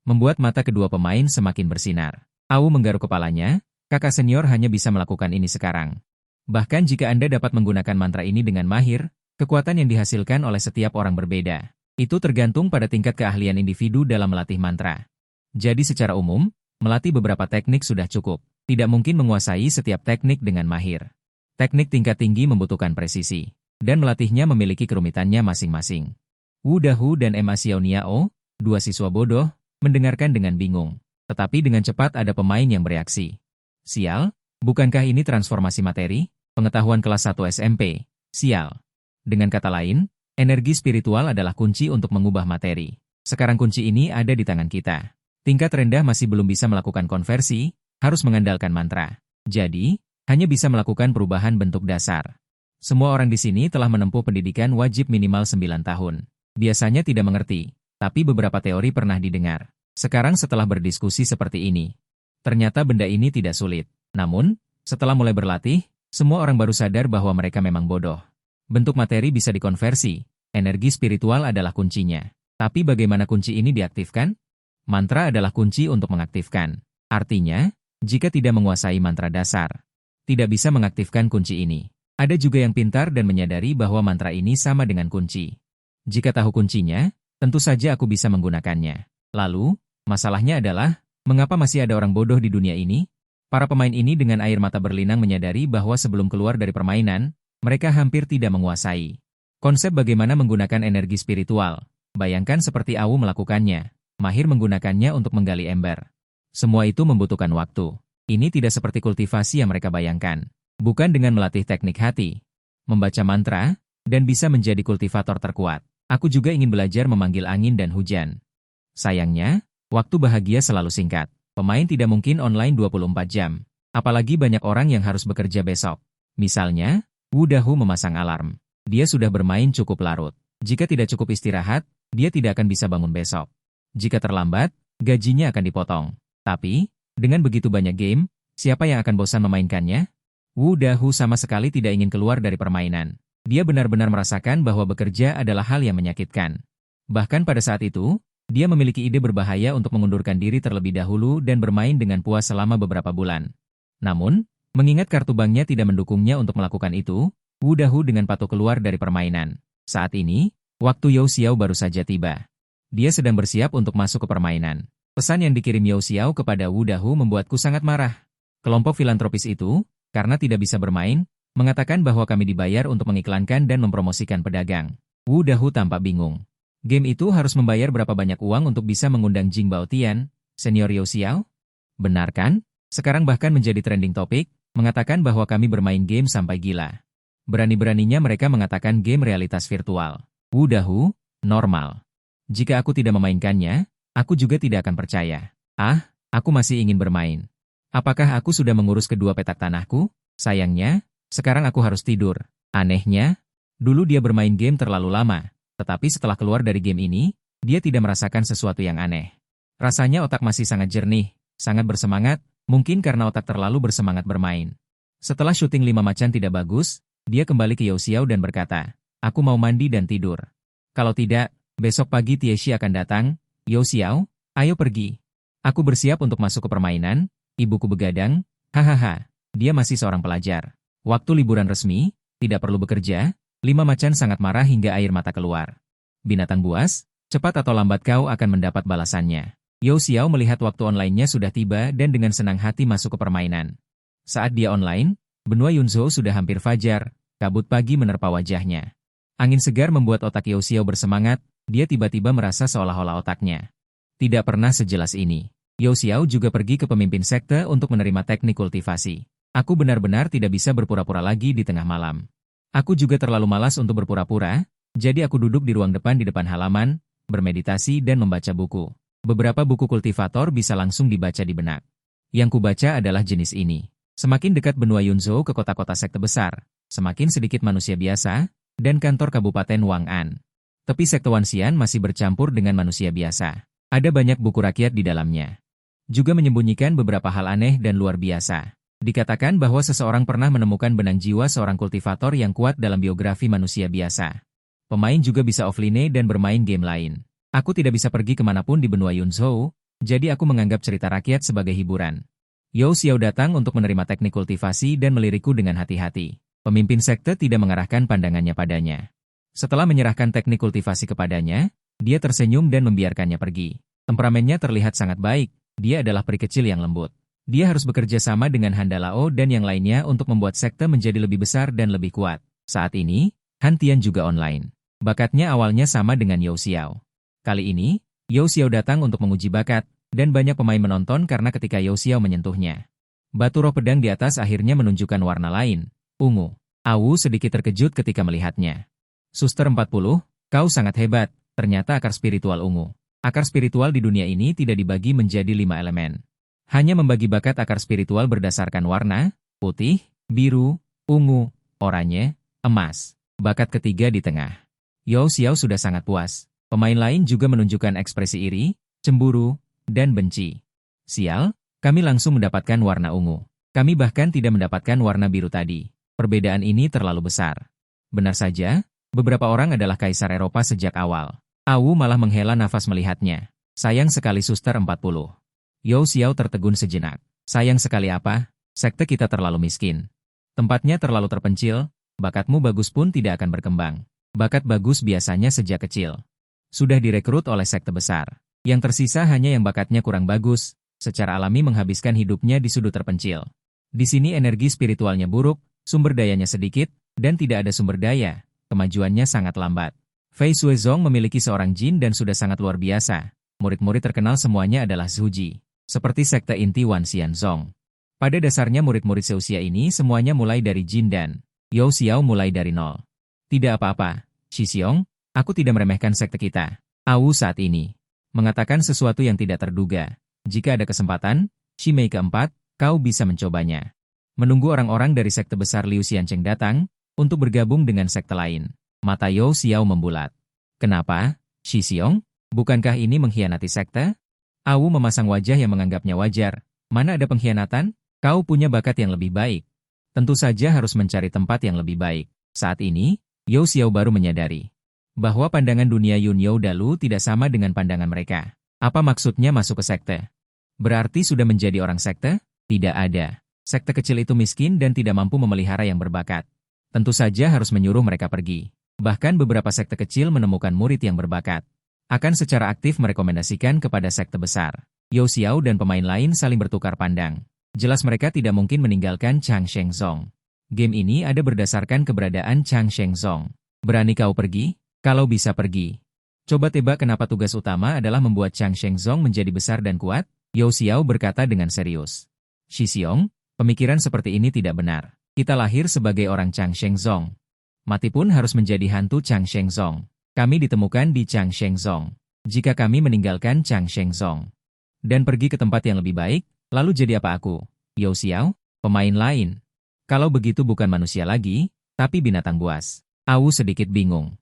Membuat mata kedua pemain semakin bersinar. Awu menggaruk kepalanya, kakak senior hanya bisa melakukan ini sekarang. Bahkan jika Anda dapat menggunakan mantra ini dengan mahir, kekuatan yang dihasilkan oleh setiap orang berbeda. Itu tergantung pada tingkat keahlian individu dalam melatih mantra. Jadi secara umum, melatih beberapa teknik sudah cukup. Tidak mungkin menguasai setiap teknik dengan mahir. Teknik tingkat tinggi membutuhkan presisi, dan melatihnya memiliki kerumitannya masing-masing. Wu Dahu dan Emma Xiaoniao, dua siswa bodoh, mendengarkan dengan bingung. Tetapi dengan cepat ada pemain yang bereaksi. Sial, bukankah ini transformasi materi? Pengetahuan kelas 1 SMP. Sial. Dengan kata lain, energi spiritual adalah kunci untuk mengubah materi. Sekarang kunci ini ada di tangan kita. Tingkat rendah masih belum bisa melakukan konversi, harus mengandalkan mantra. Jadi, hanya bisa melakukan perubahan bentuk dasar. Semua orang di sini telah menempuh pendidikan wajib minimal 9 tahun. Biasanya tidak mengerti, tapi beberapa teori pernah didengar. Sekarang setelah berdiskusi seperti ini, ternyata benda ini tidak sulit. Namun, setelah mulai berlatih, semua orang baru sadar bahwa mereka memang bodoh. Bentuk materi bisa dikonversi, energi spiritual adalah kuncinya. Tapi bagaimana kunci ini diaktifkan? Mantra adalah kunci untuk mengaktifkan. Artinya, jika tidak menguasai mantra dasar, tidak bisa mengaktifkan kunci ini. Ada juga yang pintar dan menyadari bahwa mantra ini sama dengan kunci. Jika tahu kuncinya, tentu saja aku bisa menggunakannya. Lalu, masalahnya adalah, mengapa masih ada orang bodoh di dunia ini? Para pemain ini dengan air mata berlinang menyadari bahwa sebelum keluar dari permainan, mereka hampir tidak menguasai konsep bagaimana menggunakan energi spiritual. Bayangkan seperti Awu melakukannya, mahir menggunakannya untuk menggali ember. Semua itu membutuhkan waktu. Ini tidak seperti kultivasi yang mereka bayangkan. Bukan dengan melatih teknik hati, membaca mantra, dan bisa menjadi kultivator terkuat. Aku juga ingin belajar memanggil angin dan hujan. Sayangnya, waktu bahagia selalu singkat. Pemain tidak mungkin online 24 jam. Apalagi banyak orang yang harus bekerja besok. Misalnya, Wu Dahu memasang alarm. Dia sudah bermain cukup larut. Jika tidak cukup istirahat, dia tidak akan bisa bangun besok. Jika terlambat, gajinya akan dipotong. Tapi, dengan begitu banyak game, siapa yang akan bosan memainkannya? Wu Dahu sama sekali tidak ingin keluar dari permainan. Dia benar-benar merasakan bahwa bekerja adalah hal yang menyakitkan. Bahkan pada saat itu, dia memiliki ide berbahaya untuk mengundurkan diri terlebih dahulu dan bermain dengan puas selama beberapa bulan. Namun, mengingat kartu banknya tidak mendukungnya untuk melakukan itu, Wu Dahu dengan patuh keluar dari permainan. Saat ini, waktu Yao Xiao baru saja tiba. Dia sedang bersiap untuk masuk ke permainan. Pesan yang dikirim Yao Xiao kepada Wu Dahu membuatku sangat marah. Kelompok filantropis itu, karena tidak bisa bermain, mengatakan bahwa kami dibayar untuk mengiklankan dan mempromosikan pedagang. Wu Dahu tampak bingung. Game itu harus membayar berapa banyak uang untuk bisa mengundang Jing Baotian, senior Yao Xiao? Benar kan? Sekarang bahkan menjadi trending topik, mengatakan bahwa kami bermain game sampai gila. Berani-beraninya mereka mengatakan game realitas virtual. Wu Dahu, normal. Jika aku tidak memainkannya, aku juga tidak akan percaya. Ah, aku masih ingin bermain. Apakah aku sudah mengurus kedua petak tanahku? Sayangnya, sekarang aku harus tidur. Anehnya, dulu dia bermain game terlalu lama, tetapi setelah keluar dari game ini, dia tidak merasakan sesuatu yang aneh. Rasanya otak masih sangat jernih, sangat bersemangat, mungkin karena otak terlalu bersemangat bermain. Setelah syuting 5 macan tidak bagus, dia kembali ke Yao Xiao dan berkata, aku mau mandi dan tidur. Kalau tidak, besok pagi Tieshi akan datang. Yao Xiao, ayo pergi. Aku bersiap untuk masuk ke permainan. Ibuku begadang. Hahaha. dia masih seorang pelajar. Waktu liburan resmi, tidak perlu bekerja, 5 macan sangat marah hingga air mata keluar. Binatang buas, cepat atau lambat kau akan mendapat balasannya. Yao Xiao melihat waktu online-nya sudah tiba dan dengan senang hati masuk ke permainan. Saat dia online, benua Yunzhou sudah hampir fajar, kabut pagi menerpa wajahnya. Angin segar membuat otak Yao Xiao bersemangat, dia tiba-tiba merasa seolah-olah otaknya tidak pernah sejelas ini. Yao Xiao juga pergi ke pemimpin sekte untuk menerima teknik kultivasi. Aku benar-benar tidak bisa berpura-pura lagi di tengah malam. Aku juga terlalu malas untuk berpura-pura, jadi aku duduk di ruang depan di depan halaman, bermeditasi dan membaca buku. Beberapa buku kultivator bisa langsung dibaca di benak. Yang kubaca adalah jenis ini. Semakin dekat benua Yunzhou ke kota-kota sekte besar, semakin sedikit manusia biasa, dan kantor Kabupaten Wang'an. Tepi sekte Wanxian masih bercampur dengan manusia biasa. Ada banyak buku rakyat di dalamnya. Juga menyembunyikan beberapa hal aneh dan luar biasa. Dikatakan bahwa seseorang pernah menemukan benang jiwa seorang kultivator yang kuat dalam biografi manusia biasa. Pemain juga bisa offline dan bermain game lain. Aku tidak bisa pergi kemanapun di benua Yunzhou, jadi aku menganggap cerita rakyat sebagai hiburan. Yao Xiao datang untuk menerima teknik kultivasi dan melirikku dengan hati-hati. Pemimpin sekte tidak mengarahkan pandangannya padanya. Setelah menyerahkan teknik kultivasi kepadanya, dia tersenyum dan membiarkannya pergi. Temperamennya terlihat sangat baik, dia adalah peri kecil yang lembut. Dia harus bekerja sama dengan Han Dalao dan yang lainnya untuk membuat sekte menjadi lebih besar dan lebih kuat. Saat ini, Han Tian juga online. Bakatnya awalnya sama dengan Yao Xiao. Kali ini, Yao Xiao datang untuk menguji bakat, dan banyak pemain menonton karena ketika Yao Xiao menyentuhnya, batu roh pedang di atas akhirnya menunjukkan warna lain, ungu. Awu sedikit terkejut ketika melihatnya. Suster 40, kau sangat hebat. Ternyata akar spiritual ungu. Akar spiritual di dunia ini tidak dibagi menjadi 5 elemen. Hanya membagi bakat akar spiritual berdasarkan warna, putih, biru, ungu, oranye, emas. Bakat ketiga di tengah. Yao Xiao sudah sangat puas. Pemain lain juga menunjukkan ekspresi iri, cemburu, dan benci. Sial, kami langsung mendapatkan warna ungu. Kami bahkan tidak mendapatkan warna biru tadi. Perbedaan ini terlalu besar. Benar saja, beberapa orang adalah kaisar Eropa sejak awal. Awu malah menghela nafas melihatnya. Sayang sekali suster 40. Yao Xiao tertegun sejenak. Sayang sekali apa? Sekte kita terlalu miskin. Tempatnya terlalu terpencil, bakatmu bagus pun tidak akan berkembang. Bakat bagus biasanya sejak kecil sudah direkrut oleh sekte besar. Yang tersisa hanya yang bakatnya kurang bagus, secara alami menghabiskan hidupnya di sudut terpencil. Di sini energi spiritualnya buruk, sumber dayanya sedikit, dan tidak ada sumber daya, kemajuannya sangat lambat. Fei Suezong memiliki seorang jin dan sudah sangat luar biasa. Murid-murid terkenal semuanya adalah Zhuji, seperti sekte inti Wanxian Zong. Pada dasarnya murid-murid seusia ini semuanya mulai dari jin dan Yao Xiao mulai dari nol. Tidak apa-apa, Xixiong, aku tidak meremehkan sekte kita. Awu saat ini mengatakan sesuatu yang tidak terduga. Jika ada kesempatan, Shimei keempat, kau bisa mencobanya. Menunggu orang-orang dari sekte besar Liu Xiancheng datang untuk bergabung dengan sekte lain. Mata Yao Xiao membulat. Kenapa, Xixiong? Bukankah ini mengkhianati sekte? Awu memasang wajah yang menganggapnya wajar. Mana ada pengkhianatan? Kau punya bakat yang lebih baik. Tentu saja harus mencari tempat yang lebih baik. Saat ini, Yao Xiao baru menyadari bahwa pandangan dunia Yun Yao Dalu tidak sama dengan pandangan mereka. Apa maksudnya masuk ke sekte? Berarti sudah menjadi orang sekte? Tidak ada. Sekte kecil itu miskin dan tidak mampu memelihara yang berbakat. Tentu saja harus menyuruh mereka pergi. Bahkan beberapa sekte kecil menemukan murid yang berbakat. Akan secara aktif merekomendasikan kepada sekte besar. Yao Xiao dan pemain lain saling bertukar pandang. Jelas mereka tidak mungkin meninggalkan Chang Shengzong. Game ini ada berdasarkan keberadaan Chang Shengzong. Berani kau pergi? Kalau bisa pergi. Coba tebak kenapa tugas utama adalah membuat Chang Shengzong menjadi besar dan kuat? Yao Xiao berkata dengan serius. Xixiong, pemikiran seperti ini tidak benar. Kita lahir sebagai orang Chang Shengzong. Mati pun harus menjadi hantu Chang Shengzong. Kami ditemukan di Chang Shengzong. Jika kami meninggalkan Chang Shengzong dan pergi ke tempat yang lebih baik, lalu jadi apa aku? Yao Xiao, pemain lain. Kalau begitu bukan manusia lagi, tapi binatang buas. Awu sedikit bingung.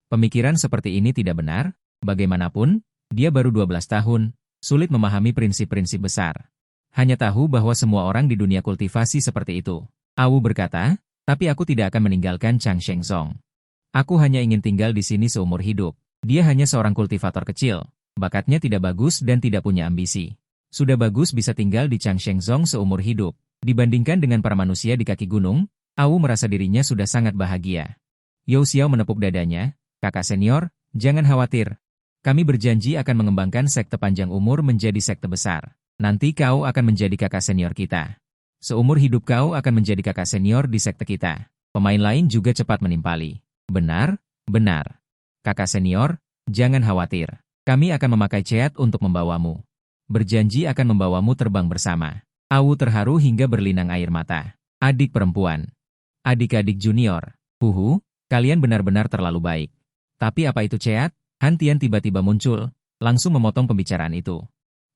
Pemikiran seperti ini tidak benar, bagaimanapun, dia baru 12 tahun, sulit memahami prinsip-prinsip besar. Hanya tahu bahwa semua orang di dunia kultivasi seperti itu. Awu berkata, tapi aku tidak akan meninggalkan Chang Shengzong. Aku hanya ingin tinggal di sini seumur hidup. Dia hanya seorang kultivator kecil, bakatnya tidak bagus dan tidak punya ambisi. Sudah bagus bisa tinggal di Chang Shengzong seumur hidup. Dibandingkan dengan para manusia di kaki gunung, Awu merasa dirinya sudah sangat bahagia. Yao Xiao menepuk dadanya, "Kakak senior, jangan khawatir. Kami berjanji akan mengembangkan sekte panjang umur menjadi sekte besar. Nanti kau akan menjadi kakak senior kita. Seumur hidup kau akan menjadi kakak senior di sekte kita." Pemain lain juga cepat menimpali. "Benar, benar. Kakak senior, jangan khawatir. Kami akan memakai ceat untuk membawamu. Berjanji akan membawamu terbang bersama." Awu terharu hingga berlinang air mata. "Adik perempuan. Adik-adik junior. Huhu, kalian benar-benar terlalu baik." "Tapi apa itu ceat?" Han Tian tiba-tiba muncul, langsung memotong pembicaraan itu.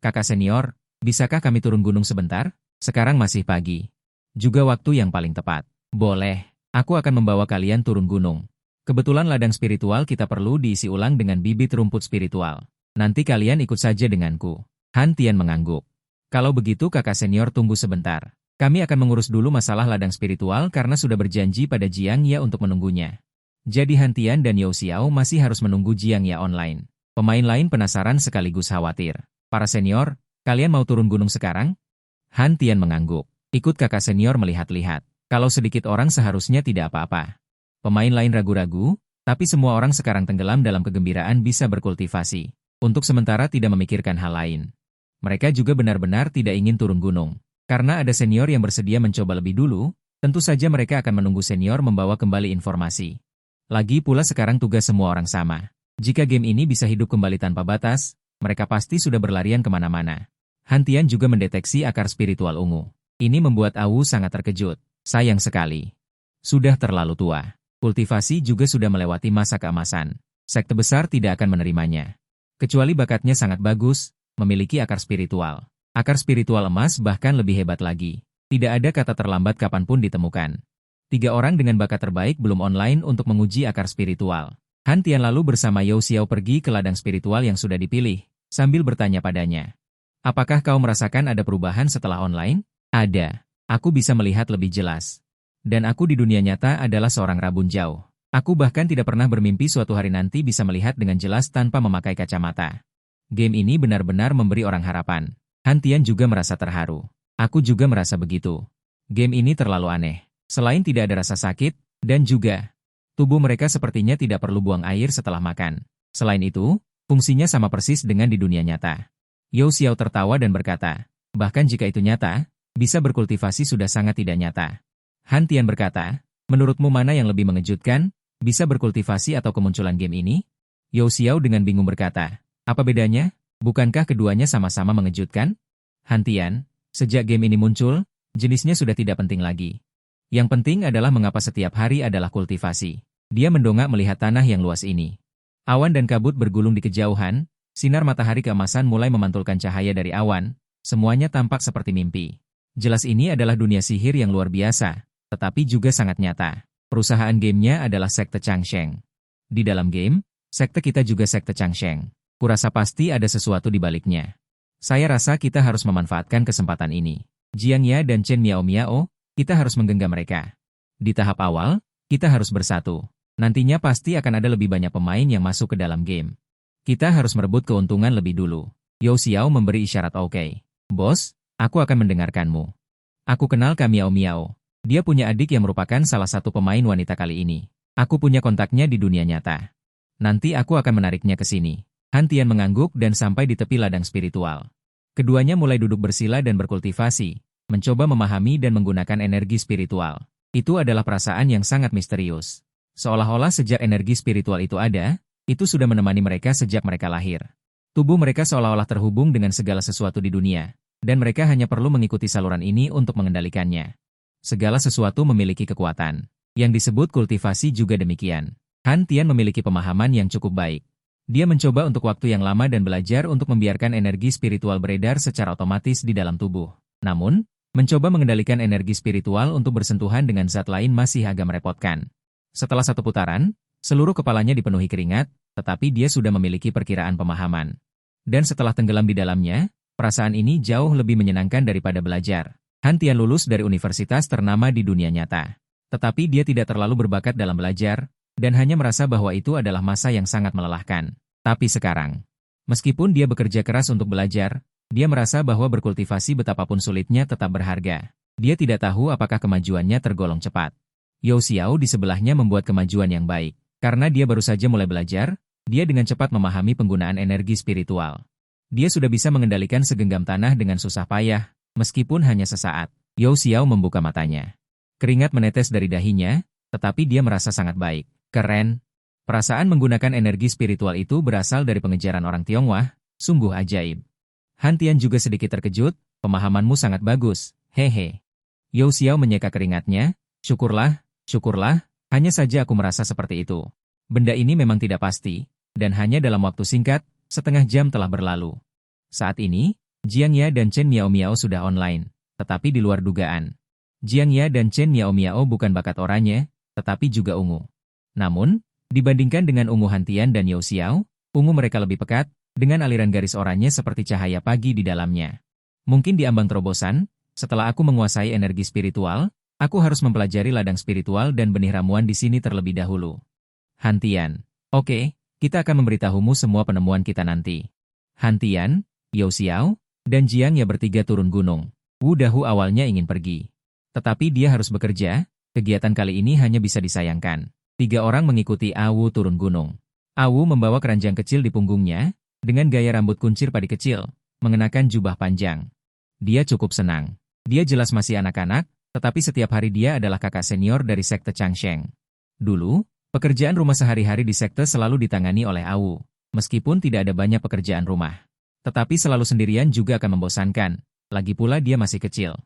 "Kakak senior, bisakah kami turun gunung sebentar? Sekarang masih pagi. Juga waktu yang paling tepat." "Boleh, aku akan membawa kalian turun gunung. Kebetulan ladang spiritual kita perlu diisi ulang dengan bibit rumput spiritual. Nanti kalian ikut saja denganku." Han Tian mengangguk. "Kalau begitu kakak senior tunggu sebentar. Kami akan mengurus dulu masalah ladang spiritual karena sudah berjanji pada Jiang Ya untuk menunggunya." Jadi Han Tian dan Yao Xiao masih harus menunggu Jiang Ya online. Pemain lain penasaran sekaligus khawatir. "Para senior, kalian mau turun gunung sekarang?" Han Tian mengangguk. "Ikut kakak senior melihat-lihat. Kalau sedikit orang seharusnya tidak apa-apa." Pemain lain ragu-ragu, tapi semua orang sekarang tenggelam dalam kegembiraan bisa berkultivasi. Untuk sementara tidak memikirkan hal lain. Mereka juga benar-benar tidak ingin turun gunung. Karena ada senior yang bersedia mencoba lebih dulu, tentu saja mereka akan menunggu senior membawa kembali informasi. Lagi pula sekarang tugas semua orang sama. Jika game ini bisa hidup kembali tanpa batas, mereka pasti sudah berlarian kemana-mana. Han Tian juga mendeteksi akar spiritual ungu. Ini membuat Awu sangat terkejut. Sayang sekali. Sudah terlalu tua. Kultivasi juga sudah melewati masa keemasan. Sekte besar tidak akan menerimanya. Kecuali bakatnya sangat bagus, memiliki akar spiritual. Akar spiritual emas bahkan lebih hebat lagi. Tidak ada kata terlambat kapanpun ditemukan. 3 orang dengan bakat terbaik belum online untuk menguji akar spiritual. Han Tian lalu bersama Yao Xiao pergi ke ladang spiritual yang sudah dipilih, sambil bertanya padanya. "Apakah kau merasakan ada perubahan setelah online?" "Ada. Aku bisa melihat lebih jelas. Dan aku di dunia nyata adalah seorang rabun jauh. Aku bahkan tidak pernah bermimpi suatu hari nanti bisa melihat dengan jelas tanpa memakai kacamata. Game ini benar-benar memberi orang harapan." Han Tian juga merasa terharu. "Aku juga merasa begitu. Game ini terlalu aneh. Selain tidak ada rasa sakit, dan juga tubuh mereka sepertinya tidak perlu buang air setelah makan. Selain itu, fungsinya sama persis dengan di dunia nyata." Yao Xiao tertawa dan berkata, "Bahkan jika itu nyata, bisa berkultivasi sudah sangat tidak nyata." Han Tian berkata, "Menurutmu mana yang lebih mengejutkan, bisa berkultivasi atau kemunculan game ini?" Yao Xiao dengan bingung berkata, "Apa bedanya? Bukankah keduanya sama-sama mengejutkan?" Han Tian, "Sejak game ini muncul, jenisnya sudah tidak penting lagi. Yang penting adalah mengapa setiap hari adalah kultivasi." Dia mendongak melihat tanah yang luas ini. Awan dan kabut bergulung di kejauhan, sinar matahari keemasan mulai memantulkan cahaya dari awan, semuanya tampak seperti mimpi. Jelas ini adalah dunia sihir yang luar biasa, tetapi juga sangat nyata. Perusahaan gamenya adalah sekte Changsheng. Di dalam game, sekte kita juga sekte Changsheng. Kurasa pasti ada sesuatu di baliknya. Saya rasa kita harus memanfaatkan kesempatan ini. Jiang Ya dan Chen Miao Miao, kita harus menggenggam mereka. Di tahap awal, kita harus bersatu. Nantinya pasti akan ada lebih banyak pemain yang masuk ke dalam game. Kita harus merebut keuntungan lebih dulu. Yao Xiao memberi isyarat oke. "Bos, aku akan mendengarkanmu. Aku kenal Miao Miao. Dia punya adik yang merupakan salah satu pemain wanita kali ini. Aku punya kontaknya di dunia nyata. Nanti aku akan menariknya ke sini." Han Tian mengangguk dan sampai di tepi ladang spiritual. Keduanya mulai duduk bersila dan berkultivasi, mencoba memahami dan menggunakan energi spiritual. Itu adalah perasaan yang sangat misterius. Seolah-olah sejak energi spiritual itu ada, itu sudah menemani mereka sejak mereka lahir. Tubuh mereka seolah-olah terhubung dengan segala sesuatu di dunia, dan mereka hanya perlu mengikuti saluran ini untuk mengendalikannya. Segala sesuatu memiliki kekuatan. Yang disebut kultivasi juga demikian. Han Tian memiliki pemahaman yang cukup baik. Dia mencoba untuk waktu yang lama dan belajar untuk membiarkan energi spiritual beredar secara otomatis di dalam tubuh. Namun, mencoba mengendalikan energi spiritual untuk bersentuhan dengan zat lain masih agak merepotkan. Setelah satu putaran, seluruh kepalanya dipenuhi keringat, tetapi dia sudah memiliki perkiraan pemahaman. Dan setelah tenggelam di dalamnya, perasaan ini jauh lebih menyenangkan daripada belajar. Han Tian lulus dari universitas ternama di dunia nyata. Tetapi dia tidak terlalu berbakat dalam belajar, dan hanya merasa bahwa itu adalah masa yang sangat melelahkan. Tapi sekarang, meskipun dia bekerja keras untuk belajar, dia merasa bahwa berkultivasi betapapun sulitnya tetap berharga. Dia tidak tahu apakah kemajuannya tergolong cepat. Yao Xiao di sebelahnya membuat kemajuan yang baik. Karena dia baru saja mulai belajar, dia dengan cepat memahami penggunaan energi spiritual. Dia sudah bisa mengendalikan segenggam tanah dengan susah payah, meskipun hanya sesaat. Yao Xiao membuka matanya. Keringat menetes dari dahinya, tetapi dia merasa sangat baik. Keren. Perasaan menggunakan energi spiritual itu berasal dari pengejaran orang Tionghoa, sungguh ajaib. Han Tian juga sedikit terkejut, pemahamanmu sangat bagus, hehe. Yao Xiao menyeka keringatnya, syukurlah, hanya saja aku merasa seperti itu. Benda ini memang tidak pasti, dan hanya dalam waktu singkat, setengah jam telah berlalu. Saat ini, Jiang Ya dan Chen Miao Miao sudah online, tetapi di luar dugaan. Jiang Ya dan Chen Miao Miao bukan bakat oranye, tetapi juga ungu. Namun, dibandingkan dengan ungu Han Tian dan Yao Xiao, ungu mereka lebih pekat, dengan aliran garis oranye seperti cahaya pagi di dalamnya. Mungkin di ambang terobosan, setelah aku menguasai energi spiritual, aku harus mempelajari ladang spiritual dan benih ramuan di sini terlebih dahulu. Han Tian, oke, kita akan memberitahumu semua penemuan kita nanti. Han Tian, Yao Xiao, dan Jiang Ya bertiga turun gunung. Wu Dahu awalnya ingin pergi. Tetapi dia harus bekerja, kegiatan kali ini hanya bisa disayangkan. 3 orang mengikuti Awu turun gunung. Awu membawa keranjang kecil di punggungnya, dengan gaya rambut kuncir padi kecil, mengenakan jubah panjang. Dia cukup senang. Dia jelas masih anak-anak, tetapi setiap hari dia adalah kakak senior dari sekte Changsheng. Dulu, pekerjaan rumah sehari-hari di sekte selalu ditangani oleh Awu, meskipun tidak ada banyak pekerjaan rumah. Tetapi selalu sendirian juga akan membosankan, lagi pula dia masih kecil.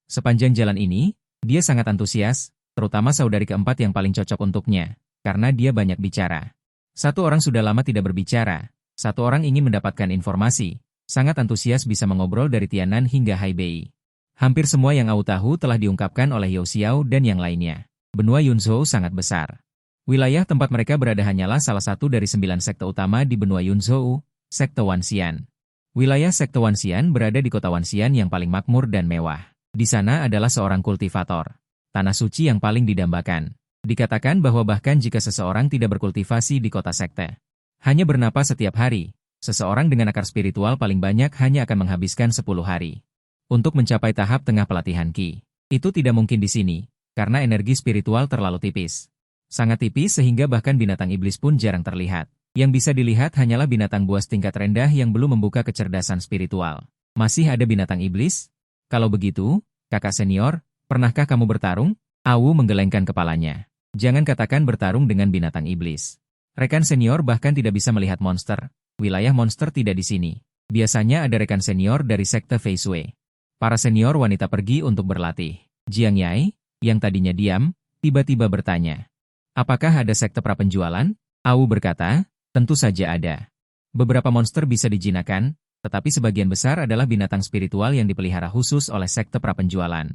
Sepanjang jalan ini, dia sangat antusias, terutama saudari keempat yang paling cocok untuknya, karena dia banyak bicara. 1 orang sudah lama tidak berbicara, 1 orang ingin mendapatkan informasi, sangat antusias bisa mengobrol dari Tianan hingga Haibei. Hampir semua yang Awu tahu telah diungkapkan oleh Yao Xiao dan yang lainnya. Benua Yunzhou sangat besar. Wilayah tempat mereka berada hanyalah salah satu dari 9 sekte utama di benua Yunzhou, sekte Wanxian. Wilayah sekte Wanxian berada di kota Wanxian yang paling makmur dan mewah. Di sana adalah seorang kultivator. Tanah suci yang paling didambakan. Dikatakan bahwa bahkan jika seseorang tidak berkultivasi di kota sekte, hanya bernapas setiap hari, seseorang dengan akar spiritual paling banyak hanya akan menghabiskan 10 hari. Untuk mencapai tahap tengah pelatihan Qi. Itu tidak mungkin di sini, karena energi spiritual terlalu tipis. Sangat tipis sehingga bahkan binatang iblis pun jarang terlihat. Yang bisa dilihat hanyalah binatang buas tingkat rendah yang belum membuka kecerdasan spiritual. Masih ada binatang iblis? Kalau begitu, kakak senior, pernahkah kamu bertarung? Awu menggelengkan kepalanya. Jangan katakan bertarung dengan binatang iblis. Rekan senior bahkan tidak bisa melihat monster. Wilayah monster tidak di sini. Biasanya ada rekan senior dari sekte Fei Shui. Para senior wanita pergi untuk berlatih. Jiang Yai, yang tadinya diam, tiba-tiba bertanya. Apakah ada sekte prapenjualan? Awu berkata, tentu saja ada. Beberapa monster bisa dijinakan, tetapi sebagian besar adalah binatang spiritual yang dipelihara khusus oleh sekte prapenjualan.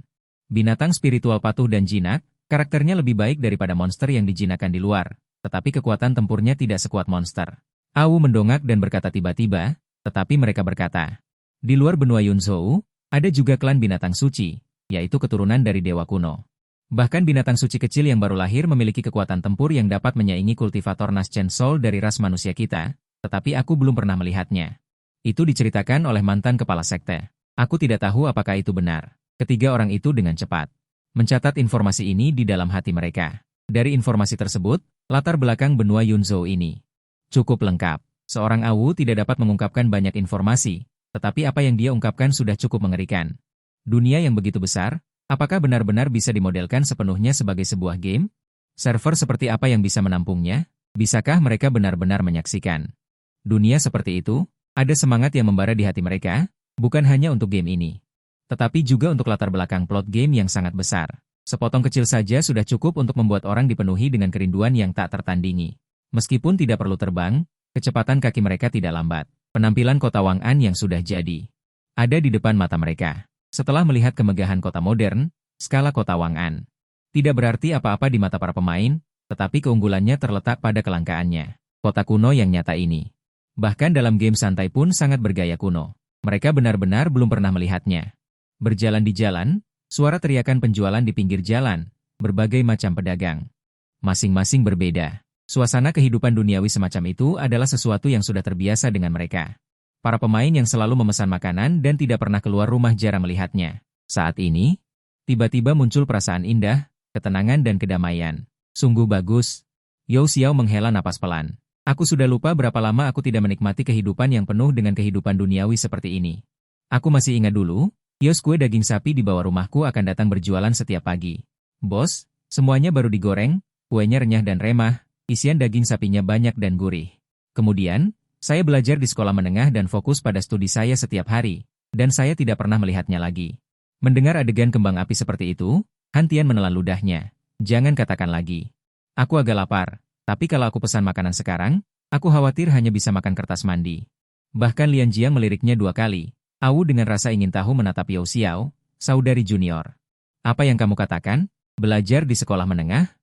Binatang spiritual patuh dan jinak, karakternya lebih baik daripada monster yang dijinakan di luar, tetapi kekuatan tempurnya tidak sekuat monster. Awu mendongak dan berkata tiba-tiba, tetapi mereka berkata. Di luar benua Yunzhou, ada juga klan binatang suci, yaitu keturunan dari dewa kuno. Bahkan binatang suci kecil yang baru lahir memiliki kekuatan tempur yang dapat menyaingi kultivator Naschen Soul dari ras manusia kita, tetapi aku belum pernah melihatnya. Itu diceritakan oleh mantan kepala sekte. Aku tidak tahu apakah itu benar. Ketiga orang itu dengan cepat mencatat informasi ini di dalam hati mereka. Dari informasi tersebut, latar belakang benua Yunzhou ini cukup lengkap. Seorang Awu tidak dapat mengungkapkan banyak informasi, tetapi apa yang dia ungkapkan sudah cukup mengerikan. Dunia yang begitu besar, apakah benar-benar bisa dimodelkan sepenuhnya sebagai sebuah game? Server seperti apa yang bisa menampungnya? Bisakah mereka benar-benar menyaksikan dunia seperti itu? Ada semangat yang membara di hati mereka, bukan hanya untuk game ini, tetapi juga untuk latar belakang plot game yang sangat besar. Sepotong kecil saja sudah cukup untuk membuat orang dipenuhi dengan kerinduan yang tak tertandingi. Meskipun tidak perlu terbang, kecepatan kaki mereka tidak lambat. Penampilan kota Wang'an yang sudah jadi ada di depan mata mereka. Setelah melihat kemegahan kota modern, skala kota Wang'an tidak berarti apa-apa di mata para pemain, tetapi keunggulannya terletak pada kelangkaannya. Kota kuno yang nyata ini, bahkan dalam game santai pun sangat bergaya kuno. Mereka benar-benar belum pernah melihatnya. Berjalan di jalan, suara teriakan penjualan di pinggir jalan, berbagai macam pedagang. Masing-masing berbeda. Suasana kehidupan duniawi semacam itu adalah sesuatu yang sudah terbiasa dengan mereka. Para pemain yang selalu memesan makanan dan tidak pernah keluar rumah jarang melihatnya. Saat ini, Tiba-tiba muncul perasaan indah, ketenangan dan kedamaian. Sungguh bagus. Yao Xiao menghela napas pelan. Aku sudah lupa berapa lama aku tidak menikmati kehidupan yang penuh dengan kehidupan duniawi seperti ini. Aku masih ingat dulu, kios kue daging sapi di bawah rumahku akan datang berjualan setiap pagi. Bos, semuanya baru digoreng, kuenya renyah dan remah, isian daging sapinya banyak dan gurih. Kemudian, saya belajar di sekolah menengah dan fokus pada studi saya setiap hari, dan saya tidak pernah melihatnya lagi. Mendengar adegan kembang api seperti itu, Han Tian menelan ludahnya. Jangan katakan lagi. Aku agak lapar, tapi kalau aku pesan makanan sekarang, aku khawatir hanya bisa makan kertas mandi. Bahkan Lian Jiang meliriknya 2 kali. Awu dengan rasa ingin tahu menatap Yao Xiao, saudari junior. Apa yang kamu katakan? Belajar di sekolah menengah?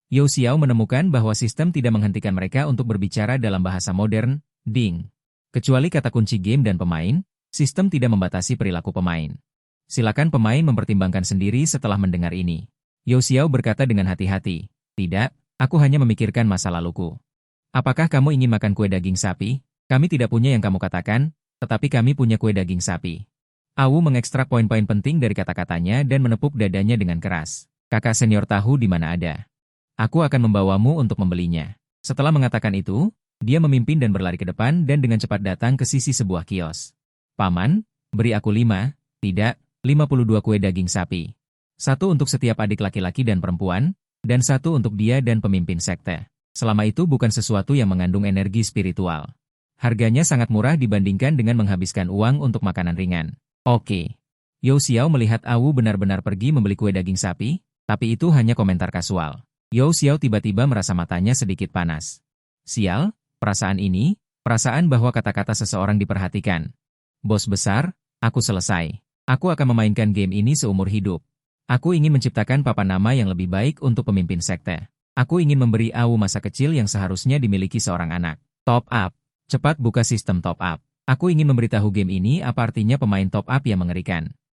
Yao Xiao menemukan bahwa sistem tidak menghentikan mereka untuk berbicara dalam bahasa modern, ding. Kecuali kata kunci game dan pemain, sistem tidak membatasi perilaku pemain. Silakan pemain mempertimbangkan sendiri setelah mendengar ini. Yao Xiao berkata dengan hati-hati, tidak, aku hanya memikirkan masa laluku. Apakah kamu ingin makan kue daging sapi? Kami tidak punya yang kamu katakan, tetapi kami punya kue daging sapi. Awu mengekstrak poin-poin penting dari kata-katanya dan menepuk dadanya dengan keras. Kakak senior tahu di mana ada. Aku akan membawamu untuk membelinya. Setelah mengatakan itu, dia memimpin dan berlari ke depan dan dengan cepat datang ke sisi sebuah kios. Paman, beri aku 52 kue daging sapi. 1 untuk setiap adik laki-laki dan perempuan, dan 1 untuk dia dan pemimpin sekte. Selama itu bukan sesuatu yang mengandung energi spiritual. Harganya sangat murah dibandingkan dengan menghabiskan uang untuk makanan ringan. Oke. Yao Xiao melihat Awu benar-benar pergi membeli kue daging sapi, tapi itu hanya komentar kasual. Yao Xiao tiba-tiba merasa matanya sedikit panas. Sial, perasaan bahwa kata-kata seseorang diperhatikan. Bos besar, aku selesai. Aku akan memainkan game ini seumur hidup. Aku ingin menciptakan papan nama yang lebih baik untuk pemimpin sekte. Aku ingin memberi Awu masa kecil yang seharusnya dimiliki seorang anak. Top up. Cepat buka sistem top up. Aku ingin memberitahu game ini apa artinya pemain top up yang mengerikan.